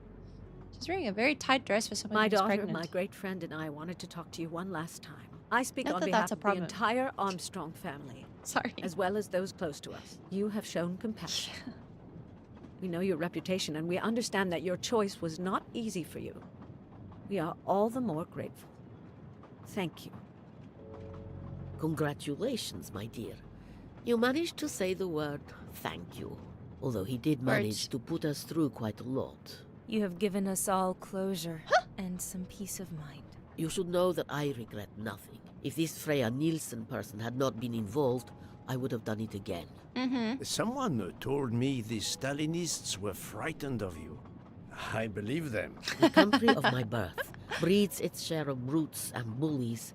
She's wearing a very tight dress for someone My who's daughter, pregnant. my great friend, and I wanted to talk to you one last time. I speak Not on that behalf that's a of the problem. entire Armstrong family, Sorry. as well as those close to us. You have shown compassion. We know your reputation, and we understand that your choice was not easy for you. We are all the more grateful. Thank you. Congratulations, my dear. You managed to say the word thank you, although he did manage Words. to put us through quite a lot. You have given us all closure and some peace of mind. You should know that I regret nothing. If this Freya Nielsen person had not been involved, I would have done it again. Mm-hmm. Someone told me the Stalinists were frightened of you. I believe them. The country of my birth breeds its share of brutes and bullies,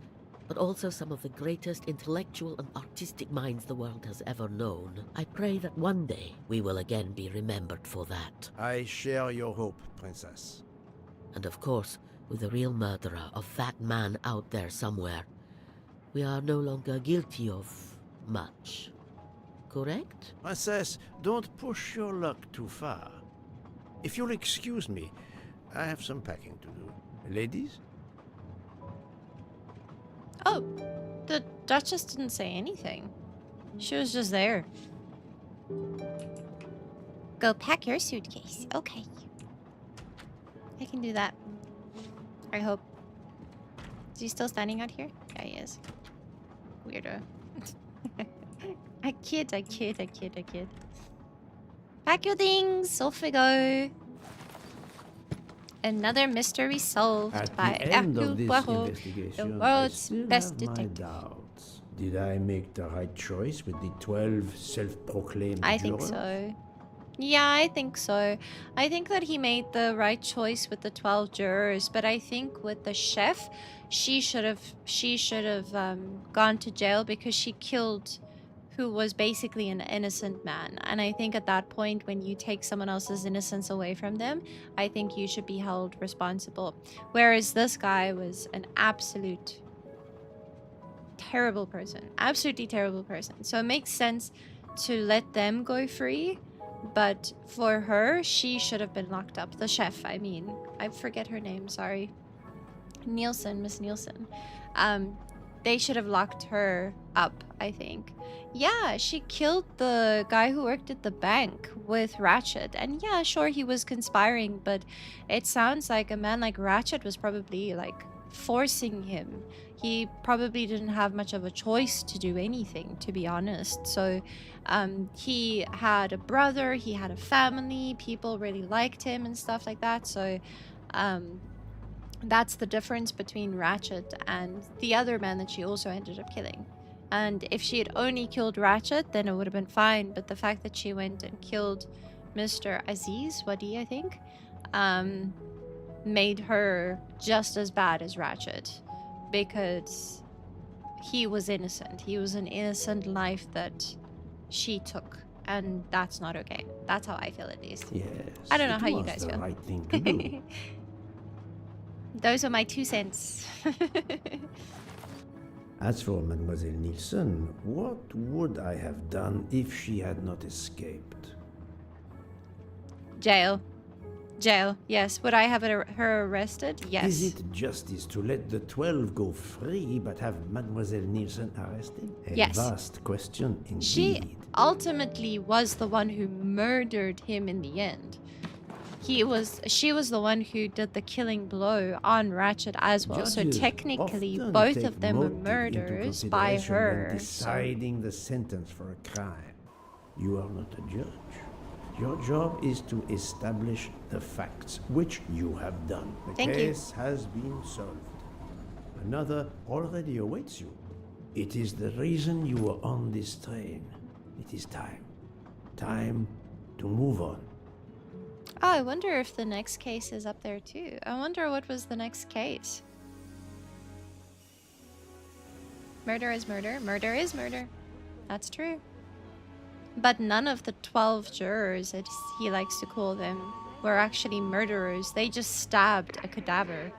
but also some of the greatest intellectual and artistic minds the world has ever known. I pray that one day we will again be remembered for that. I share your hope, Princess. And of course, with the real murderer of that man out there somewhere, we are no longer guilty of much. Correct? Princess, don't push your luck too far. If you'll excuse me, I have some packing to do. Ladies? Oh, the Duchess didn't say anything. She was just there. Go pack your suitcase. Okay. I can do that. I hope. Is he still standing out here? Yeah, he is. Weirdo. I kid. Pack your things. Off we go. Another mystery solved At by the end Hercule of this Poirot, the investigation, world's I still best have my detective. doubts. Did I make the right choice with the 12 self-proclaimed I think jurors? so. Yeah, I think so. I think that he made the right choice with the 12 jurors, but I think with the chef, she should have gone to jail because she killed who was basically an innocent man. And I think at that point, when you take someone else's innocence away from them, I think you should be held responsible. Whereas this guy was an absolute terrible person. Absolutely terrible person. So it makes sense to let them go free. But for her, she should have been locked up. The chef, I mean. I forget her name, sorry. Nielsen, Miss Nielsen. They should have locked her up, I think. Yeah, she killed the guy who worked at the bank with Ratchet. And yeah, sure, he was conspiring, but it sounds like a man like Ratchet was probably like forcing him. He probably didn't have much of a choice to do anything, to be honest. So he had a brother, he had a family, people really liked him and stuff like that. So that's the difference between Ratchet and the other man that she also ended up killing. And if she had only killed Ratchet, then it would have been fine. But the fact that she went and killed Mr. Aziz Wadi, I think, made her just as bad as Ratchet. Because he was innocent. He was an innocent life that she took. And that's not okay. That's how I feel, at least. Yes. I don't know it how you was guys the feel. right thing to do. Those are my 2 cents. As for Mademoiselle Nielsen, what would I have done if she had not escaped? Jail. Jail, yes. Would I have her arrested? Yes. Is it justice to let the 12 go free but have Mademoiselle Nielsen arrested? A Yes. vast question indeed. She ultimately was the one who murdered him in the end. She was the one who did the killing blow on Ratchet as well. So Judges technically, often both take of them were motive into murders by consideration when her. So deciding the sentence for a crime. You are not a judge. Your job is to establish the facts, which you have done. The Thank you. case has been solved. Another already awaits you. It is the reason you are on this train. It is time. Time to move on. oh, I wonder if the next case is up there too. I wonder what was the next case. Murder is murder. Murder is murder. That's true. But none of the 12 jurors, as he likes to call them, were actually murderers. They just stabbed a cadaver.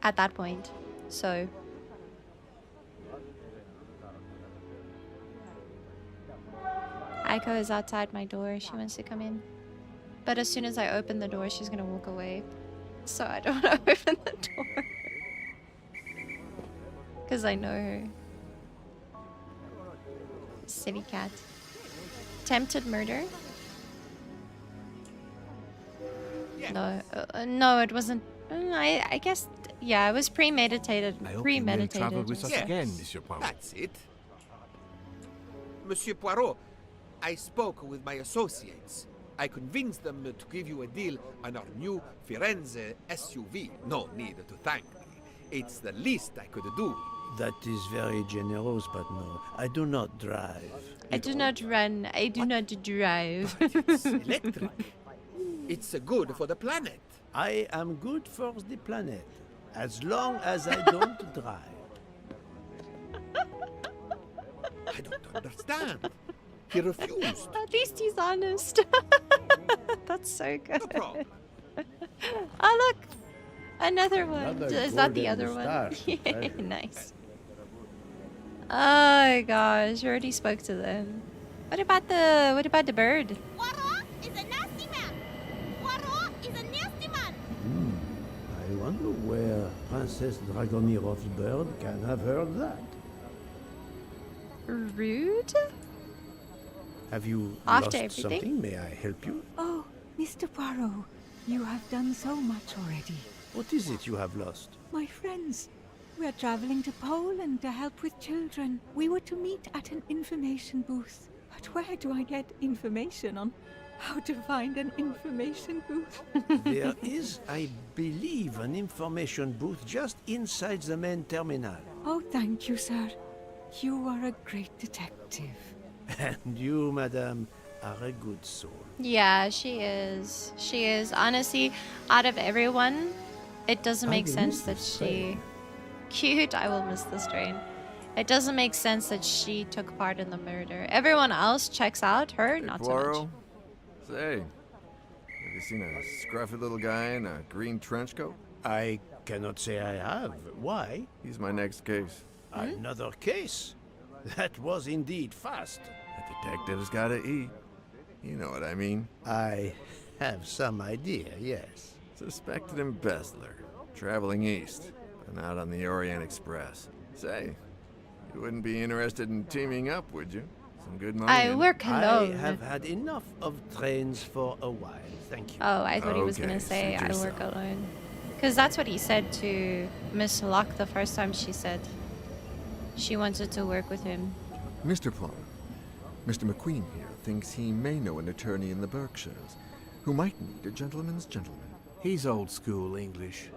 At that point. So... Aiko is outside my door. She wants to come in. But as soon as I open the door, she's gonna walk away. So I don't want to open the door. Because I know her. Silly cat. Attempted murder? No, no, it wasn't. I guess, yeah, it was premeditated. I hope you will Premeditated. travel with us Yes. again, Monsieur Poirot. That's it. Monsieur Poirot, I spoke with my associates. I convinced them to give you a deal on our new Firenze SUV. No need to thank me. It's the least I could do. That is very generous, but no, I do not drive. I do not run. I do not drive. It's electric. It's good for the planet. I am good for the planet, as long as I don't drive. I don't understand. He refused. At least he's honest. That's so good. No problem. Oh, look. Another one. Another Is that the golden other one? moustache. Pleasure. Nice. Oh gosh, we already spoke to them. What about the bird? Poirot is a nasty man. Poirot is a nasty man. I wonder where Princess Dragomirov's bird can have heard that. Rude? Have you After lost everything? something? May I help you? Oh, Mr. Poirot, you have done so much already. What is it you have lost? My friends, we are traveling to Poland to help with children. We were to meet at an information booth. But where do I get information on how to find an information booth? There is, I believe, an information booth just inside the main terminal. Oh, thank you, sir. You are a great detective. And you, madame, are a good soul. Yeah, she is. She is. Honestly, out of everyone, it doesn't I make will sense miss that this she... train. Cute, I will miss this train. It doesn't make sense that she took part in the murder. Everyone else checks out, her, not so much. Poirot? Say, have you seen a scruffy little guy in a green trench coat? I cannot say I have. Why? He's my next case. Another case? That was indeed fast. A detective's gotta eat. You know what I mean. I have some idea, yes. Suspected embezzler. Traveling east, but not on the Orient Express. Say, you wouldn't be interested in teaming up, would you? Some good money. I work I alone. have had enough of trains for a while, thank you. Oh, I thought he was Okay, gonna say suit I work yourself. alone. Because that's what he said to Miss Locke the first time she said she wanted to work with him. Mr. Poirot, Mr. McQueen here thinks he may know an attorney in the Berkshires who might need a gentleman's gentleman. He's old school English.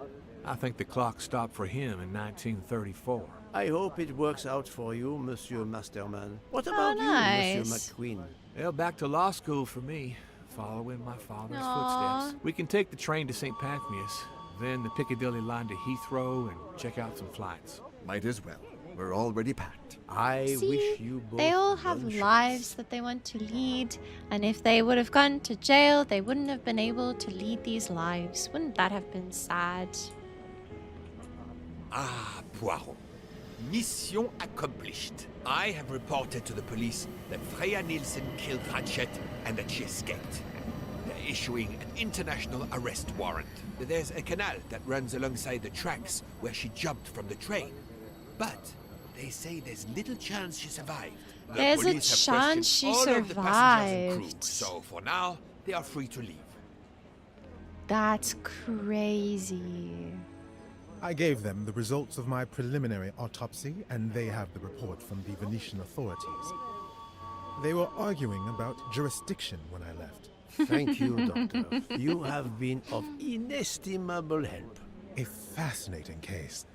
I think the clock stopped for him in 1934. I hope it works out for you, Monsieur Masterman. What about nice. you, Monsieur McQueen? Well, back to law school for me, following my father's Aw. footsteps. We can take the train to St. Pancras, then the Piccadilly line to Heathrow, and check out some flights. Might as well. We're already packed. I See, wish you both they all have gunshots. lives that they want to lead, and if they would have gone to jail, they wouldn't have been able to lead these lives. Wouldn't that have been sad? Ah, Poirot. Mission accomplished. I have reported to the police that Freya Nielsen killed Ratchet and that she escaped. They're issuing an international arrest warrant. There's a canal that runs alongside the tracks where she jumped from the train. But they say there's little chance she survived. The There's a police have questioned chance she all of the passengers and crew, survived. so for now, they are free to leave. That's crazy. I gave them the results of my preliminary autopsy, and they have the report from the Venetian authorities. They were arguing about jurisdiction when I left. Thank you, Doctor. You have been of inestimable help. A fascinating case.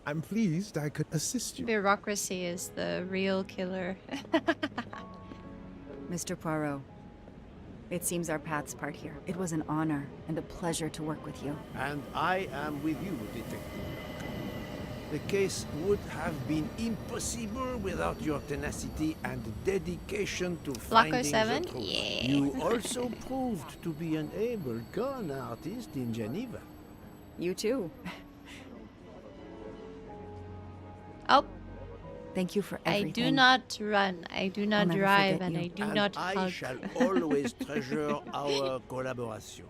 I'm pleased I could assist you. Bureaucracy is the real killer. Mr. Poirot, it seems our paths part here. It was an honor and a pleasure to work with you. And I am with you, Detective. The case would have been impossible without your tenacity and dedication to finding 7? the truth. Yeah. You also proved to be an able con artist in Geneva. You too. Oh, Thank you for I everything. do not run. I do not never drive, forget and you. I do And not I hug. shall always treasure our collaboration.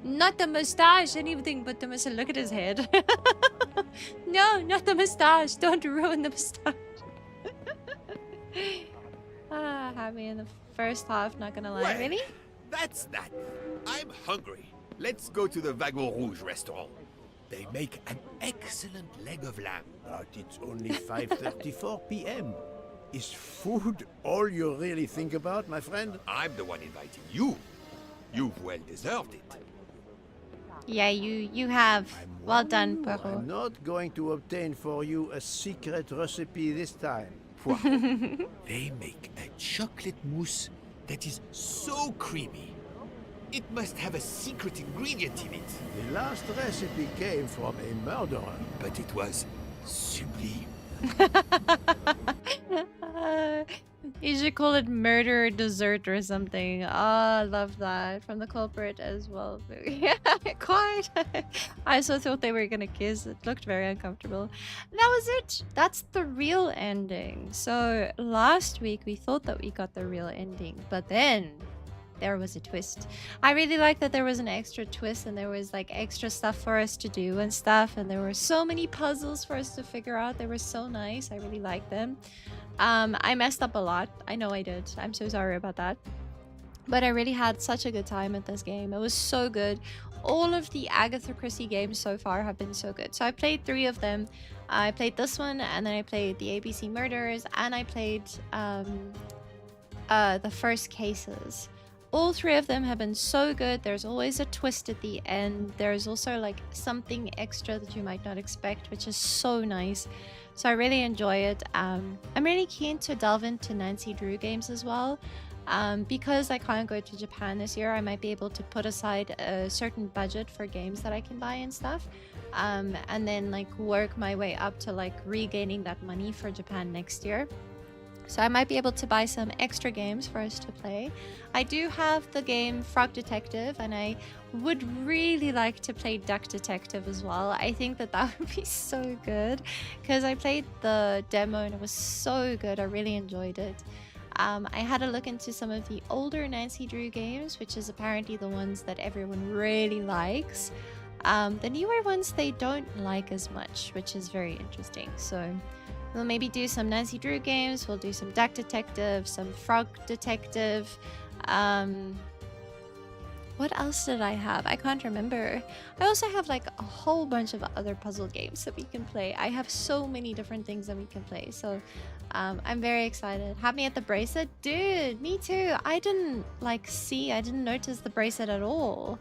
Not the mustache, anything but the mustache. Look at his head. No, not the mustache. Don't ruin the mustache. Happy in the first half, not gonna lie. Well, Really? That's that. I'm hungry. Let's go to the Wagon Rouge restaurant. They make an excellent leg of lamb. But it's only 5:34 p.m. Is food all you really think about, my friend? I'm the one inviting you. You've well deserved it. Yeah, you have. Well done, Poirot. I'm not going to obtain for you a secret recipe this time. Poirot, they make a chocolate mousse that is so creamy. It must have a secret ingredient in it. The last recipe came from a murderer. But it was sublime. You should call it murder dessert or something. Oh, I love that. From the culprit as well. Yeah, quite. I also thought they were gonna kiss. It looked very uncomfortable. That was it. That's the real ending. So last week we thought that we got the real ending, but then there was a twist. I really like that there was an extra twist and there was like extra stuff for us to do and stuff, and there were so many puzzles for us to figure out. They were so nice. I really liked them. I messed up a lot. I know I did. I'm so sorry about that. But I really had such a good time at this game. It was so good. All of the Agatha Christie games so far have been so good. So I played 3 of them. I played this one, and then I played the ABC Murders, and I played the first cases. All 3 of them have been so good. There's always a twist at the end. There's also like something extra that you might not expect, which is so nice. So I really enjoy it. I'm really keen to delve into Nancy Drew games as well. Because I can't go to Japan this year, I might be able to put aside a certain budget for games that I can buy and stuff. And then like work my way up to like regaining that money for Japan next year. So I might be able to buy some extra games for us to play. I do have the game Frog Detective, and I would really like to play Duck Detective as well. I think that that would be so good because I played the demo and it was so good. I really enjoyed it. I had a look into some of the older Nancy Drew games, which is apparently the ones that everyone really likes. The newer ones they don't like as much, which is very interesting. So we'll maybe do some Nancy Drew games, we'll do some Duck Detective, some Frog Detective. What else did I have? I can't remember. I also have like a whole bunch of other puzzle games that we can play. I have so many different things that we can play. So I'm very excited. Have me at the bracelet? Dude, me too. I didn't notice the bracelet at all.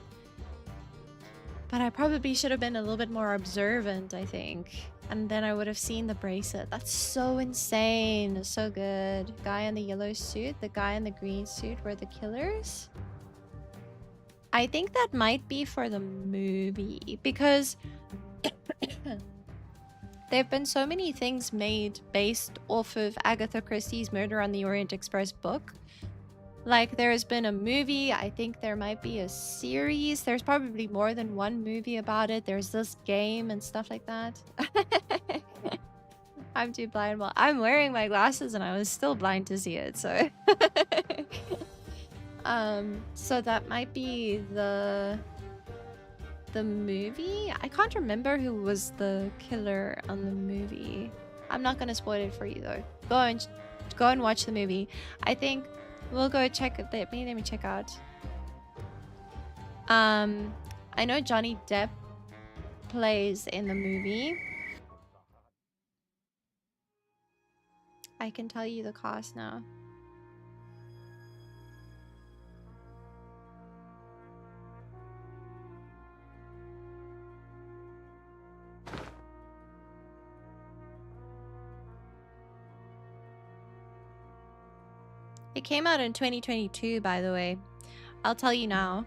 But I probably should have been a little bit more observant, I think. And then I would have seen the bracelet. That's so insane. So good. Guy in the yellow suit, the guy in the green suit were the killers. I think that might be for the movie because there have been so many things made based off of Agatha Christie's Murder on the Orient Express book. Like, there has been a movie. I think there might be a series. There's probably more than one movie about it. There's this game and stuff like that. I'm too blind. Well, I'm wearing my glasses and I was still blind to see it, so... So that might be the movie. I can't remember who was the killer on the movie. I'm not gonna spoil it for you though. Go and watch the movie. I think we'll go check it. Let me check out. I know Johnny Depp plays in the movie. I can tell you the cast now. It came out in 2022, by the way. I'll tell you now.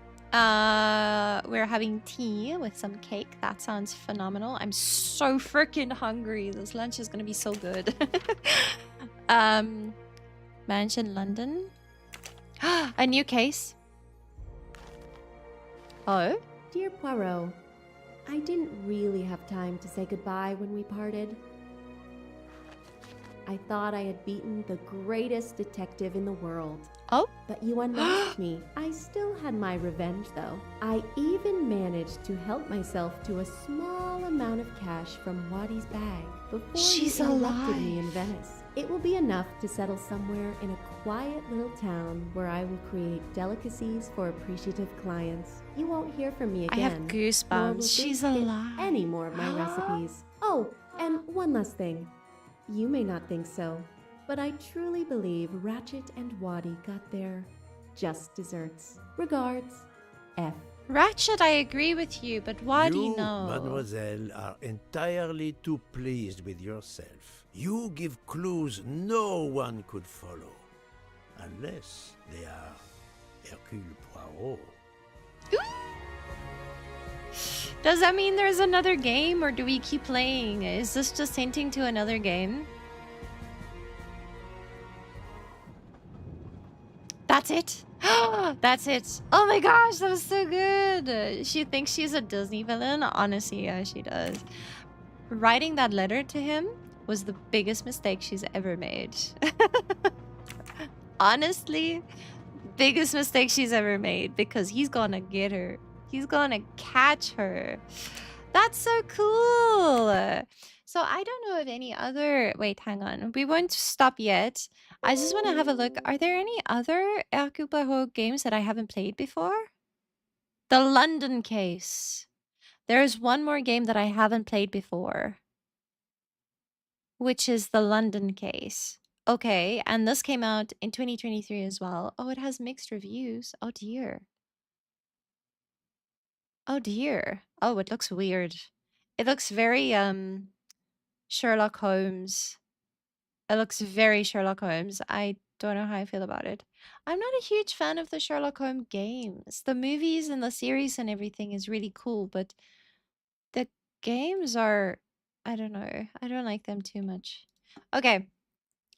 We're having tea with some cake. That sounds phenomenal. I'm so freaking hungry. This lunch is gonna be so good. Mansion London. A new case. Oh? Dear Poirot, I didn't really have time to say goodbye when we parted. I thought I had beaten the greatest detective in the world. Oh? But you unmasked me. I still had my revenge, though. I even managed to help myself to a small amount of cash from Wadi's bag before She's he elected alive. me in Venice. It will be enough to settle somewhere in a quiet little town where I will create delicacies for appreciative clients. You won't hear from me again. I have nor will goosebumps. this She's get alive. any more of my recipes. Oh, and one last thing. You may not think so, but I truly believe Ratchet and Wadi got their just desserts. Regards, F. Ratchet, I agree with you, but Wadi, You, no. mademoiselle, are entirely too pleased with yourself. You give clues no one could follow, unless they are Hercule Poirot. Does that mean there's another game, or do we keep playing? Is this just hinting to another game? That's it? That's it. Oh my gosh, that was so good. She thinks she's a Disney villain. Honestly, yeah, she does. Writing that letter to him was the biggest mistake she's ever made. Honestly, biggest mistake she's ever made, because he's gonna get her. He's gonna catch her. That's so cool. So I don't know of any other... Wait, hang on. We won't stop yet. I just want to have a look. Are there any other Hercule Poirot games that I haven't played before? The London Case. There's one more game that I haven't played before, which is the London Case. Okay, and this came out in 2023 as well. Oh, it has mixed reviews. Oh dear. Oh dear. Oh, it looks weird. It looks very Sherlock Holmes. It looks very Sherlock Holmes. I don't know how I feel about it. I'm not a huge fan of the Sherlock Holmes games. The movies and the series and everything is really cool, but the games are, I don't know. I don't like them too much. Okay.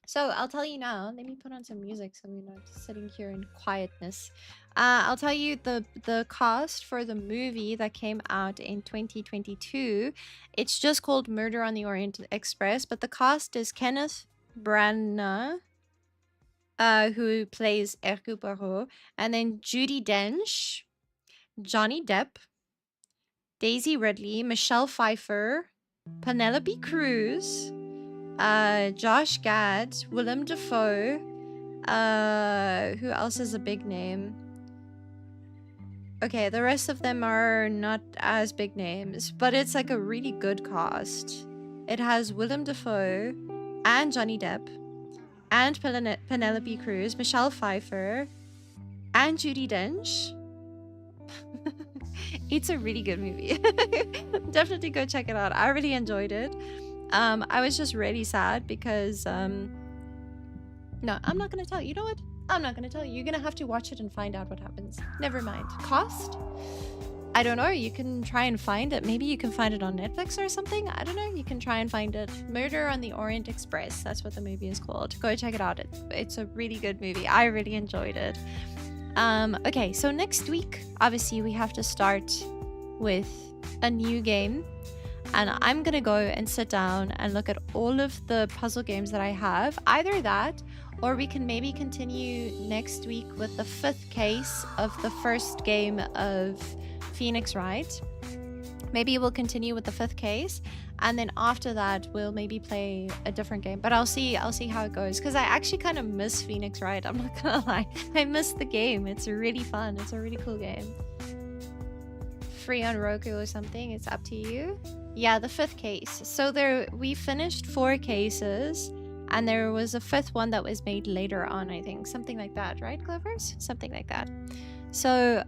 So I'll tell you now. Let me put on some music so we're not sitting here in quietness. I'll tell you the cast for the movie that came out in 2022. It's just called Murder on the Orient Express, but the cast is Kenneth Branagh, who plays Hercule Poirot, and then Judi Dench, Johnny Depp, Daisy Ridley, Michelle Pfeiffer, Penelope Cruz, Josh Gad, Willem Dafoe. Who else is a big name? Okay, the rest of them are not as big names, but it's like a really good cast. It has Willem Dafoe and Johnny Depp and Penelope Cruz, Michelle Pfeiffer, and Judi Dench. It's a really good movie. Definitely go check it out. I really enjoyed it. I was just really sad because no, I'm not gonna tell you. You know what? I'm not gonna tell you. You're gonna have to watch it and find out what happens. Never mind. Cost? I don't know. You can try and find it. Maybe you can find it on Netflix or something. I don't know. You can try and find it. Murder on the Orient Express. That's what the movie is called. Go check it out. It's a really good movie. I really enjoyed it. Okay, so next week, obviously, we have to start with a new game. And I'm gonna go and sit down and look at all of the puzzle games that I have. Either that, or we can maybe continue next week with the 5th case of the first game of Phoenix Wright. Maybe we'll continue with the 5th case, and then after that we'll maybe play a different game. But I'll see how it goes, because I actually kind of miss Phoenix Wright. I'm not gonna lie, I miss the game. It's really fun. It's a really cool game. Free on Roku or something. It's up to you. Yeah, the 5th case. So we finished 4 cases, and there was a 5th one that was made later on, I think. Something like that, right, Clovers? Something like that. So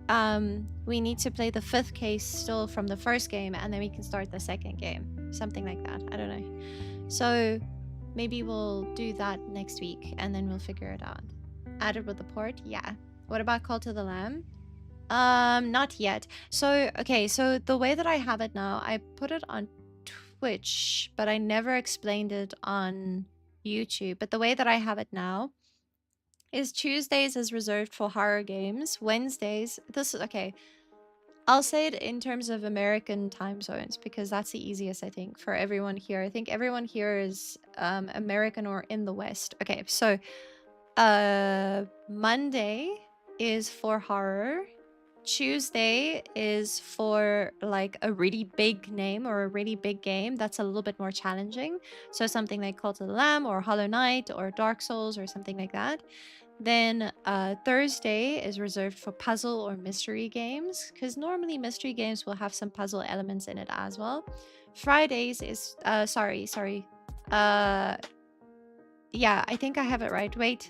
we need to play the 5th case still from the first game, and then we can start the 2nd game. Something like that. I don't know. So maybe we'll do that next week, and then we'll figure it out. Added with the port? Yeah. What about Call to the Lamb? Not yet. So, okay, so the way that I have it now, I put it on Twitch, but I never explained it on YouTube. But the way that I have it now is Tuesdays is reserved for horror games. Wednesdays, this is, okay, I'll say it in terms of American time zones, because that's the easiest, I think, for everyone here. I think everyone here is American or in the West. Okay, so Monday is for horror. Tuesday is for like a really big name or a really big game that's a little bit more challenging. So something like Call to the Lamb or Hollow Knight or Dark Souls or something like that. Then Thursday is reserved for puzzle or mystery games, because normally mystery games will have some puzzle elements in it as well. Fridays is yeah, I think I have it right. Wait.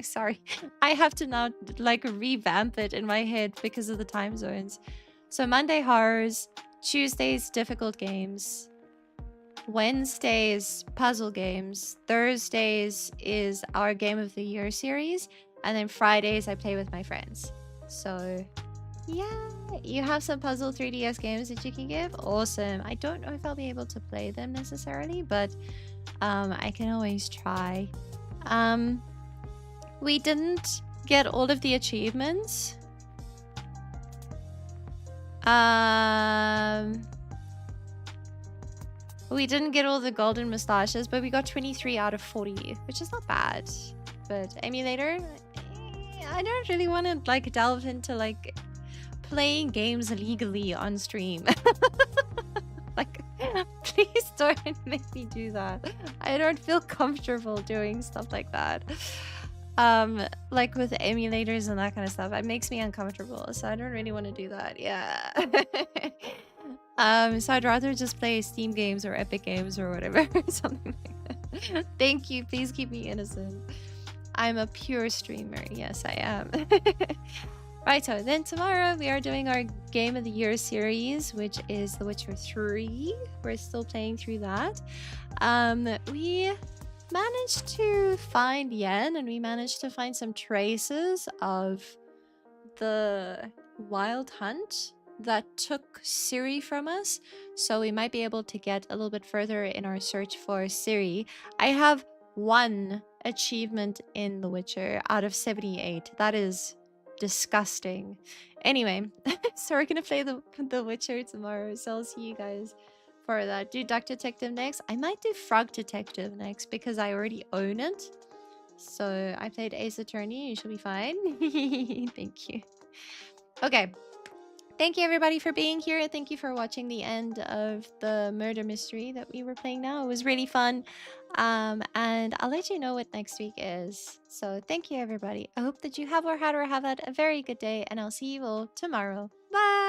Sorry, I have to now like revamp it in my head because of the time zones. So Monday horrors, Tuesdays difficult games, Wednesdays puzzle games, Thursdays is our Game of the Year series, and then Fridays I play with my friends. So yeah, you have some puzzle 3DS games that you can give. Awesome. I don't know if I'll be able to play them necessarily, but I can always try. We didn't get all of the achievements. We didn't get all the golden mustaches, but we got 23 out of 40, which is not bad. But emulator, I don't really want to like delve into like playing games illegally on stream. Like, please don't make me do that. I don't feel comfortable doing stuff like that. Like with emulators and that kind of stuff, it makes me uncomfortable, so I don't really want to do that. Yeah. So I'd rather just play Steam games or Epic games or whatever. Something like that. Thank you. Please keep me innocent. I'm a pure streamer. Yes, I am. Right, so then tomorrow we are doing our Game of the Year series, which is The Witcher 3. We're still playing through that. We managed to find Yen, and we managed to find some traces of the wild hunt that took Ciri from us, so we might be able to get a little bit further in our search for Ciri. I have 1 achievement in The Witcher out of 78. That is disgusting. Anyway, so we're gonna play the Witcher tomorrow, so I'll see you guys for that. Do Duck Detective next. I might do Frog Detective next because I already own it. So I played Ace Attorney. You should be fine. Thank you. Okay. Thank you everybody for being here. Thank you for watching the end of the murder mystery that we were playing now. It was really fun. And I'll let you know what next week is. So thank you everybody. I hope that you have or had a very good day, and I'll see you all tomorrow. Bye.